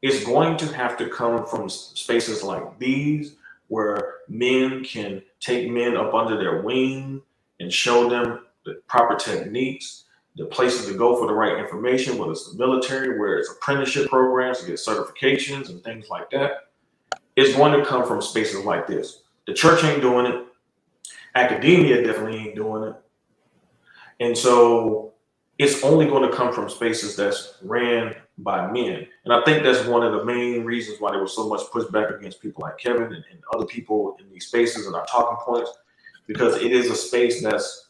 it's going to have to come from spaces like these, where men can take men up under their wing and show them the proper techniques, the places to go for the right information, whether it's the military, where it's apprenticeship programs to get certifications and things like that. It's going to come from spaces like this. The church ain't doing it. Academia definitely ain't doing it. And so it's only going to come from spaces that's ran by men. And I think that's one of the main reasons why there was so much pushback against people like Kevin and other people in these spaces and our talking points, because it is a space that's,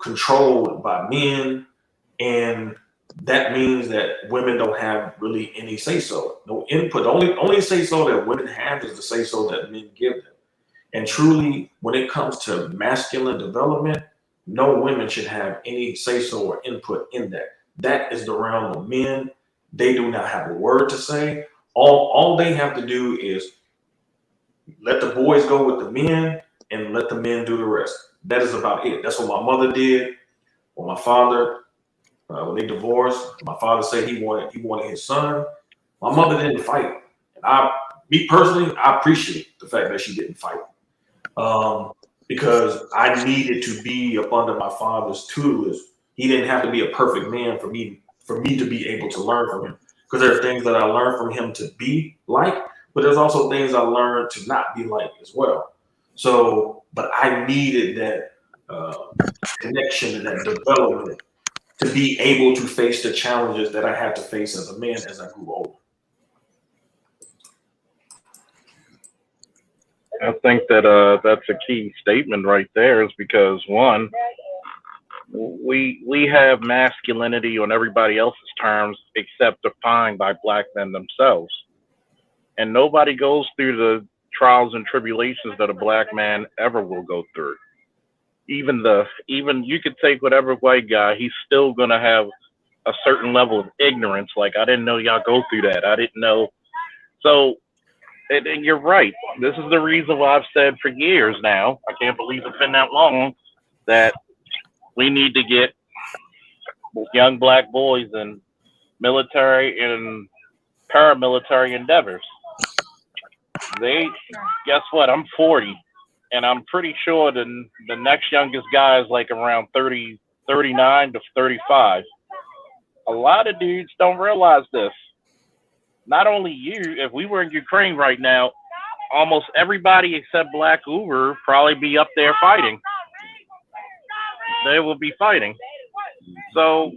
controlled by men. And that means that women don't have really any say-so, no input. The only say-so that women have is the say-so that men give them. And truly, when it comes to masculine development, no women should have any say-so or input in that. That is the realm of men. They do not have a word to say. All they have to do is let the boys go with the men and let the men do the rest. That is about it. That's what my mother did. Or my father, when they divorced, my father said he wanted his son. My mother didn't fight. And me personally, I appreciate the fact that she didn't fight. Because I needed to be up under my father's tutelage. He didn't have to be a perfect man for me to be able to learn from him. Because there are things that I learned from him to be like, but there's also things I learned to not be like as well. So, but I needed that connection and that development to be able to face the challenges that I had to face as a man as I grew older. I think that that's a key statement right there, is because one, we have masculinity on everybody else's terms except defined by Black men themselves, and nobody goes through the trials and tribulations that a Black man ever will go through. Even you could take whatever white guy, he's still gonna have a certain level of ignorance. Like, I didn't know y'all go through that. I didn't know. So. And you're right. This is the reason why I've said for years now, I can't believe it's been that long, that we need to get young Black boys in military and paramilitary endeavors. Guess what? I'm 40, and I'm pretty sure the next youngest guy is like around 30, 39 to 35. A lot of dudes don't realize this. Not only you, if we were in Ukraine right now, almost everybody except Black Uber probably be up there fighting. They will be fighting. So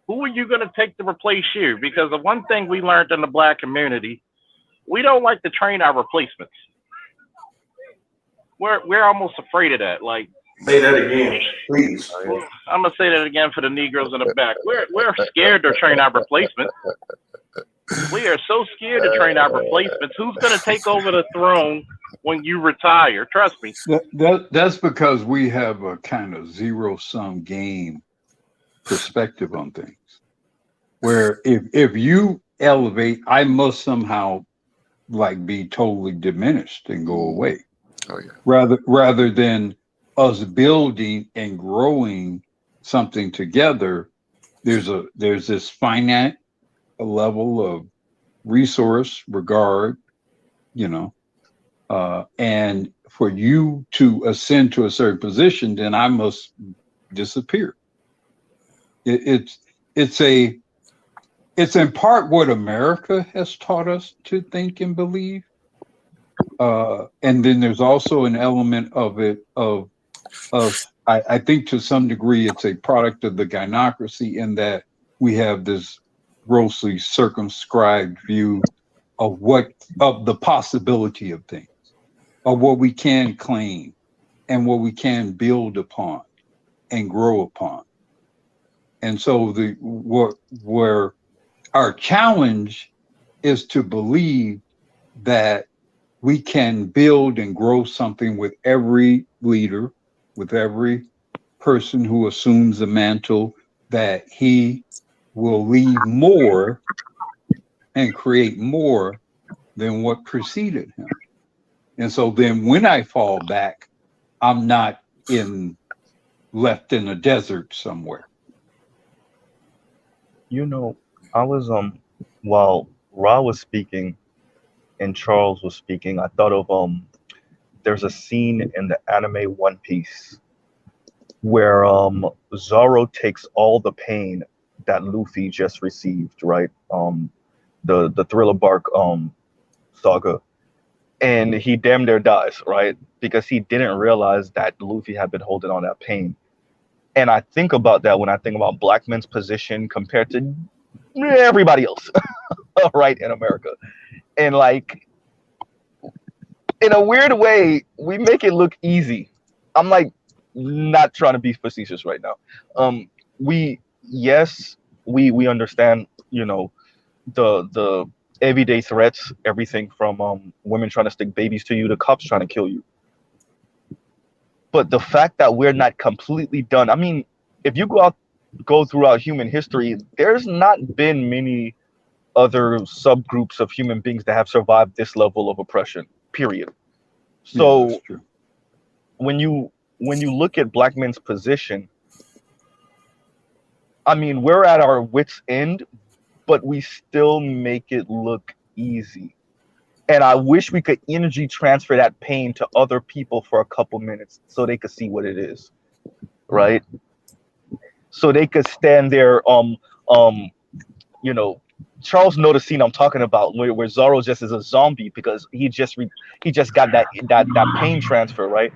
who are you going to take to replace you? Because the one thing we learned in the Black community we don't like to train our replacements. We're almost afraid of that. Like, say that again, please. I'm gonna say that again for the Negroes in the back. We're scared to train our replacements. We are so scared to train our replacements. Who's gonna take over the throne when you retire? Trust me. That's because we have a kind of zero-sum game perspective on things, where if you elevate, I must somehow like be totally diminished and go away. Oh yeah. Rather than us building and growing something together, there's this finite level of resource, regard, and for you to ascend to a certain position, then I must disappear. It's in part what America has taught us to think and believe. And then there's also an element of it of I think to some degree it's a product of the gynocracy, in that we have this grossly circumscribed view of the possibility of things, of what we can claim and what we can build upon and grow upon. And so where our challenge is to believe that we can build and grow something with every leader, with every person who assumes the mantle, that he will leave more and create more than what preceded him. And so then when I fall back, I'm not left in a desert somewhere. I was while Ra was speaking and Charles was speaking, I thought of there's a scene in the anime One Piece where Zoro takes all the pain that Luffy just received, right? The Thriller Bark saga, and he damn near dies, right? Because he didn't realize that Luffy had been holding on that pain. And I think about that when I think about black men's position compared to everybody else, right, in America. And like, in a weird way, we make it look easy. I'm like not trying to be facetious right now. We understand, the everyday threats, everything from women trying to stick babies to you to cops trying to kill you. But the fact that we're not completely done, I mean, if you go throughout human history, there's not been many other subgroups of human beings that have survived this level of oppression, period. So that's true. when you look at black men's position, I mean, we're at our wits' end, but we still make it look easy. And I wish we could energy transfer that pain to other people for a couple minutes so they could see what it is, right? So they could stand there, Charles know the scene I'm talking about, where Zoro just is a zombie because he just got that pain transfer, right?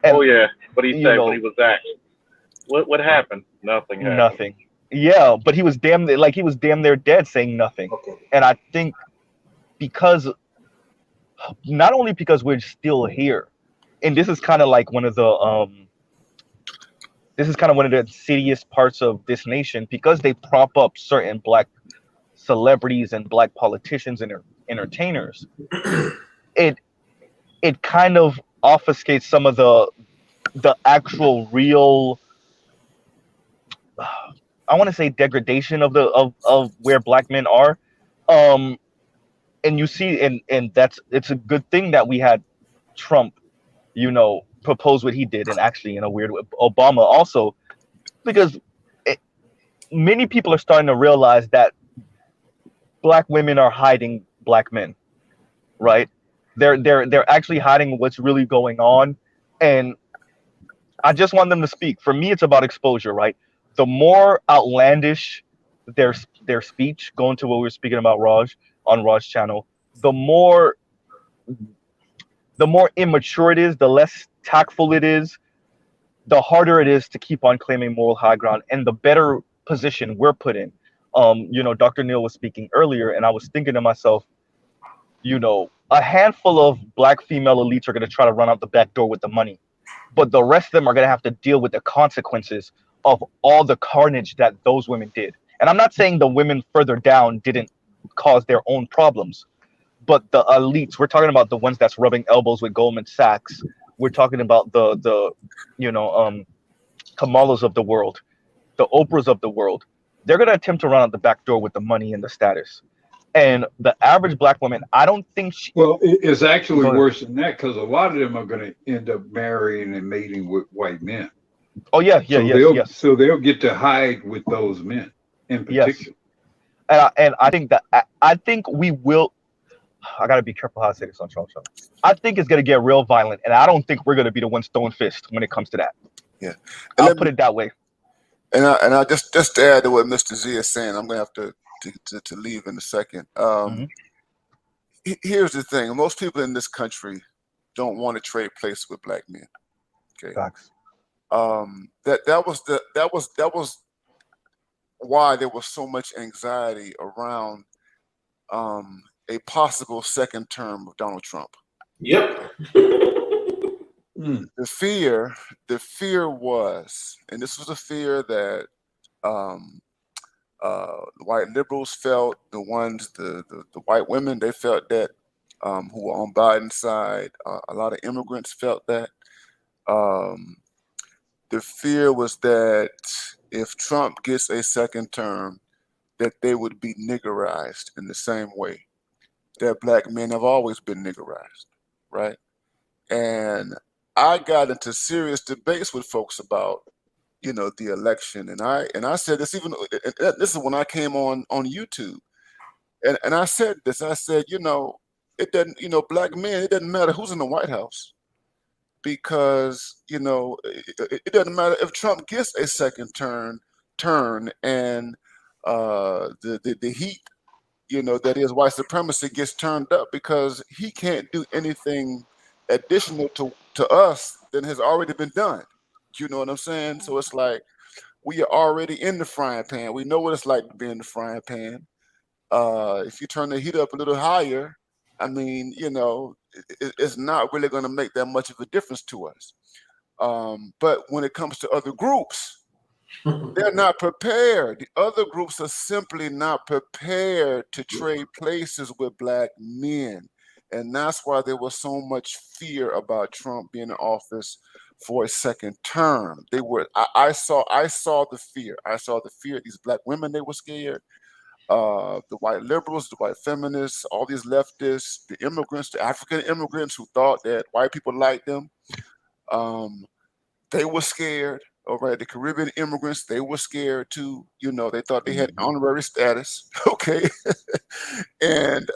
And, oh yeah, what he said when he was asked, what happened? Nothing happened. Nothing. Yeah, but he was damn near dead, saying nothing. Okay. And I think not only because we're still here, and this is kind of like one of the insidious parts of this nation, because they prop up certain black celebrities and black politicians and entertainers. It kind of obfuscates some of the actual real, I want to say, degradation of where black men are. And you see, and it's a good thing that we had Trump, propose what he did, and actually in a weird way, Obama also, because many people are starting to realize that black women are hiding black men, right? They're actually hiding what's really going on, and I just want them to speak. For me, it's about exposure, right? The more outlandish their speech, going to what we were speaking about, Raj, on Raj's channel, the more immature it is, the less tactful it is, the harder it is to keep on claiming moral high ground, and the better position we're put in. Dr. Neal was speaking earlier, and I was thinking to myself, You know, a handful of black female elites are going to try to run out the back door with the money, but the rest of them are going to have to deal with the consequences of all the carnage that those women did. And I'm not saying the women further down didn't cause their own problems, but the elites, we're talking about the ones that's rubbing elbows with Goldman Sachs. We're talking about the you know, Kamalas of the world, the Oprahs of the world. They're going to attempt to run out the back door with the money and the status. And the average black woman, I don't think she. Well, it's actually Go ahead. worse than that, because a lot of them are going to end up marrying and mating with white men. Oh yeah, yeah, So yes, they'll yes, so they'll get to hide with those men in yes. particular. And I think that I think we will. I gotta be careful how I say this on Charles Show. I think it's gonna get real violent, and I don't think we're gonna be the ones throwing fists when it comes to that. Yeah. And I'll let put me, it that way. and I just to add to what Mr. Z is saying, I'm gonna have to leave in a second. Hmm. Here's the thing: most people in this country don't want to trade places with black men. Okay. Facts. That was why there was so much anxiety around a possible second term of Donald Trump. Yep. The fear was, and this was a fear that white liberals felt, the white women, they felt that, who were on Biden's side. A lot of immigrants felt that. The fear was that if Trump gets a second term, that they would be niggerized in the same way that black men have always been niggerized, right? And I got into serious debates with folks about, the election, and I said this, even this is when I came on YouTube, and I said this. I said, it doesn't, black men, it doesn't matter who's in the White House, because it doesn't matter if Trump gets a second turn, and the heat, that is white supremacy, gets turned up, because he can't do anything additional to us than has already been done. You know what I'm saying? So it's like we are already in the frying pan. We know what it's like to be in the frying pan. If you turn the heat up a little higher, I mean, it's not really going to make that much of a difference to us. But when it comes to other groups, they're not prepared. The other groups are simply not prepared to trade places with black men. And that's why there was so much fear about Trump being in office for a second term. I saw the fear. I saw the fear. These black women, they were scared. The white liberals, the white feminists, all these leftists, the immigrants, the African immigrants who thought that white people liked them, they were scared. All right, the Caribbean immigrants, they were scared too. They thought they had honorary status. Okay. And,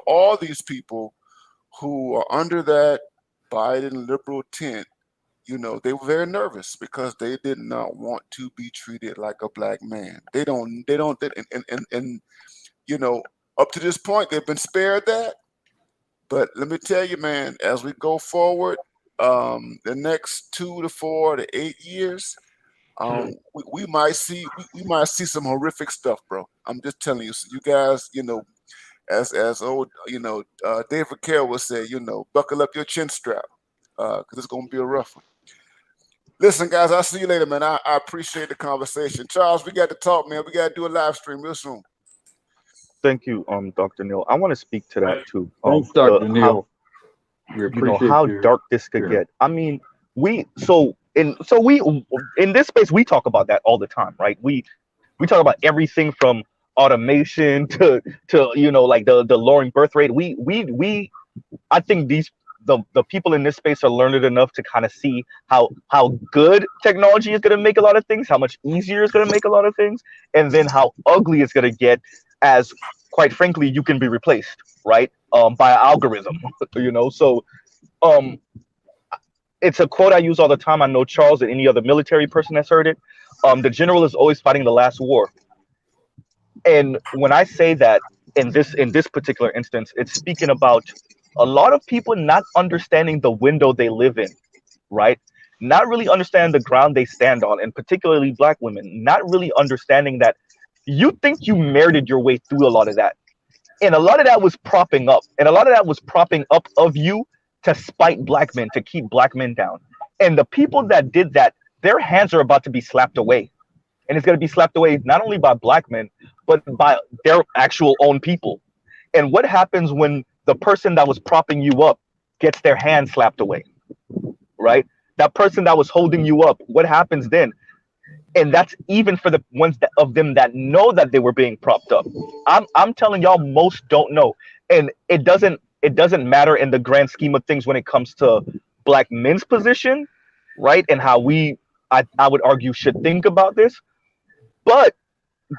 all these people who are under that Biden liberal tent, they were very nervous, because they did not want to be treated like a black man. And up to this point, they've been spared that. But let me tell you, man, as we go forward, the next 2 to 4 to 8 years, we might see some horrific stuff, bro. I'm just telling you. So you guys, as old, David Carroll would say, buckle up your chin strap, because it's gonna be a rough one. Listen, guys, I'll see you later, man. I appreciate the conversation. Charles, we got to talk, man. We got to do a live stream real soon. Thank you, Dr. Neal. I want to speak to that too. Thanks, Dr. Neal. We How appreciate dark this could get. I mean, we in this space, we talk about that all the time, right? We talk about everything from automation to like the lowering birth rate. I think the people in this space are learned enough to kind of see how good technology is going to make a lot of things, how much easier it's going to make a lot of things, and then how ugly it's going to get, as quite frankly you can be replaced, right, by an algorithm. So it's a quote I use all the time. I know Charles and any other military person has heard it. The general is always fighting the last war. And when I say that in this particular instance, it's speaking about a lot of people not understanding the window they live in, right? Not really understand the ground they stand on, and particularly black women, not really understanding that you think you merited your way through a lot of that. And a lot of that was propping up. And a lot of that was propping up of you to spite black men, to keep black men down. And the people that did that, their hands are about to be slapped away. And it's going to be slapped away not only by black men, but by their actual own people. And what happens when the person that was propping you up gets their hand slapped away, right? That person that was holding you up, what happens then? And that's even for the ones that, of them that know that they were being propped up. I'm telling y'all, most don't know, and it doesn't matter in the grand scheme of things when it comes to black men's position, right? And how I would argue should think about this, but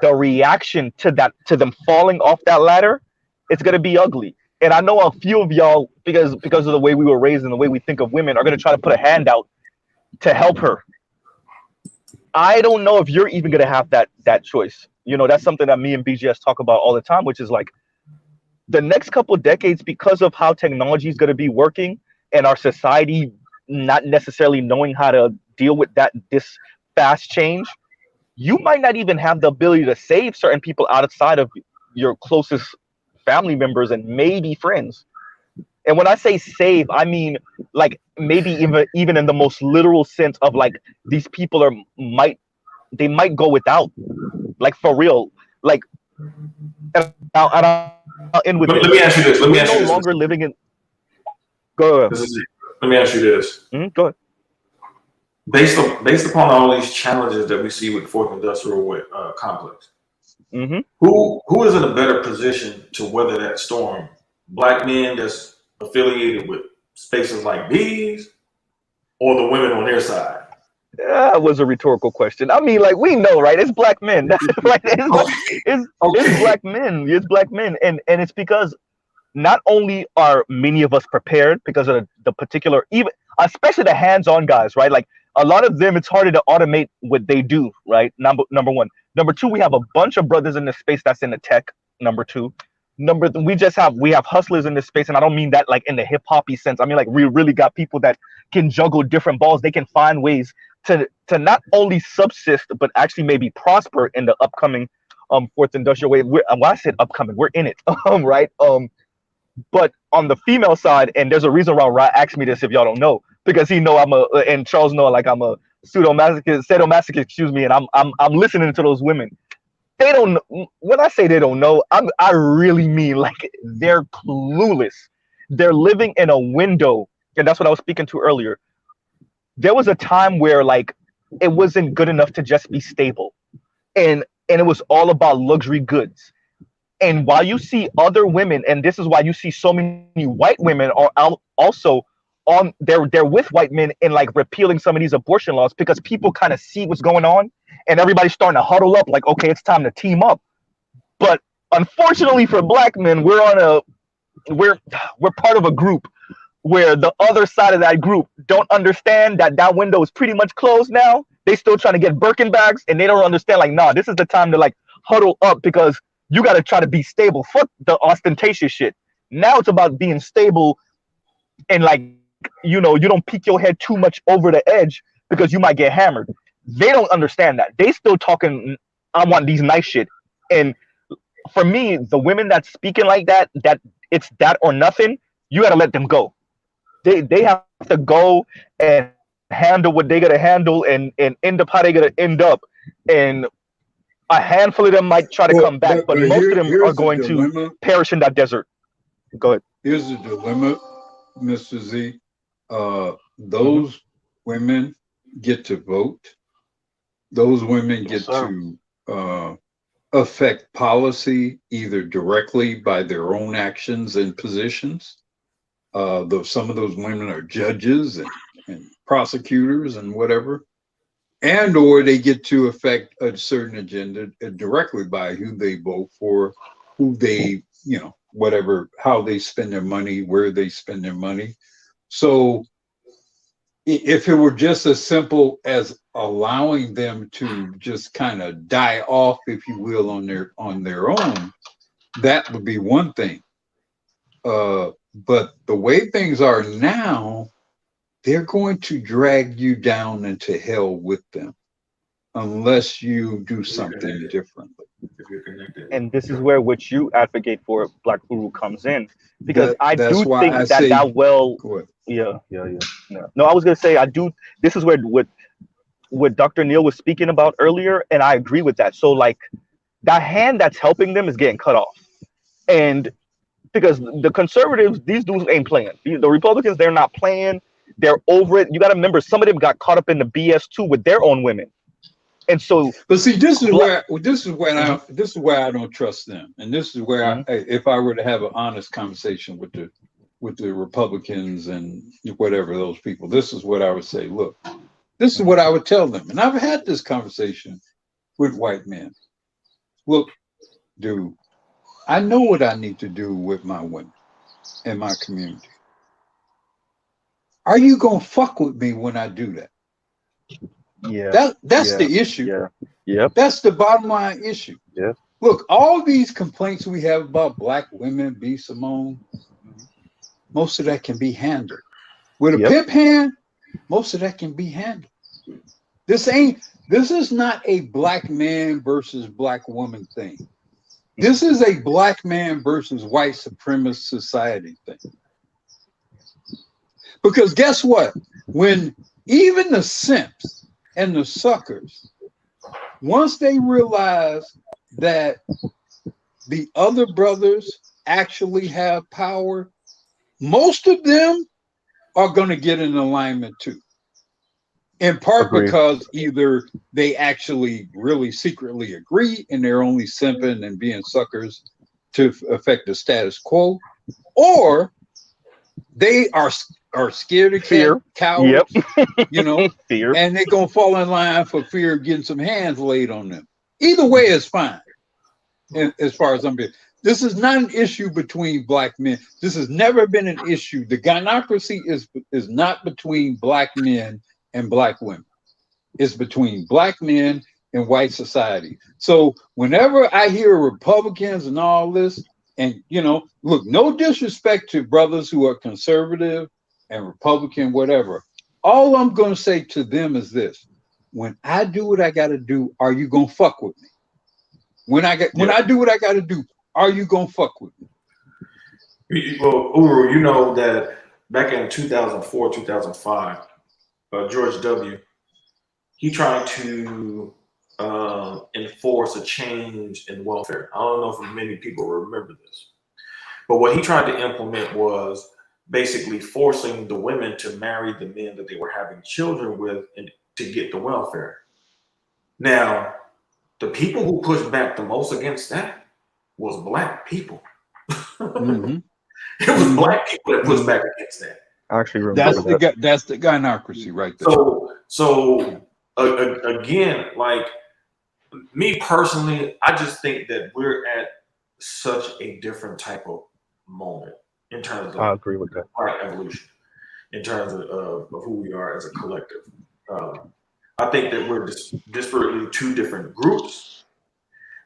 the reaction to that, to them falling off that ladder, it's gonna be ugly. And I know a few of y'all, because of the way we were raised and the way we think of women, are gonna try to put a hand out to help her. I don't know if you're even gonna have that choice. You know, that's something that me and BGS talk about all the time, which is like the next couple of decades, because of how technology is gonna be working and our society not necessarily knowing how to deal with this fast change, you might not even have the ability to save certain people outside of your closest family members and maybe friends. And when I say save, I mean like maybe even in the most literal sense of like these people might go without, like for real. Like, and I'll end with Let this. me ask you this. Let me We're ask you no this. longer living in. Go ahead. This is it. Let me ask you this. Go ahead. Based upon all these challenges that we see with the fourth industrial complex, who is in a better position to weather that storm? Black men that's affiliated with spaces like these, or the women on their side? That was a rhetorical question. I mean, like, we know, right? It's black men, right? It's black men. It's black men, and it's because not only are many of us prepared because of the particular, even especially the hands-on guys, right? Like a lot of them, it's harder to automate what they do, right? Number one. Number two, we have a bunch of brothers in this space that's in the tech. Number two. We have hustlers in this space, and I don't mean that like in the hip hoppy sense. I mean like we really got people that can juggle different balls. They can find ways to not only subsist but actually maybe prosper in the upcoming fourth industrial wave. Well, I said upcoming, we're in it, right? But on the female side, and there's a reason why Rod asked me this if y'all don't know, because he know and Charles know like I'm a sadomasochist, excuse me, and I'm listening to those women. They don't. When I say they don't know, I really mean like they're clueless. They're living in a window, and that's what I was speaking to earlier. There was a time where like it wasn't good enough to just be stable, and it was all about luxury goods. And while you see other women, and this is why you see so many white women are out also on they're with white men in like repealing some of these abortion laws, because people kind of see what's going on and everybody's starting to huddle up like, okay, it's time to team up. But unfortunately for black men, we're part of a group where the other side of that group don't understand that window is pretty much closed now. They still trying to get Birkin bags, and they don't understand like, nah, this is the time to like huddle up, because you got to try to be stable. Fuck the ostentatious shit. Now it's about being stable and like, you know, you don't peek your head too much over the edge because you might get hammered. They don't understand that. They still talking, I want these nice shit. And for me, the women that's speaking like that it's that or nothing, you got to let them go. They have to go and handle what they got to handle and end up how they got to end up. And a handful of them might try to come back, but most of them are going to perish in that desert. Go ahead. Here's the dilemma, Mr. Z. Those women get to vote. Those women get to affect policy either directly by their own actions and positions. Though some of those women are judges and prosecutors and whatever. And or they get to affect a certain agenda directly by who they vote for, who they, you know, whatever, how they spend their money, where they spend their money. So if it were just as simple as allowing them to just kind of die off, if you will, on their own, that would be one thing. But the way things are now, they're going to drag you down into hell with them unless you do something differently. You're connected. And this is where what you advocate for, Black Guru, comes in, because I That's do why think I that say, well, go ahead. yeah. No, I was gonna say I do. This is where what Dr. Neal was speaking about earlier, and I agree with that. So like that hand that's helping them is getting cut off, and because the conservatives, these dudes ain't playing. The Republicans, they're not playing. They're over it. You got to remember, some of them got caught up in the BS too with their own women, and so. But see, this is Black, where this is where I don't trust them, and this is where if I were to have an honest conversation with the Republicans and whatever those people, this is what I would say. Look, this is what I would tell them, and I've had this conversation with white men. Look, dude, I know what I need to do with my women and my community. Are you gonna fuck with me when I do that? Yeah. That's the issue. Yeah. Yep. That's the bottom line issue. Yeah. Look, all these complaints we have about Black women, B. Simone, most of that can be handled. With a pimp hand, most of that can be handled. This is not a Black man versus Black woman thing. This is a Black man versus white supremacist society thing. Because guess what? When even the simps and the suckers, once they realize that the other brothers actually have power, most of them are going to get in alignment too. In part because either they actually really secretly agree and they're only simping and being suckers to affect the status quo, or they are scared of cowards, you know, fear, and they're going to fall in line for fear of getting some hands laid on them. Either way is fine, as far as I'm concerned. This is not an issue between Black men. This has never been an issue. The gynocracy is not between Black men and Black women. It's between Black men and white society. So whenever I hear Republicans and all this, and you know, look, no disrespect to brothers who are conservative and Republican, whatever. All I'm going to say to them is this: when I do what I got to do, are you going to fuck with me? When I do what I got to do, are you going to fuck with me? Well, Uru, you know that back in 2004, 2005, George W., he tried to enforce a change in welfare. I don't know if many people remember this, but what he tried to implement was basically forcing the women to marry the men that they were having children with and to get the welfare. Now, the people who pushed back the most against that was Black people. It was Black people that pushed back against that. I actually remember that's the gynocracy right there. So again, like me personally, I just think that we're at such a different type of moment in terms of I agree with that. our evolution, in terms of who we are as a collective. I think that we're disparately two different groups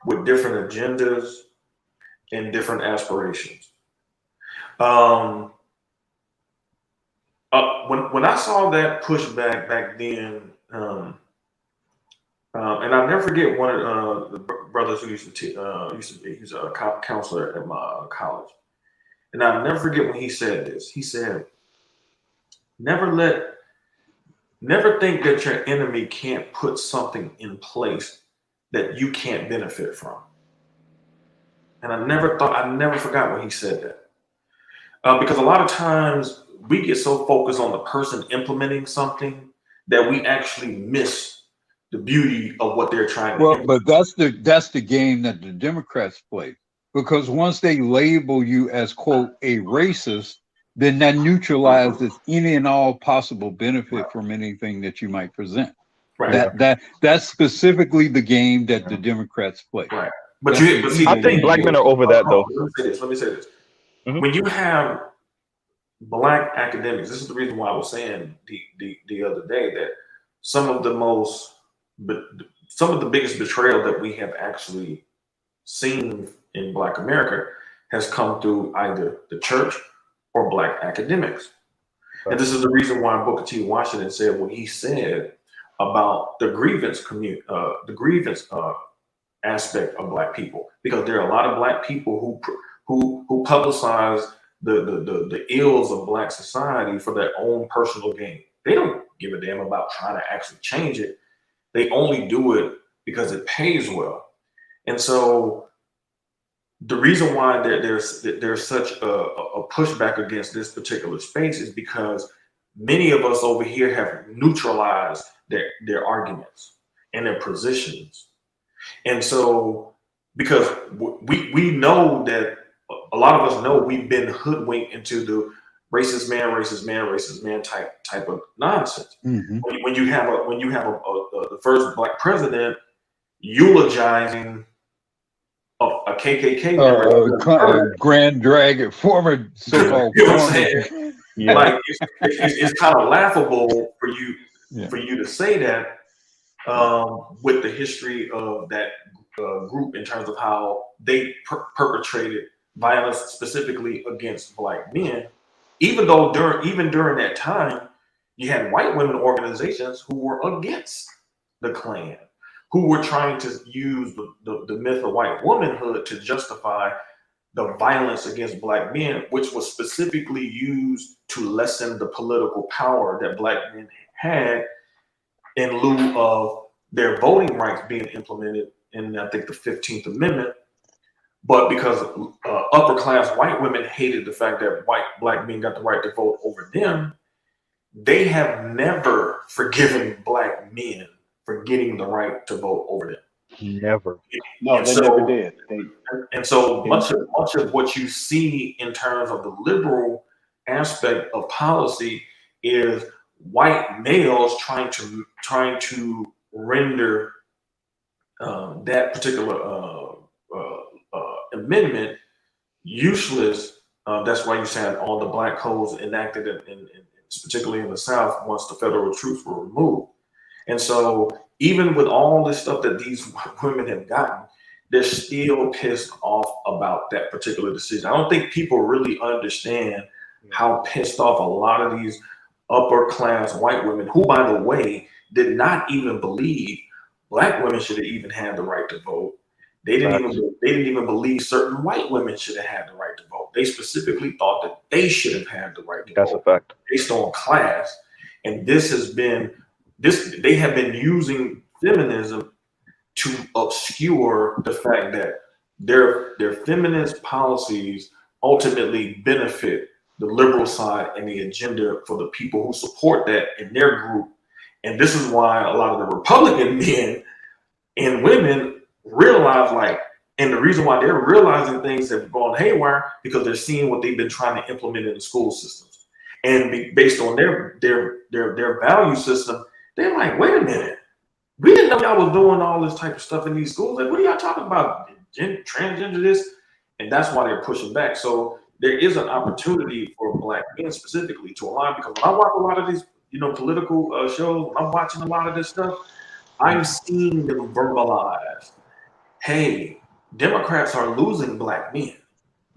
with different agendas and different aspirations. When I saw that pushback back then, and I'll never forget one of the brothers who used to be, he's a counselor at my college. And I'll never forget when he said this. He said, never think that your enemy can't put something in place that you can't benefit from. And I never forgot when he said that. Because a lot of times we get so focused on the person implementing something that we actually miss the beauty of what they're trying to implement. But that's the game that the Democrats play. Because once they label you as, quote, a racist, then that neutralizes any and all possible benefit from anything that you might present. Right. That's specifically the game that the Democrats play. Right. But see, I think Black men are over that though. Let me say this. When you have Black academics, this is the reason why I was saying the other day that some of the biggest betrayal that we have actually seen in Black America has come through either the church or Black academics. Right. And this is the reason why Booker T. Washington said what he said about the grievance aspect of Black people, because there are a lot of Black people who publicize the ills of Black society for their own personal gain. They don't give a damn about trying to actually change it. They only do it because it pays well. And so the reason why there's such a pushback against this particular space is because many of us over here have neutralized their arguments and their positions. And so, because we know that a lot of us know we've been hoodwinked into the racist man type of nonsense. Mm-hmm. When you have the first Black president eulogizing a KKK member, Grand Dragon, former so-called. You know what I'm saying? Yeah. Like it's kind of laughable for you to say that with the history of that group in terms of how they perpetrated violence specifically against Black men, even though during that time you had white women organizations who were against the Klan, who were trying to use the myth of white womanhood to justify the violence against Black men, which was specifically used to lessen the political power that Black men had in lieu of their voting rights being implemented in, I think, the 15th Amendment. But because upper class white women hated the fact that Black men got the right to vote over them, they have never forgiven Black men for getting the right to vote over them. Never. No, they never did. And so much of what you see in terms of the liberal aspect of policy is white males trying to render that particular amendment useless. That's why you said all the Black codes enacted, in particularly in the South, once the federal troops were removed. And so even with all this stuff that these women have gotten, they're still pissed off about that particular decision. I don't think people really understand how pissed off a lot of these upper class white women, who, by the way, did not even believe Black women should have even had the right to vote. They didn't even believe certain white women should have had the right to vote. They specifically thought that they should have had the right to vote. That's a fact. Based on class. And they have been using feminism to obscure the fact that their feminist policies ultimately benefit the liberal side and the agenda for the people who support that in their group. And this is why a lot of the Republican men and women realize, and the reason why they're realizing things have gone haywire, because they're seeing what they've been trying to implement in the school systems. And based on their value system, they're like, wait a minute, we didn't know y'all was doing all this type of stuff in these schools. Like, what are y'all talking about? Transgender this? And that's why they're pushing back. So there is an opportunity for Black men specifically to align, because when I watch a lot of these, political shows, when I'm watching a lot of this stuff, I'm seeing them verbalize, hey, Democrats are losing Black men.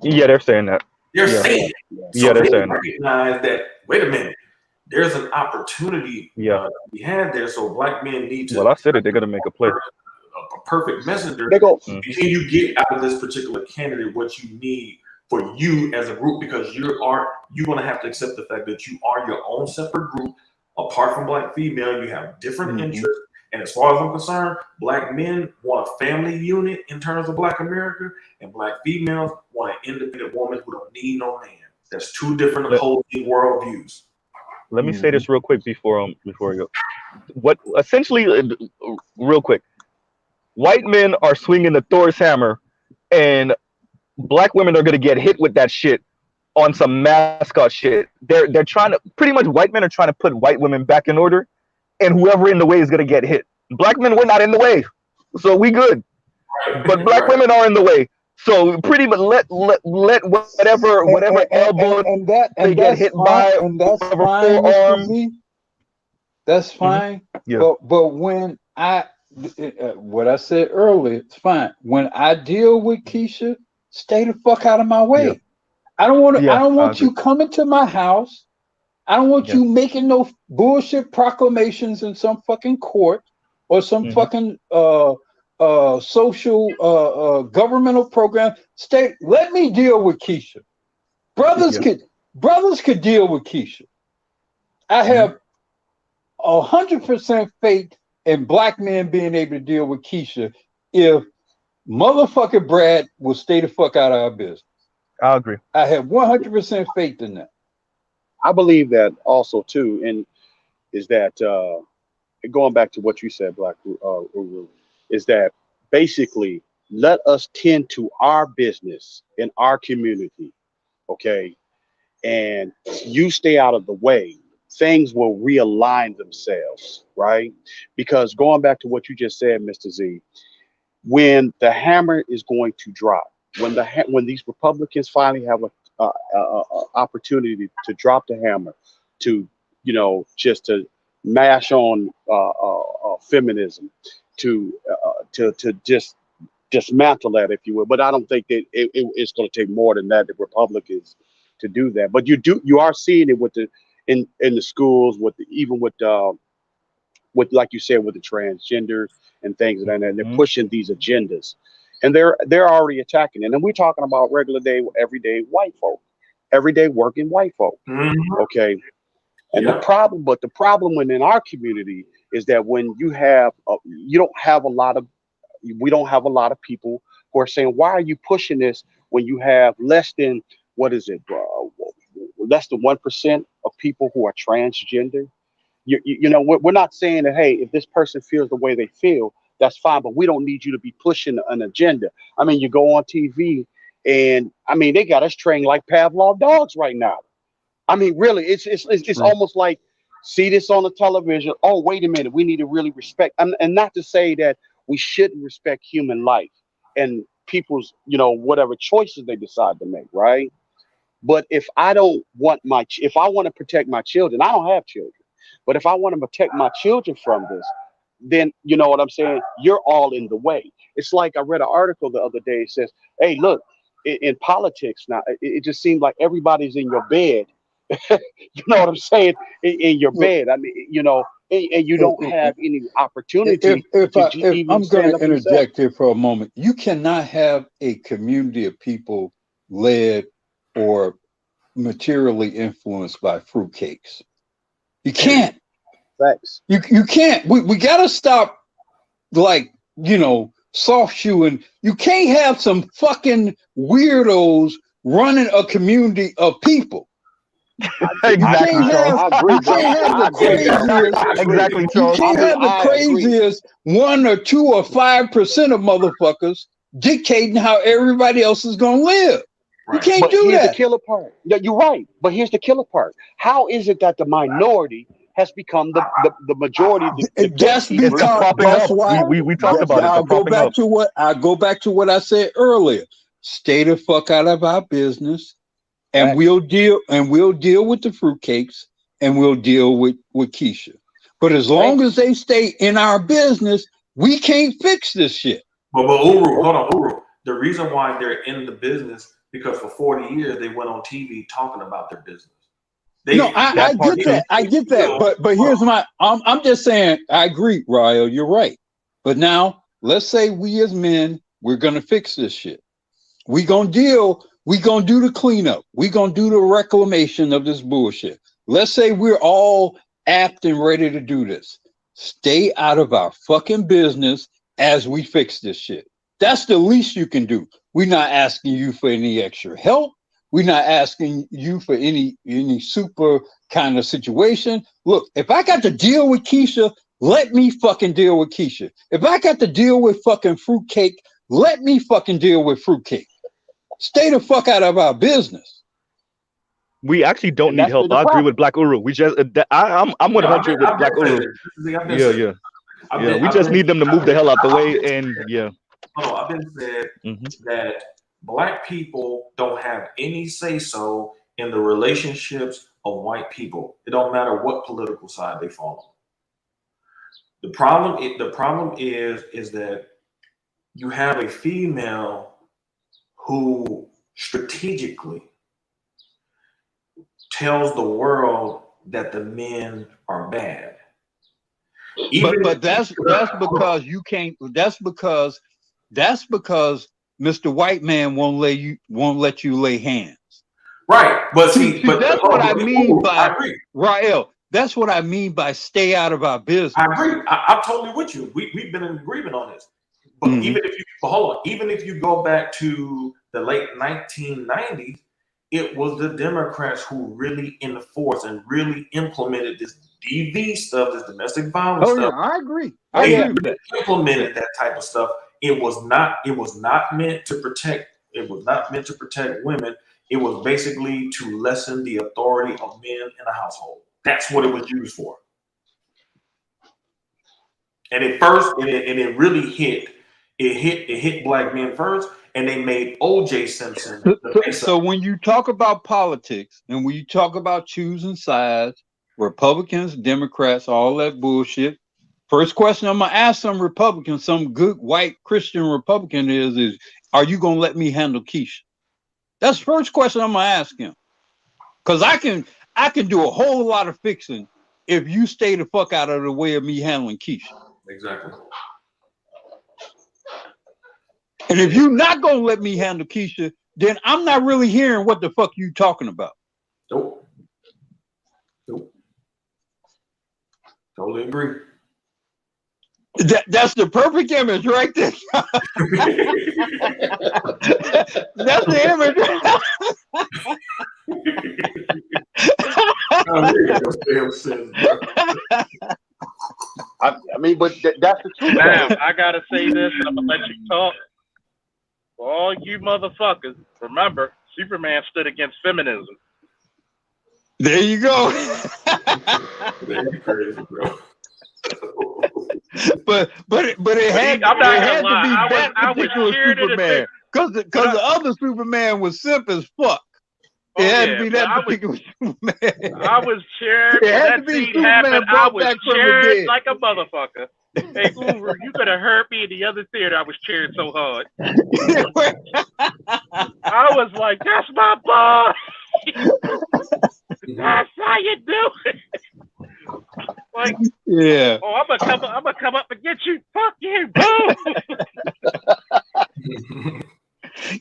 Yeah, they're saying that. They're saying it. So they're they saying recognize that, wait a minute, there's an opportunity to be had there. So Black men need to. Well, I said it. They're going to make a play. A perfect messenger. Can you get out of this particular candidate what you need for you as a group? Because you're going to have to accept the fact that you are your own separate group. Apart from Black female, you have different interests. And as far as I'm concerned, Black men want a family unit in terms of Black America, and Black females want an independent woman who don't need no man. That's two different opposing worldviews. Let me say this real quick before I go. What essentially, real quick, white men are swinging the Thor's hammer, and Black women are gonna get hit with that shit on some mascot shit. They're trying to, pretty much, white men are trying to put white women back in order, and whoever in the way is gonna get hit. Black men, we're not in the way, so we good. But Black women are in the way. So pretty much let whatever elbow they get hit by, and that's fine. Forearm. That's fine. Yeah. But when what I said earlier, it's fine. When I deal with Keisha, stay the fuck out of my way. Yeah. I don't want you coming to my house. I don't want you making no bullshit proclamations in some fucking court or some fucking social governmental program. State, let me deal with Keisha. Brothers could deal with Keisha. I have 100% faith in black men being able to deal with Keisha if motherfucking Brad will stay the fuck out of our business. I agree. I have 100% faith in that. I believe that also too, and is that going back to what you said, Black Uru, is that basically let us tend to our business in our community, okay, and you stay out of the way. Things will realign themselves, right? Because going back to what you just said, Mr. Z, when the hammer is going to drop, when these Republicans finally have a opportunity to drop the hammer, to just to mash on feminism, to just dismantle that, if you will. But I don't think that it's going to take more than that, the Republicans, to do that. But you are seeing it with in the schools, even with, like you said, with the transgender and things like that, and they're pushing these agendas, and they're already attacking it. And we're talking about regular day, everyday white folk, everyday working white folk. Okay. And the problem within our community is that when we don't have a lot of people who are saying, why are you pushing this when you have less than, less than 1% of people who are transgender? We're not saying that, hey, if this person feels the way they feel, that's fine, but we don't need you to be pushing an agenda. I mean, you go on TV and they got us trained like Pavlov dogs right now. I mean, really, it's almost like, see this on the television. Oh, wait a minute, we need to really respect, and not to say that we shouldn't respect human life and people's, whatever choices they decide to make, right? But if I want to protect my children, I don't have children. But if I want to protect my children from this, then you know what I'm saying? You're all in the way. It's like I read an article the other day. It says, hey, look, in politics now, it just seems like everybody's in your bed. You know what I'm saying? In your bed. I mean, and you don't have any opportunity If even I'm going stand to up for yourself. interject here for a moment, you cannot have a community of people led or materially influenced by fruitcakes. You can't. Facts. You can't. We got to stop, like, soft shoeing. You can't have some fucking weirdos running a community of people. Exactly, Charles. I agree, You can't have the craziest. Exactly, Charles. You can't have the craziest 1 or 2 or 5% of motherfuckers dictating how everybody else is gonna live. You can't do here's that. the killer part. Yeah, you're right. But here's the killer part. How is it that the minority has become the majority? That's because that's why we talked about it. I'll go back to what I said earlier. Stay the fuck out of our business, and we'll deal with the fruitcakes, and we'll deal with Keisha. But as long as they stay in our business, we can't fix this shit. But Uru, hold on, Uru. The reason why they're in the business, because for 40 years they went on TV talking about their business. I get that. I get that. But here's I'm just saying, I agree, Ryo, you're right. But now let's say we as men, we're gonna fix this shit. We're gonna do the cleanup. We're gonna do the reclamation of this bullshit. Let's say we're all apt and ready to do this. Stay out of our fucking business as we fix this shit. That's the least you can do. We're not asking you for any extra help. We're not asking you for any super kind of situation. Look, if I got to deal with Keisha, let me fucking deal with Keisha. If I got to deal with fucking fruitcake, let me fucking deal with fruitcake. Stay the fuck out of our business. We actually don't need help. I agree with Black Uru. We just I'm 100 with Black Uru. Yeah. We just need them to move the hell out the way, and yeah. I've been said that Black people don't have any say-so in the relationships of white people. It don't matter what political side they fall on. The problem is that you have a female who strategically tells the world that the men are bad. But that's because you can't. That's because Mr. White Man won't let you lay hands. Right, but see, that's what I mean by Rael. That's what I mean by stay out of our business. I agree. I'm totally with you. We've been in agreement on this. But even if you go back to the late 1990s, it was the Democrats who really enforced and really implemented this DV stuff, this domestic violence stuff. Yeah, I agree. They implemented that type of stuff. It was not meant to protect. It was not meant to protect women. It was basically to lessen the authority of men in a household. That's what it was used for. And it really hit. It hit black men first, and they made O.J. Simpson. So when you talk about politics and when you talk about choosing sides, Republicans, Democrats, all that bullshit. First question I'm gonna ask some Republicans, some good white Christian Republican is are you gonna let me handle Keisha? That's the first question I'm gonna ask him. Because I can do a whole lot of fixing if you stay the fuck out of the way of me handling Keisha. Exactly. And if you're not gonna let me handle Keisha, then I'm not really hearing what the fuck you talking about. Nope. Totally agree. That's the perfect image right there. That's the image. I mean, but that's the truth. Now, I gotta say this, and I'm gonna let you talk. For all you motherfuckers, remember, Superman stood against feminism. There you go. That's crazy, bro. But it had to be that particular Superman, because the other Superman was simp as fuck. It had to be that particular Superman. I was cheering. It had to be Superman I was back from the cheering dead. like a motherfucker. Hey, Uber, you could have heard me in the other theater. I was cheering so hard. I was like, "That's my boy. That's how you do it." Like, yeah. Oh, I'm gonna come up and get you. Fuck you, boom.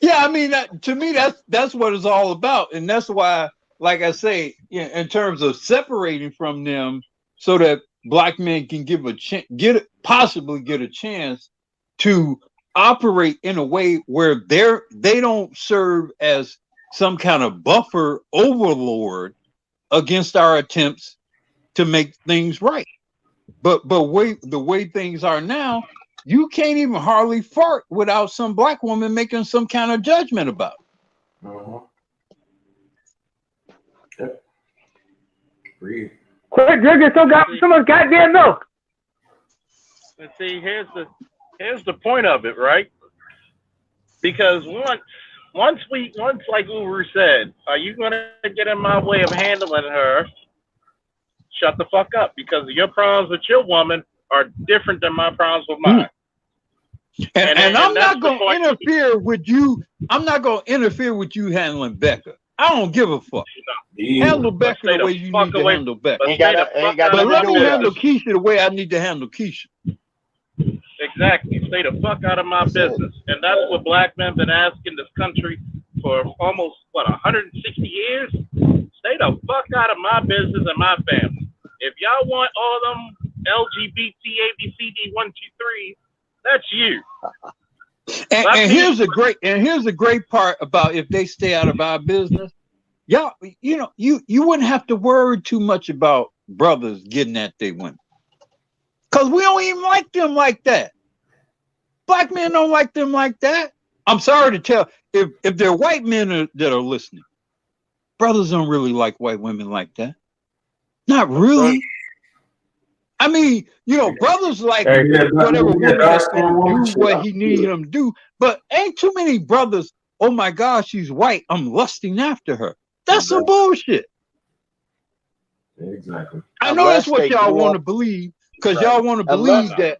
Yeah, I mean, to me, that's what it's all about, and that's why, like I say, in terms of separating from them, so that black men can possibly get a chance to operate in a way where they don't serve as some kind of buffer overlord against our attempts to make things right. But the way things are now, you can't even hardly fart without some black woman making some kind of judgment about it. Yep. Breathe. Quit drinking so much goddamn milk. And see, here's the point of it, right? Because once like Uru said, are you gonna get in my way of handling her? Shut the fuck up, because your problems with your woman are different than my problems with mine. And I'm not going to interfere with you. I'm not going to interfere with you handling Becca. I don't give a fuck. Handle Becca the way you need to handle Becca. But let me handle Keisha the way I need to handle Keisha. Exactly. Stay the fuck out of my business. And that's what black men been asking this country for almost, 160 years? Stay the fuck out of my business and my family. If y'all want all them LGBT, ABCD 1, 2, 3, that's you. And here's the great part about if they stay out of our business. Y'all, you wouldn't have to worry too much about brothers getting at their women, because we don't even like them like that. Black men don't like them like that. I'm sorry to tell, if they're white men that are listening, brothers don't really like white women like that. Not really. I mean, brothers like whatever women do what he needs him to do, but ain't too many brothers, oh my gosh, she's white, I'm lusting after her. That's some bullshit. Exactly. I know that's what y'all want to believe, because y'all want to believe that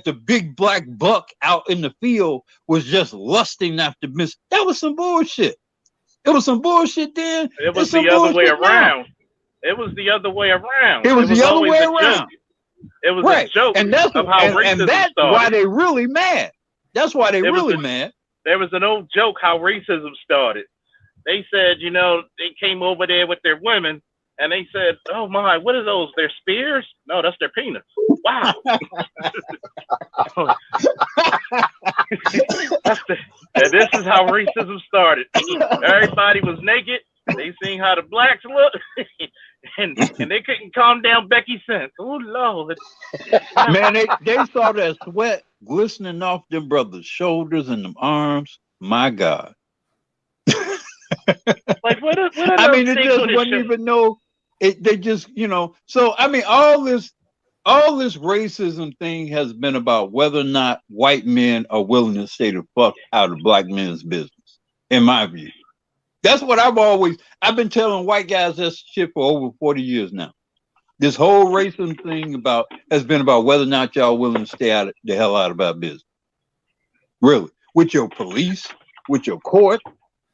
the big black buck out in the field was just lusting after Miss. That was some bullshit. It was some bullshit then. It was the other way around. It was the other way around. It was the other way around. It was Right. a joke And that's of how racism and that's started. why they really mad. That's why they It was really mad. There was an old joke how racism started. They said, you know, they came over there with their women and they said, oh my, what are those? Their spears? No, that's their penis. Wow. And this is how racism started. Everybody was naked. They seen how the blacks look, and they couldn't calm down Becky's sense. Oh Lord, man, they saw that sweat glistening off them brothers' shoulders and them arms. My God. Like what? I mean, it just wouldn't even know. They just, you know. So I mean, all this racism thing has been about whether or not white men are willing to stay the fuck out of black men's business. In my view, that's what I've been telling white guys that shit for over 40 years now. This whole racism thing has been about whether or not y'all willing to stay the hell out of our business. Really, with your police, with your court,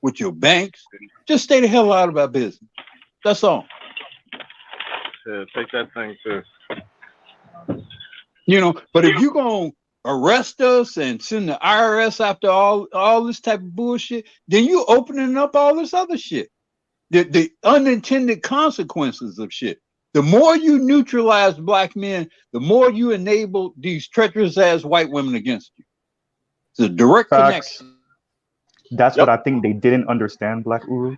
with your banks, just stay the hell out of our business. That's all. Yeah, take that thing too. You know, but if you're gonna arrest us and send the IRS after all this type of bullshit, then you opening up all this other shit. The unintended consequences of shit. The more you neutralize black men, the more you enable these treacherous ass white women against you. It's a direct connection. That's what I think they didn't understand, Black Uru.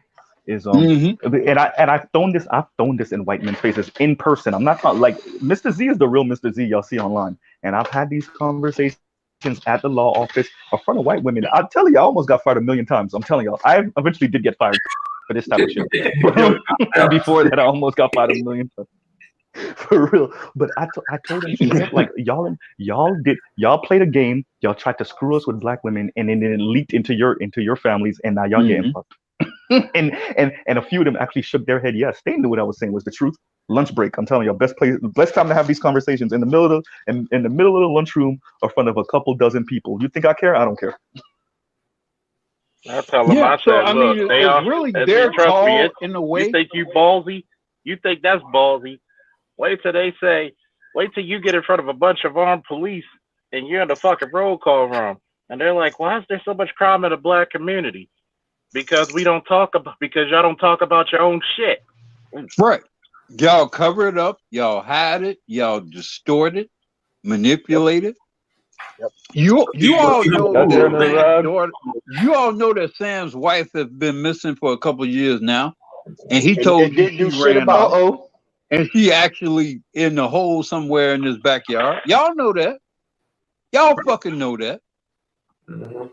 Is and I've thrown this in white men's faces in person. I'm not talking like Mr. Z is the real Mr. Z y'all see online, and I've had these conversations at the law office in front of white women. I'll tell you, I almost got fired a million times. I'm telling y'all, I eventually did get fired for this type of shit. And before that, I almost got fired a million times. For real. But I told them, like, y'all played a game, y'all tried to screw us with black women, and then it leaked into your families, and now y'all getting fucked. and a few of them actually shook their head. Yes, they knew what I was saying was the truth. Lunch break. I'm telling you, best time to have these conversations in the middle of the lunchroom or in front of a couple dozen people. You think I care? I don't care. I tell them, I said, look, it's really their call in a way. You think you ballsy? You think that's ballsy? Wait till you get in front of a bunch of armed police and you're in the fucking roll call room, and they're like, why is there so much crime in the black community? Because y'all don't talk about your own shit. Right. Y'all cover it up, y'all hide it, y'all distort it, manipulate it. Yep. You all know that Sam's wife has been missing for a couple of years now. And he told you didn't do shit about it. And she actually in the hole somewhere in his backyard. Y'all know that. Y'all fucking know that. Mm-hmm.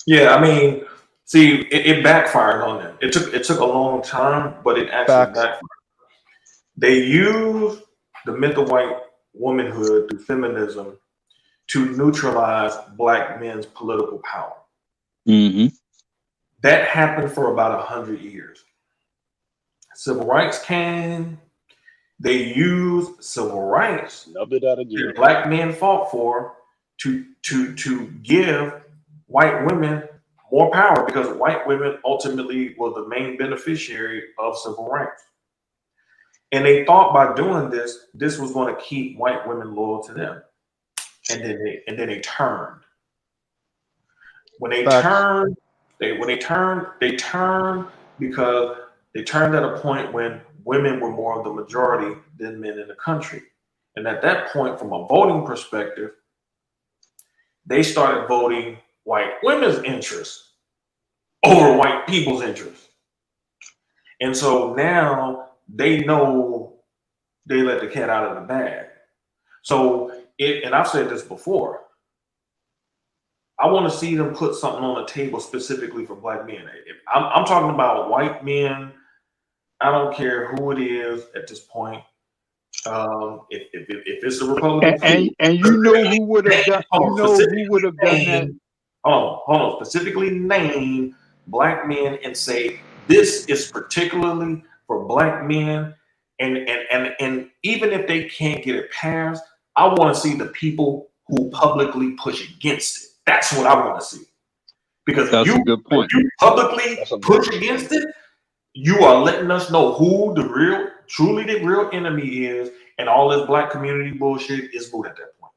Yeah, I mean, see, it backfired on them. It took a long time, but it actually backfired. They used the myth of white womanhood through feminism to neutralize black men's political power. Mm-hmm. That happened for about 100 years. Civil rights came. They used civil rights that black men fought for to give white women more power, because white women ultimately were the main beneficiary of civil rights. And they thought by doing this was going to keep white women loyal to them. And then they turned. When they turned, they turned because they turned at a point when women were more of the majority than men in the country. And at that point, from a voting perspective, they started voting white women's interests over white people's interests. And so now they know they let the cat out of the bag. So and I've said this before, I want to see them put something on the table specifically for black men. I'm talking about white men. I don't care who it is at this point. If it's the Republican, and you know who would have done. Who would have done that? Hold on. Specifically name black men and say this is particularly for black men. And even if they can't get it passed, I want to see the people who publicly push against it. That's what I want to see. Because that's a good point. If you publicly push against it, you are letting us know who truly the real enemy is, And all this black community bullshit is moot at that point.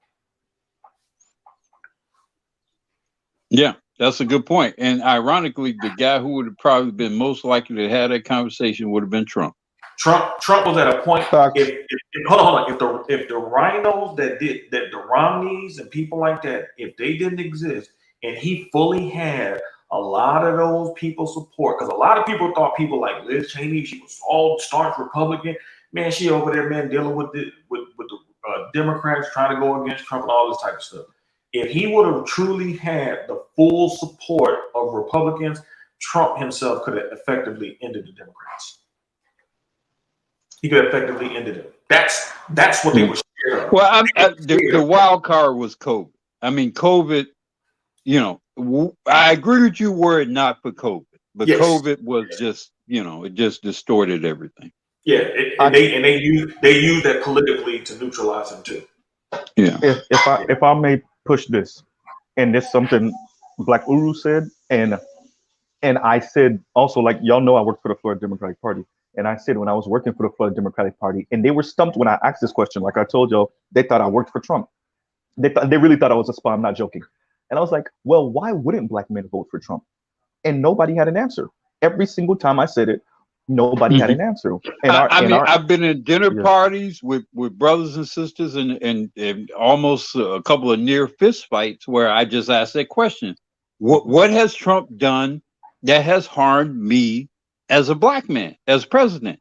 Yeah, that's a good point. And ironically, the guy who would have probably been most likely to have that conversation would have been Trump. Trump was at a point. If hold on, if the rhinos that the Romneys and people like that, if they didn't exist, and he fully had a lot of those people support, because a lot of people thought people like Liz Cheney, she was all staunch Republican. Man, she over there, man, dealing with the Democrats trying to go against Trump and all this type of stuff. If he would have truly had the full support of Republicans, Trump himself could have effectively ended the Democrats. He could have effectively ended it. That's what they were scared of. Well, the wild card was COVID. I mean, COVID, I agree with you were it not for COVID, but yes. COVID was just, it just distorted everything. Yeah, they use that politically to neutralize him too. Yeah. If I may push this, and this something Black Uru said, and I said also, like, y'all know I work for the Florida Democratic Party, and I said when I was working for the Florida Democratic Party, and they were stumped when I asked this question. Like I told y'all, they thought I worked for Trump. They really thought I was a spy. I'm not joking. And I was like, well, why wouldn't black men vote for Trump? And nobody had an answer. Every single time I said it, nobody had an answer. And I've been in dinner parties with brothers and sisters and almost a couple of near fist fights where I just asked that question. What has Trump done that has harmed me as a black man, as president?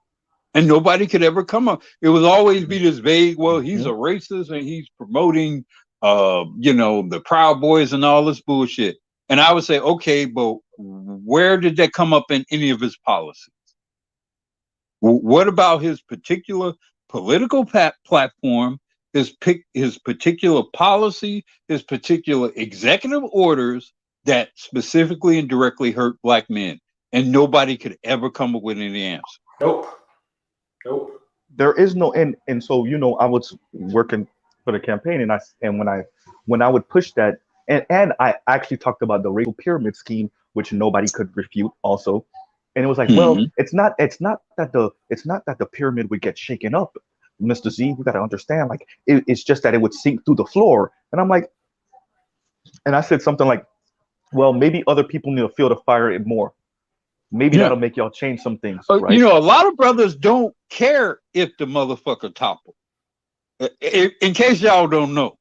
And nobody could ever come up. It would always be this vague, well, he's a racist and he's promoting, the Proud Boys and all this bullshit. And I would say, okay, but where did that come up in any of his policies? What about his particular political platform, his particular policy, his particular executive orders that specifically and directly hurt black men? And nobody could ever come up with any answer. Nope. There is no, and so I was working for the campaign, and when I would push that, and I actually talked about the racial pyramid scheme, which nobody could refute also, and it was like, well, it's not that the pyramid would get shaken up, Mr. Z. We got to understand, like it's just that it would sink through the floor, and I'm like, and I said something like, well, maybe other people need to feel the fire more. Maybe that'll make y'all change some things. Right? A lot of brothers don't care if the motherfucker topple. In case y'all don't know,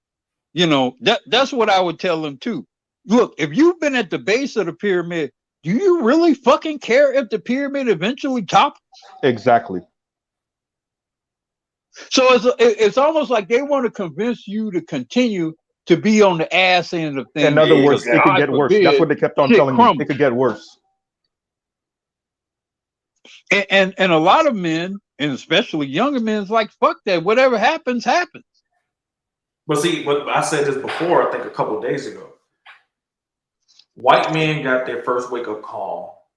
that's what I would tell them too. Look, if you've been at the base of the pyramid, do you really fucking care if the pyramid eventually topples? Exactly. So it's almost like they want to convince you to continue to be on the ass end of things. In other words, it could get worse. That's what they kept on telling me. It could get worse. And a lot of men, and especially younger men, is like, fuck that. Whatever happens, happens. But see, I said this before, I think a couple of days ago. White men got their first wake-up call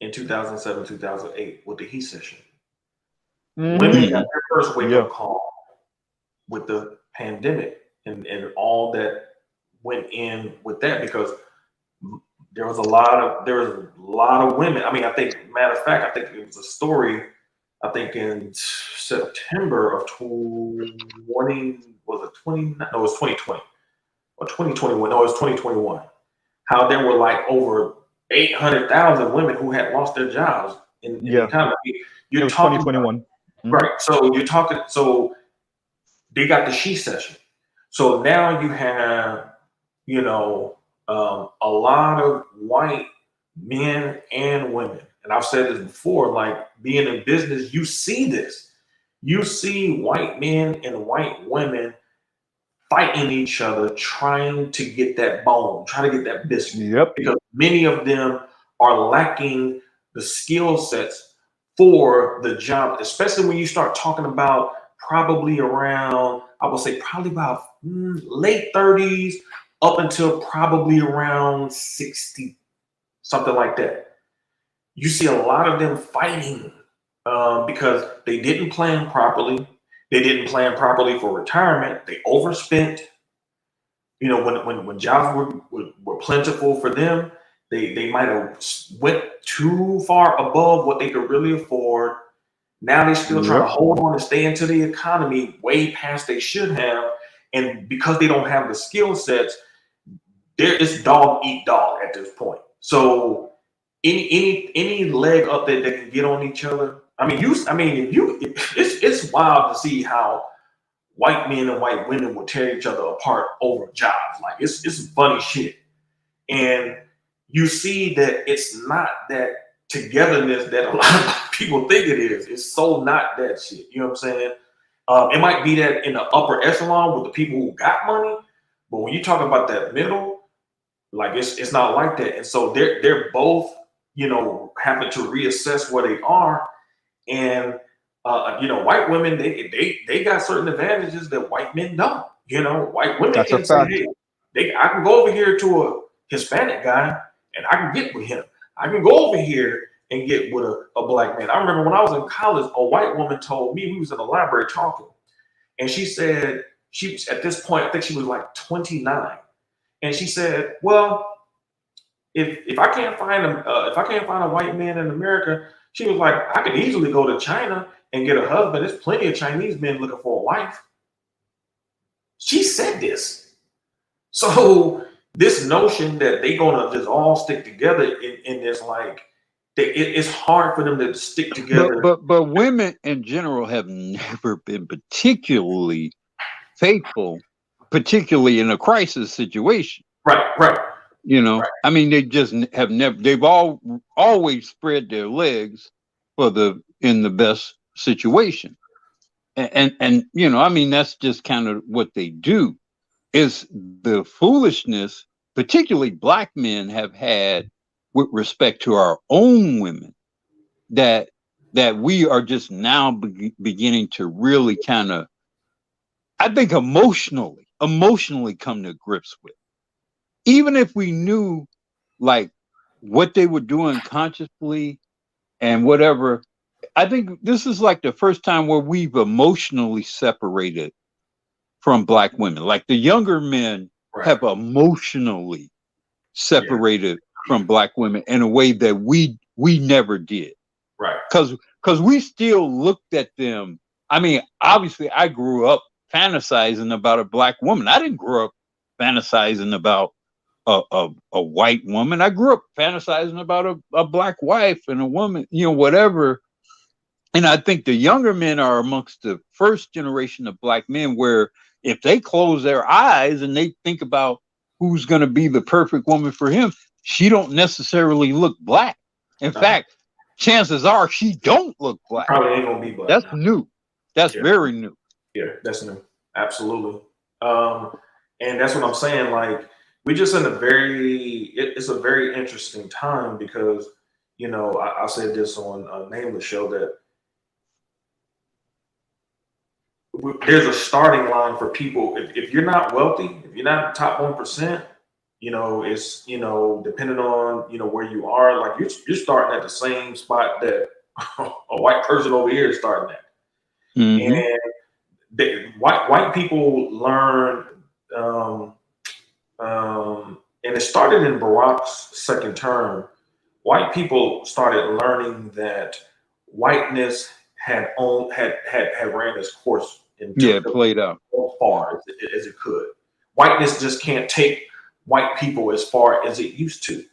in 2007, 2008 with the he session. Women got their first wake-up call with the pandemic and all that went in with that, because there was a lot of women. I mean, I think, matter of fact, I think it was a story, I think in September of 2020, was it 20? No, it was 2020 or 2021. No, it was 2021. How there were like over 800,000 women who had lost their jobs in the economy. You're talking 2021. Right. So you're talking, so they got the she session. So now you have, a lot of white men and women. And I've said this before, like being in business, you see this. You see white men and white women fighting each other, trying to get that bone, trying to get that biscuit. Yep. Because many of them are lacking the skill sets for the job, especially when you start talking about probably around, I would say probably about late 30s up until probably around 60, something like that. You see a lot of them fighting because they didn't plan properly. They didn't plan properly for retirement. They overspent. When jobs were plentiful for them, they might have went too far above what they could really afford. Now they're still trying to hold on and stay into the economy way past they should have. And because they don't have the skill sets, it's dog eat dog at this point. So any leg up that they can get on each other. It's wild to see how white men and white women will tear each other apart over jobs. Like it's some funny shit. And you see that it's not that togetherness that a lot of people think it is. It's so not that shit. You know what I'm saying? It might be that in the upper echelon with the people who got money, but when you talk about that middle, like it's not like that. And so they're both, having to reassess where they are. And white women, they got certain advantages that white men don't. White women That's a can say, fact. hey, I can go over here to a Hispanic guy and I can get with him. I can go over here and get with a black man. I remember when I was in college, a white woman told me, we was in the library talking, and she said, she was at this point, I think she was like 29. And she said, well, if I can't find a white man in America, she was like, I could easily go to China and get a husband. There's plenty of Chinese men looking for a wife. She said this. So this notion that they're gonna just all stick together in this, like, it's hard for them to stick together. But women in general have never been particularly faithful, particularly in a crisis situation. Right. I mean, they just have never. They've always spread their legs in the best situation, and I mean, that's just kind of what they do. Is the foolishness, particularly black men have had with respect to our own women, that we are just now beginning to really kind of, I think, emotionally come to grips with. Even if we knew like what they were doing consciously and whatever, I think this is like the first time where we've emotionally separated from black women. Like the younger men have emotionally separated from black women in a way that we never did. Right. Because we still looked at them. I mean, obviously I grew up fantasizing about a black woman. I didn't grow up fantasizing about a white woman. I grew up fantasizing about a black wife and a woman, whatever. And I think the younger men are amongst the first generation of black men where if they close their eyes and they think about who's going to be the perfect woman for him, she don't necessarily look black. In fact, chances are she don't look black. Probably ain't gonna be black. That's new. That's very new. Yeah, that's new. Absolutely. And that's what I'm saying. Like, we just in it's a very interesting time because, I said this on a Nameless show that there's a starting line for people. If you're not wealthy, if you're not top 1%, it's, depending on, where you are, like you're starting at the same spot that a white person over here is starting at. And white people learn, and it started in Barack's second term. White people started learning that whiteness had ran its course and played out as far as it could. Whiteness just can't take white people as far as it used to.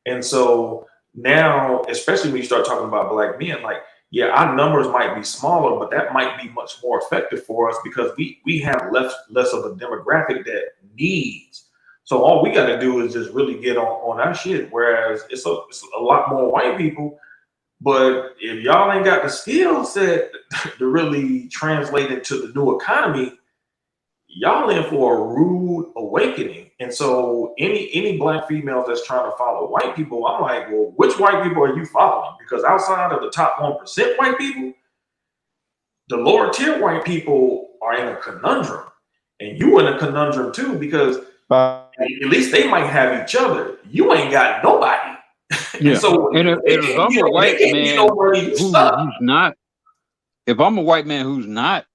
And so now, especially when you start talking about black men, like, yeah, our numbers might be smaller, but that might be much more effective for us because we have less of a demographic that needs. So all we got to do is just really get on our shit. Whereas it's a lot more white people, but if y'all ain't got the skill set to really translate into the new economy, y'all in for a rude awakening. And so any black females that's trying to follow white people, I'm like, well, which white people are you following? Because outside of the top 1% white people, the lower tier white people are in a conundrum. And you in a conundrum too, because at least they might have each other. You ain't got nobody. Yeah. So if I'm a white man who's not, if I'm a white man who's not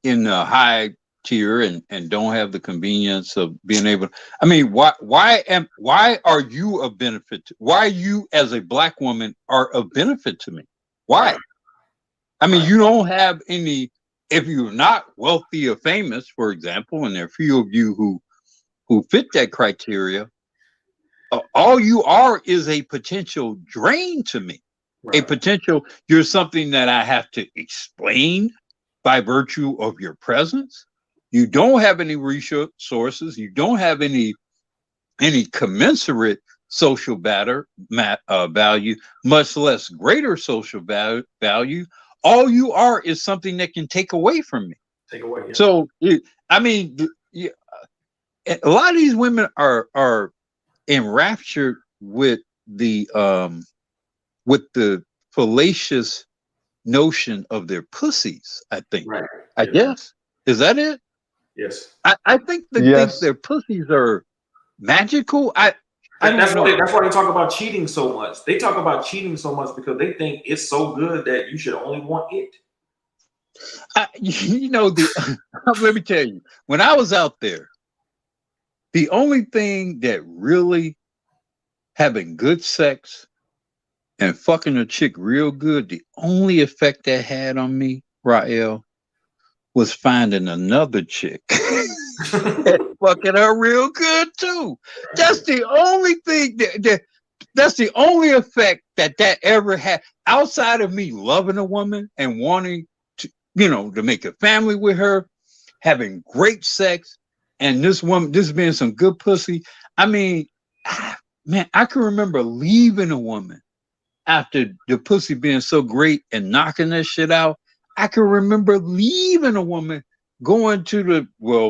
in the high tier and don't have the convenience of being able, I mean, why are you a benefit? Why you as a black woman are a benefit to me? Why? I mean, you don't have any, if you're not wealthy or famous, for example, and there are few of you who fit that criteria, all you are is a potential drain to me. Right. A potential, you're something that I have to explain by virtue of your presence. You don't have any resources. You don't have any commensurate social value, much less greater social value. All you are is something that can take away from me. Take away. Yeah. So, I mean, a lot of these women are enraptured with the fallacious notion of their pussies. I think. Right. I guess. Is that it? Yes. I think they think their pussies are magical. That's why they talk about cheating so much. They talk about cheating so much because they think it's so good that you should only want it. Let me tell you, when I was out there, the only thing that really having good sex and fucking a chick real good, the only effect that had on me, Rael, was finding another chick and fucking her real good too. That's the only thing that's the only effect that ever had, outside of me loving a woman and wanting to, to make a family with her, having great sex, and this being some good pussy. I mean, man, I can remember leaving a woman after the pussy being so great and knocking that shit out. I can remember leaving a woman, going to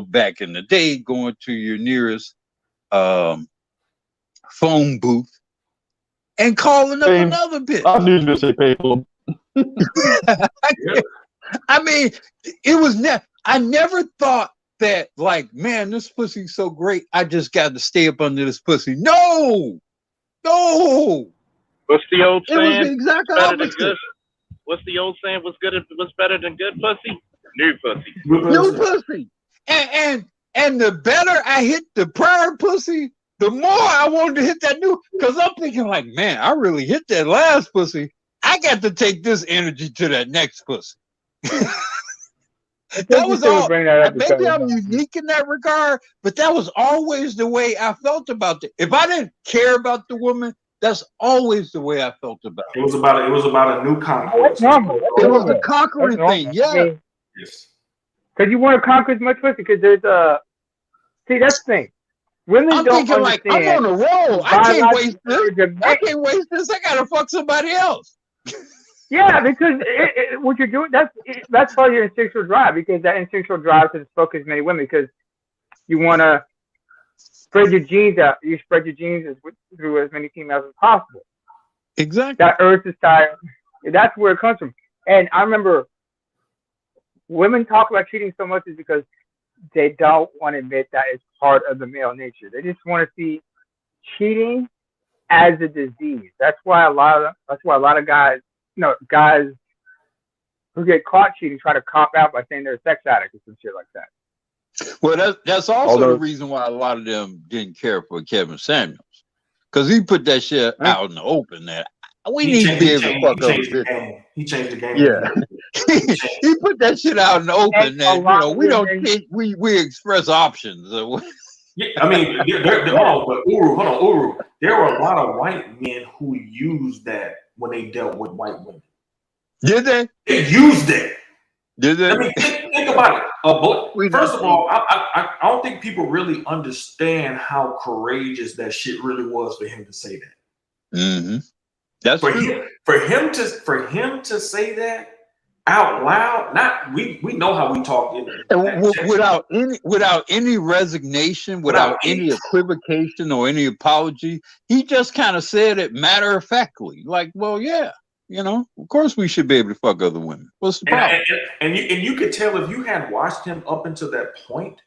back in the day, going to your nearest phone booth and calling up another bitch. I knew you were going to say payphone. I mean, it was I never thought that, like, man, this pussy's so great, I just got to stay up under this pussy. No. What's the old saying? It was the exact opposite. What's the old saying? What's better than good pussy? New pussy. New pussy. And the better I hit the prior pussy, the more I wanted to hit that new. Because I'm thinking, like, man, I really hit that last pussy. I got to take this energy to that next pussy. That was all. Maybe I'm unique in that regard, but that was always the way I felt about it. If I didn't care about the woman, that's always the way I felt about it. It was about a new conquest. It was a conquering thing, yeah. Yes. Because you want to conquer as much pussy. Because there's see, that's the thing. Women I'm don't thinking, understand. like, I'm on a roll. I can't waste this. I gotta fuck somebody else. Yeah, because what you're doing, that's part of your instinctual drive, because that instinctual drive to focus many women, because you want to spread your genes out. You spread your genes through as many females as possible. Exactly. That urge to style, that's where it comes from. And I remember women talk about cheating so much is because they don't want to admit that it's part of the male nature. They just want to see cheating as a disease. That's why a lot of guys who get caught cheating try to cop out by saying they're a sex addict or some shit like that. Well, that's also the reason why a lot of them didn't care for Kevin Samuels, because he put that shit out in the open. That we need to be able to fuck other bitches. He changed the game. Yeah, he put that shit out in the open. That we don't cheat. We express options. Yeah, I mean, hold on, Uru. There were a lot of white men who used that when they dealt with white women. Did they? They used it. Did they? I mean, think about it. First of all, I don't think people really understand how courageous that shit really was for him to say that. Mm-hmm. That's true. For him to say that out loud, we know how we talk without any resignation, without any equivocation or any apology. He just kind of said it matter of factly, like, well, yeah, of course we should be able to fuck other women. What's the problem? And you could tell, if you had watched him up until that point,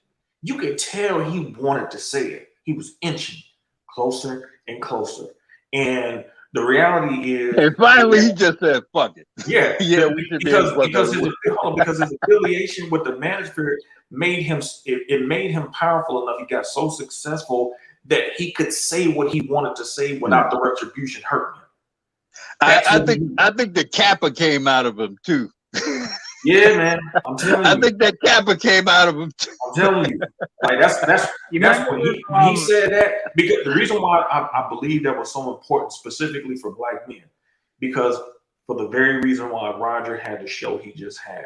you could tell he wanted to say it. He was inching closer and closer, and the reality is, and finally he just said, "Fuck it." Yeah, yeah, we should because his affiliation with the manosphere made him powerful enough. He got so successful that he could say what he wanted to say without the retribution hurting him. I think the Kappa came out of him too. Yeah, man. I'm telling I you. think that Kappa came out of him. I'm telling you. Like that's when he said that, because the reason why I believe that was so important specifically for black men, because for the very reason why Roger had the show he just had.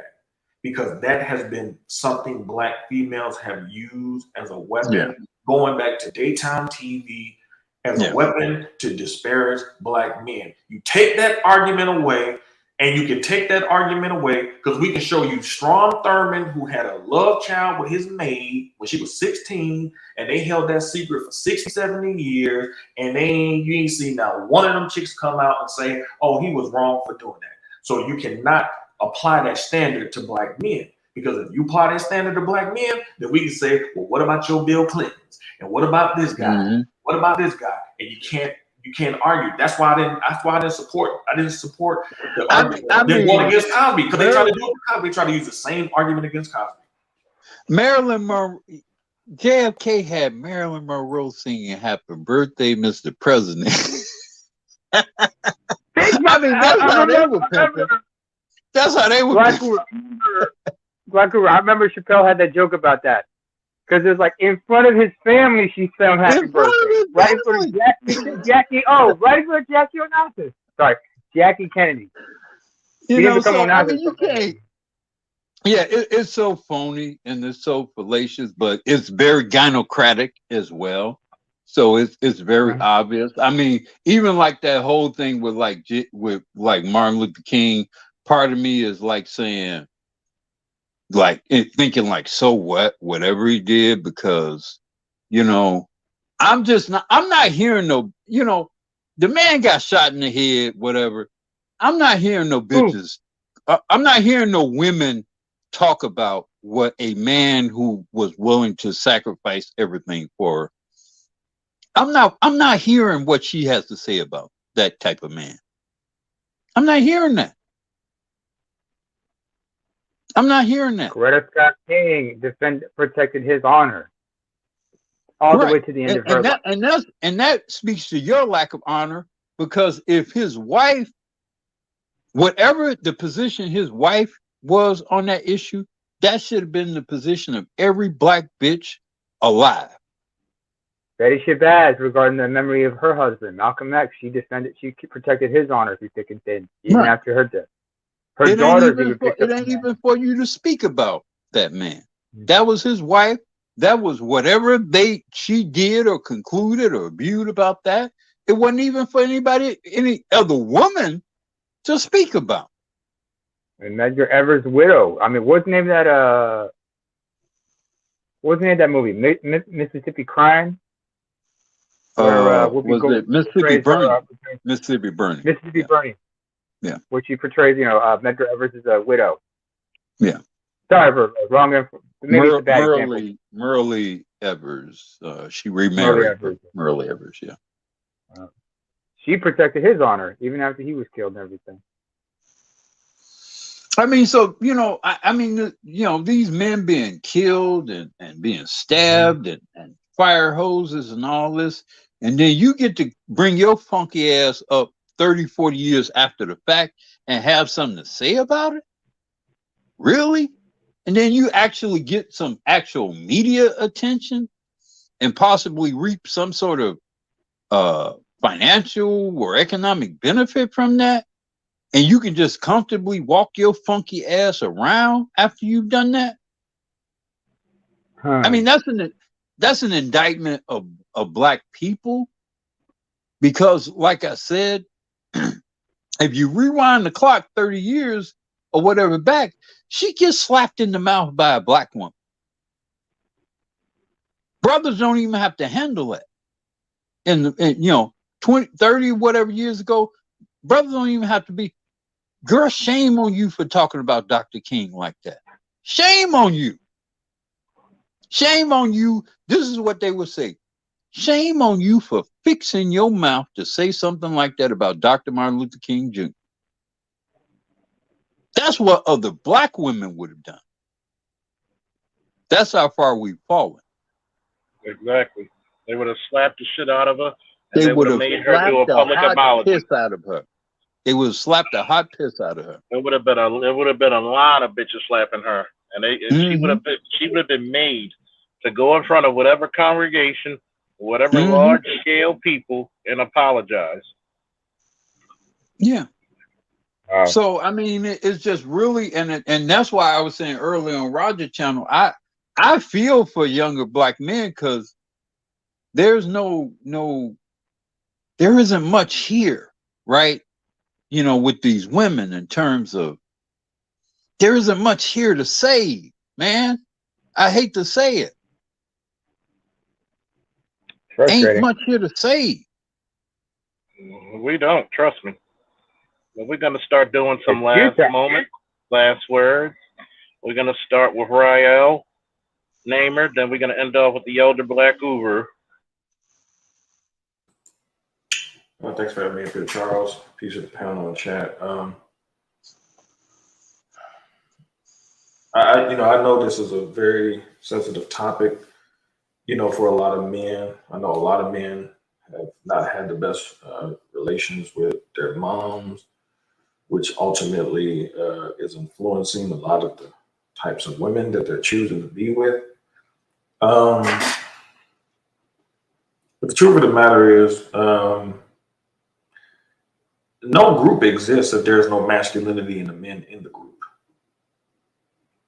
Because that has been something black females have used as a weapon, going back to daytime TV, as a weapon to disparage black men. You take that argument away, and you can take that argument away because we can show you Strom Thurmond, who had a love child with his maid when she was 16, and they held that secret for 60, 70 years, and you ain't seen not one of them chicks come out and say, oh, he was wrong for doing that. So you cannot apply that standard to black men, because if you apply that standard to black men, then we can say, well, what about your Bill Clintons? And what about this guy? Mm-hmm. What about this guy? And you can't argue. That's why I didn't support the argument. They won against Cosby because they tried to do it with Cosby. They tried to use the same argument against Cosby. Marilyn Monroe, JFK had Marilyn Monroe singing "Happy Birthday, Mr. President." I mean, that's how they were pimping. That's how they were. Black Guru, I remember Chappelle had that joke about that. Because it's like in front of his family, she sang "Happy Birthday." Right in front of Jackie. Oh, right in front of Jackie Onassis. Sorry, Jackie Kennedy. You know, so I mean, you can't. Yeah, it's so phony and it's so fallacious, but it's very gynocratic as well. So it's very obvious. I mean, even like that whole thing with like Martin Luther King. Part of me is like saying, like thinking like, so what, whatever he did, because, you know, I'm not hearing no, you know, the man got shot in the head, whatever. I'm not hearing no bitches. I'm not hearing no women talk about what a man who was willing to sacrifice everything for her. I'm not hearing what she has to say about that type of man. I'm not hearing that. I'm not hearing that. Coretta Scott King protected his honor all the way to the end of her life. And that speaks to your lack of honor, because if his wife, whatever the position his wife was on that issue, that should have been the position of every black bitch alive. Betty Shabazz, regarding the memory of her husband, Malcolm X, she protected his honor through thick and thin, even after her death. Her daughters even picked up. It ain't even for you to speak about that man. That was his wife. That was whatever she did or concluded or viewed about that. It wasn't even for any other woman to speak about. And Medgar Evers' widow. I mean, what's the name of that movie? Mississippi Crime? Was it Mississippi Burning? Mississippi Burning. Mississippi Burning. Yeah. Where she portrays, Medgar Evers as a widow. Yeah. Sorry for wrong info. Maybe it's a bad example. Myrlie Evers. She remarried Myrlie Evers, yeah. She protected his honor even after he was killed and everything. I mean, so, these men being killed and being stabbed and fire hoses and all this, and then you get to bring your funky ass up 30, 40 years after the fact and have something to say about it? Really? And then you actually get some actual media attention and possibly reap some sort of financial or economic benefit from that, and you can just comfortably walk your funky ass around after you've done that? I mean, that's an indictment of black people, because, like I said, if you rewind the clock 30 years or whatever back, she gets slapped in the mouth by a black woman. Brothers don't even have to handle that. And 20, 30, whatever years ago, brothers don't even have to be. Girl, shame on you for talking about Dr. King like that. Shame on you. Shame on you. This is what they would say. Shame on you for fixing your mouth to say something like that about Dr. Martin Luther King Jr. That's what other black women would have done. That's how far we've fallen. Exactly. They would have slapped the shit out of her. They would have made her do a public apology. Piss out of her. They would have slapped the hot piss out of her. It would have been a lot of bitches slapping her, and she would have been made to go in front of whatever congregation, whatever large scale people, and apologize. Yeah. So I mean, it's just really, and that's why I was saying earlier on Roger Channel, I feel for younger black men, because there's there isn't much here, right? You know, with these women, in terms of, there isn't much here to save, man. I hate to say it. Ain't much here to save. We don't, trust me. But we're gonna start doing some last words. We're gonna start with Rael Namer, then we're gonna end off with the elder Black Uber. Well, thanks for having me up here, Charles. Peace of the panel and chat. I know this is a very sensitive topic, for a lot of men. I know a lot of men have not had the best relations with their moms, which ultimately is influencing a lot of the types of women that they're choosing to be with. But the truth of the matter is, no group exists if there's no masculinity in the men in the group.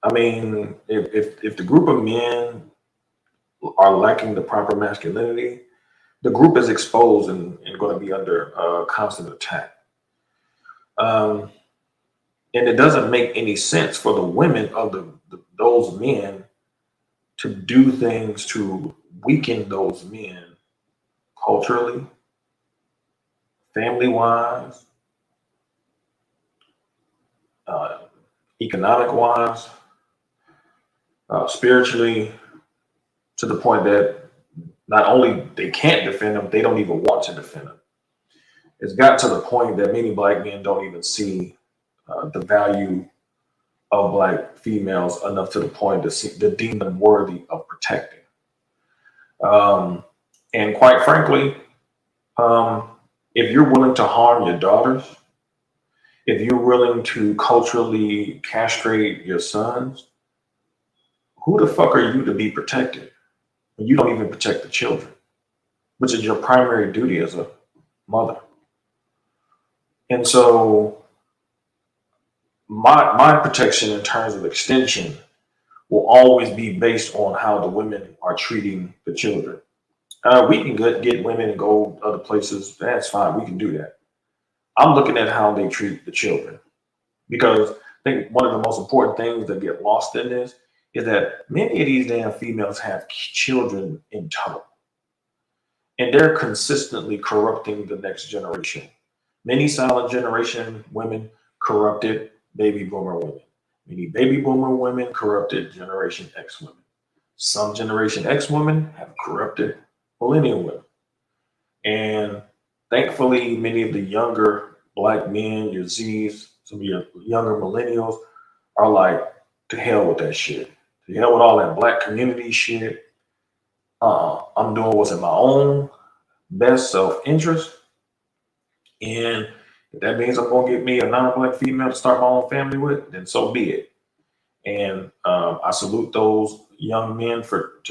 I mean, if the group of men are lacking the proper masculinity, the group is exposed and going to be under constant attack. And it doesn't make any sense for the women of those men to do things to weaken those men culturally, family-wise, economic-wise, spiritually, to the point that not only they can't defend them, they don't even want to defend them. It's got to the point that many black men don't even see the value of black females enough to the point to deem them worthy of protecting. And quite frankly, if you're willing to harm your daughters, if you're willing to culturally castrate your sons, who the fuck are you to be protected? You don't even protect the children, which is your primary duty as a mother. And so my protection in terms of extension will always be based on how the women are treating the children. We can get women and go other places. That's fine. We can do that. I'm looking at how they treat the children, because I think one of the most important things that get lost in this is that many of these damn females have children in tow, and they're consistently corrupting the next generation. Many silent generation women corrupted baby boomer women. Many baby boomer women corrupted Generation X women. Some Generation X women have corrupted millennial women. And thankfully, many of the younger black men, your Zs, some of your younger millennials are like, to hell with that shit. To hell with all that black community shit. I'm doing what's in my own best self-interest. And if that means I'm going to get me a non-black female to start my own family with, then so be it. And I salute those young men for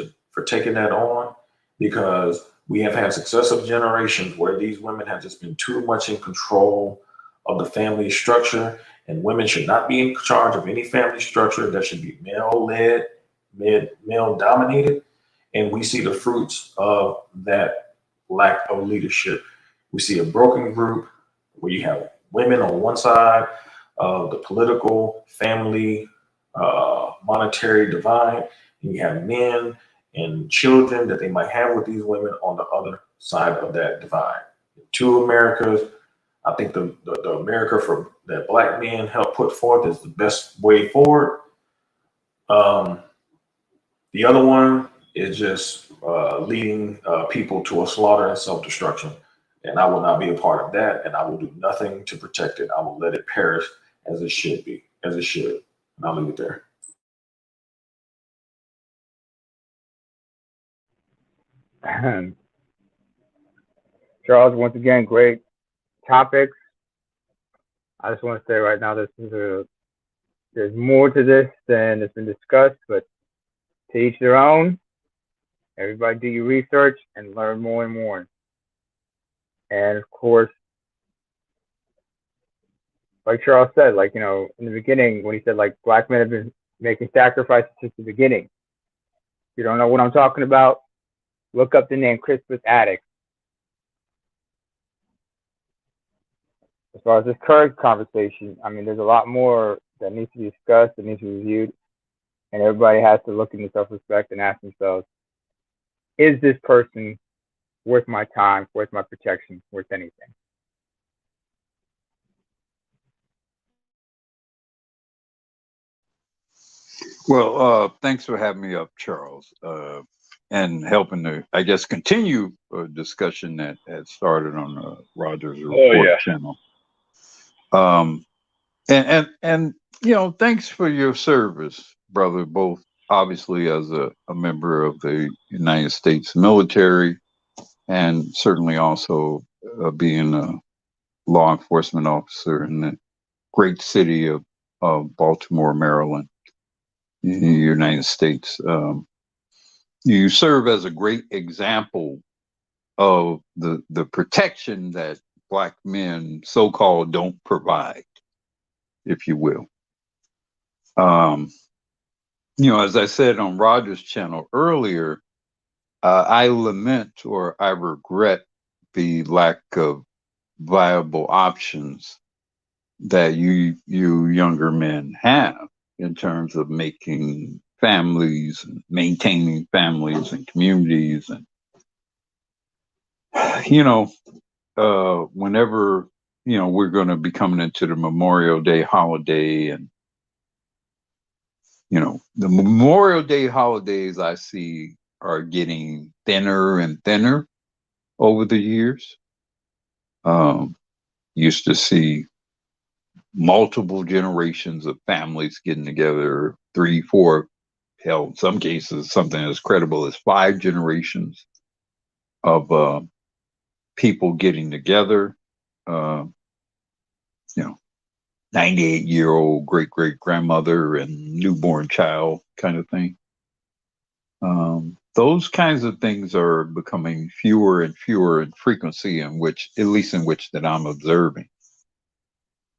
taking that on, because we have had successive generations where these women have just been too much in control of the family structure, and women should not be in charge of any family structure. That should be male-led, male-dominated, and we see the fruits of that lack of leadership. We see a broken group where you have women on one side of the political, family, monetary divide, and you have men and children that they might have with these women on the other side of that divide. Two Americas. I think the America that black men help put forth is the best way forward. The other one is just leading people to a slaughter and self-destruction. And I will not be a part of that, and I will do nothing to protect it. I will let it perish as it should be, as it should. And I'll leave it there. Charles, once again, great topics. I just want to say right now, there's more to this than has been discussed, but to each their own. Everybody do your research and learn more and more. And of course, like Charles said, like, in the beginning, when he said, like, black men have been making sacrifices since the beginning. If you don't know what I'm talking about, look up the name Crispus Attucks. As far as this current conversation, I mean, there's a lot more that needs to be discussed, that needs to be reviewed, and everybody has to look into self-respect and ask themselves, is this person worth my time, worth my protection, worth anything? Well, thanks for having me up, Charles, and helping to, I guess, continue a discussion that had started on Roger's Report channel. And thanks for your service, brother, both obviously as a member of the United States military and certainly also being a law enforcement officer in the great city of Baltimore, Maryland, in the United States. You serve as a great example of the protection that black men so-called don't provide, if you will. As I said on Roger's channel earlier, I lament or I regret the lack of viable options that you younger men have in terms of making families and maintaining families and communities. And whenever we're going to be coming into the Memorial Day holiday, and the Memorial Day holidays I see are getting thinner and thinner over the years. Used to see multiple generations of families getting together, 3, 4, hell, in some cases, something as credible as 5 generations of people getting together. 98-year-old great-great-grandmother and newborn child kind of thing. Those kinds of things are becoming fewer and fewer in frequency, at least in which that I'm observing.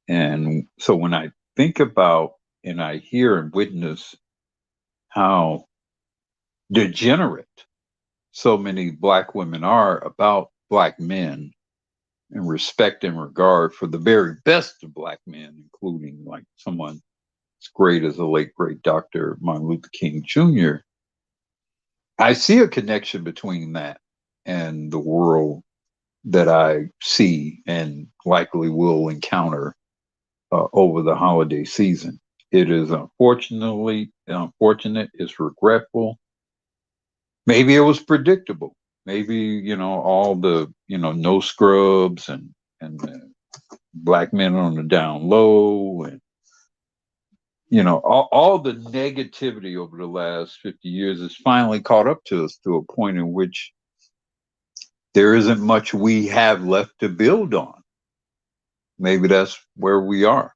And so when I think about and I hear and witness how degenerate so many black women are about black men, and respect and regard for the very best of black men, including like someone as great as the late great Dr. Martin Luther King Jr., I see a connection between that and the world that I see and likely will encounter over the holiday season. It is unfortunate, it's regretful. Maybe it was predictable. Maybe, all the, no scrubs and black men on the down low and, all the negativity over the last 50 years has finally caught up to us to a point in which there isn't much we have left to build on. Maybe that's where we are.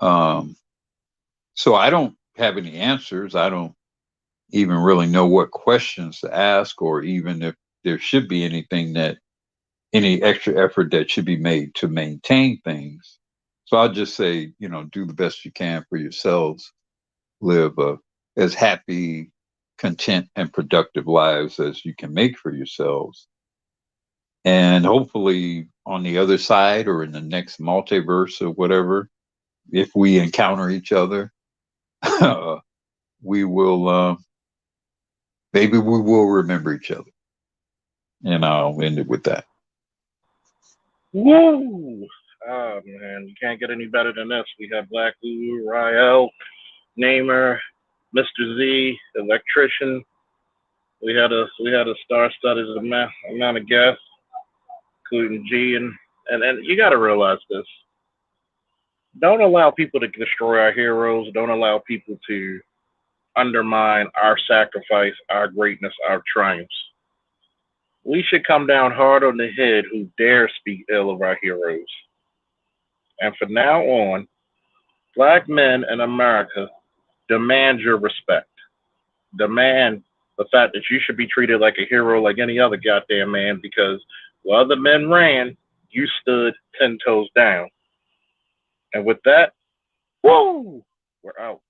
So I don't have any answers. I don't even really know what questions to ask, or even if there should be any extra effort that should be made to maintain things. So I'll just say, do the best you can for yourselves, live as happy, content, and productive lives as you can make for yourselves. And hopefully on the other side or in the next multiverse or whatever, if we encounter each other, we will, maybe we will remember each other. And I'll end it with that. Woo! Oh man, you can't get any better than this. We have Black Lulu, Rael, Namer, Mr. Z, Electrician. We had a star-studded amount of guests, including G, and you got to realize this. Don't allow people to destroy our heroes. Don't allow people to undermine our sacrifice, our greatness, our triumphs. We should come down hard on the head who dare speak ill of our heroes. And from now on, black men in America demand your respect. Demand the fact that you should be treated like a hero like any other goddamn man, because while other men ran, you stood 10 toes down. And with that, woo, we're out.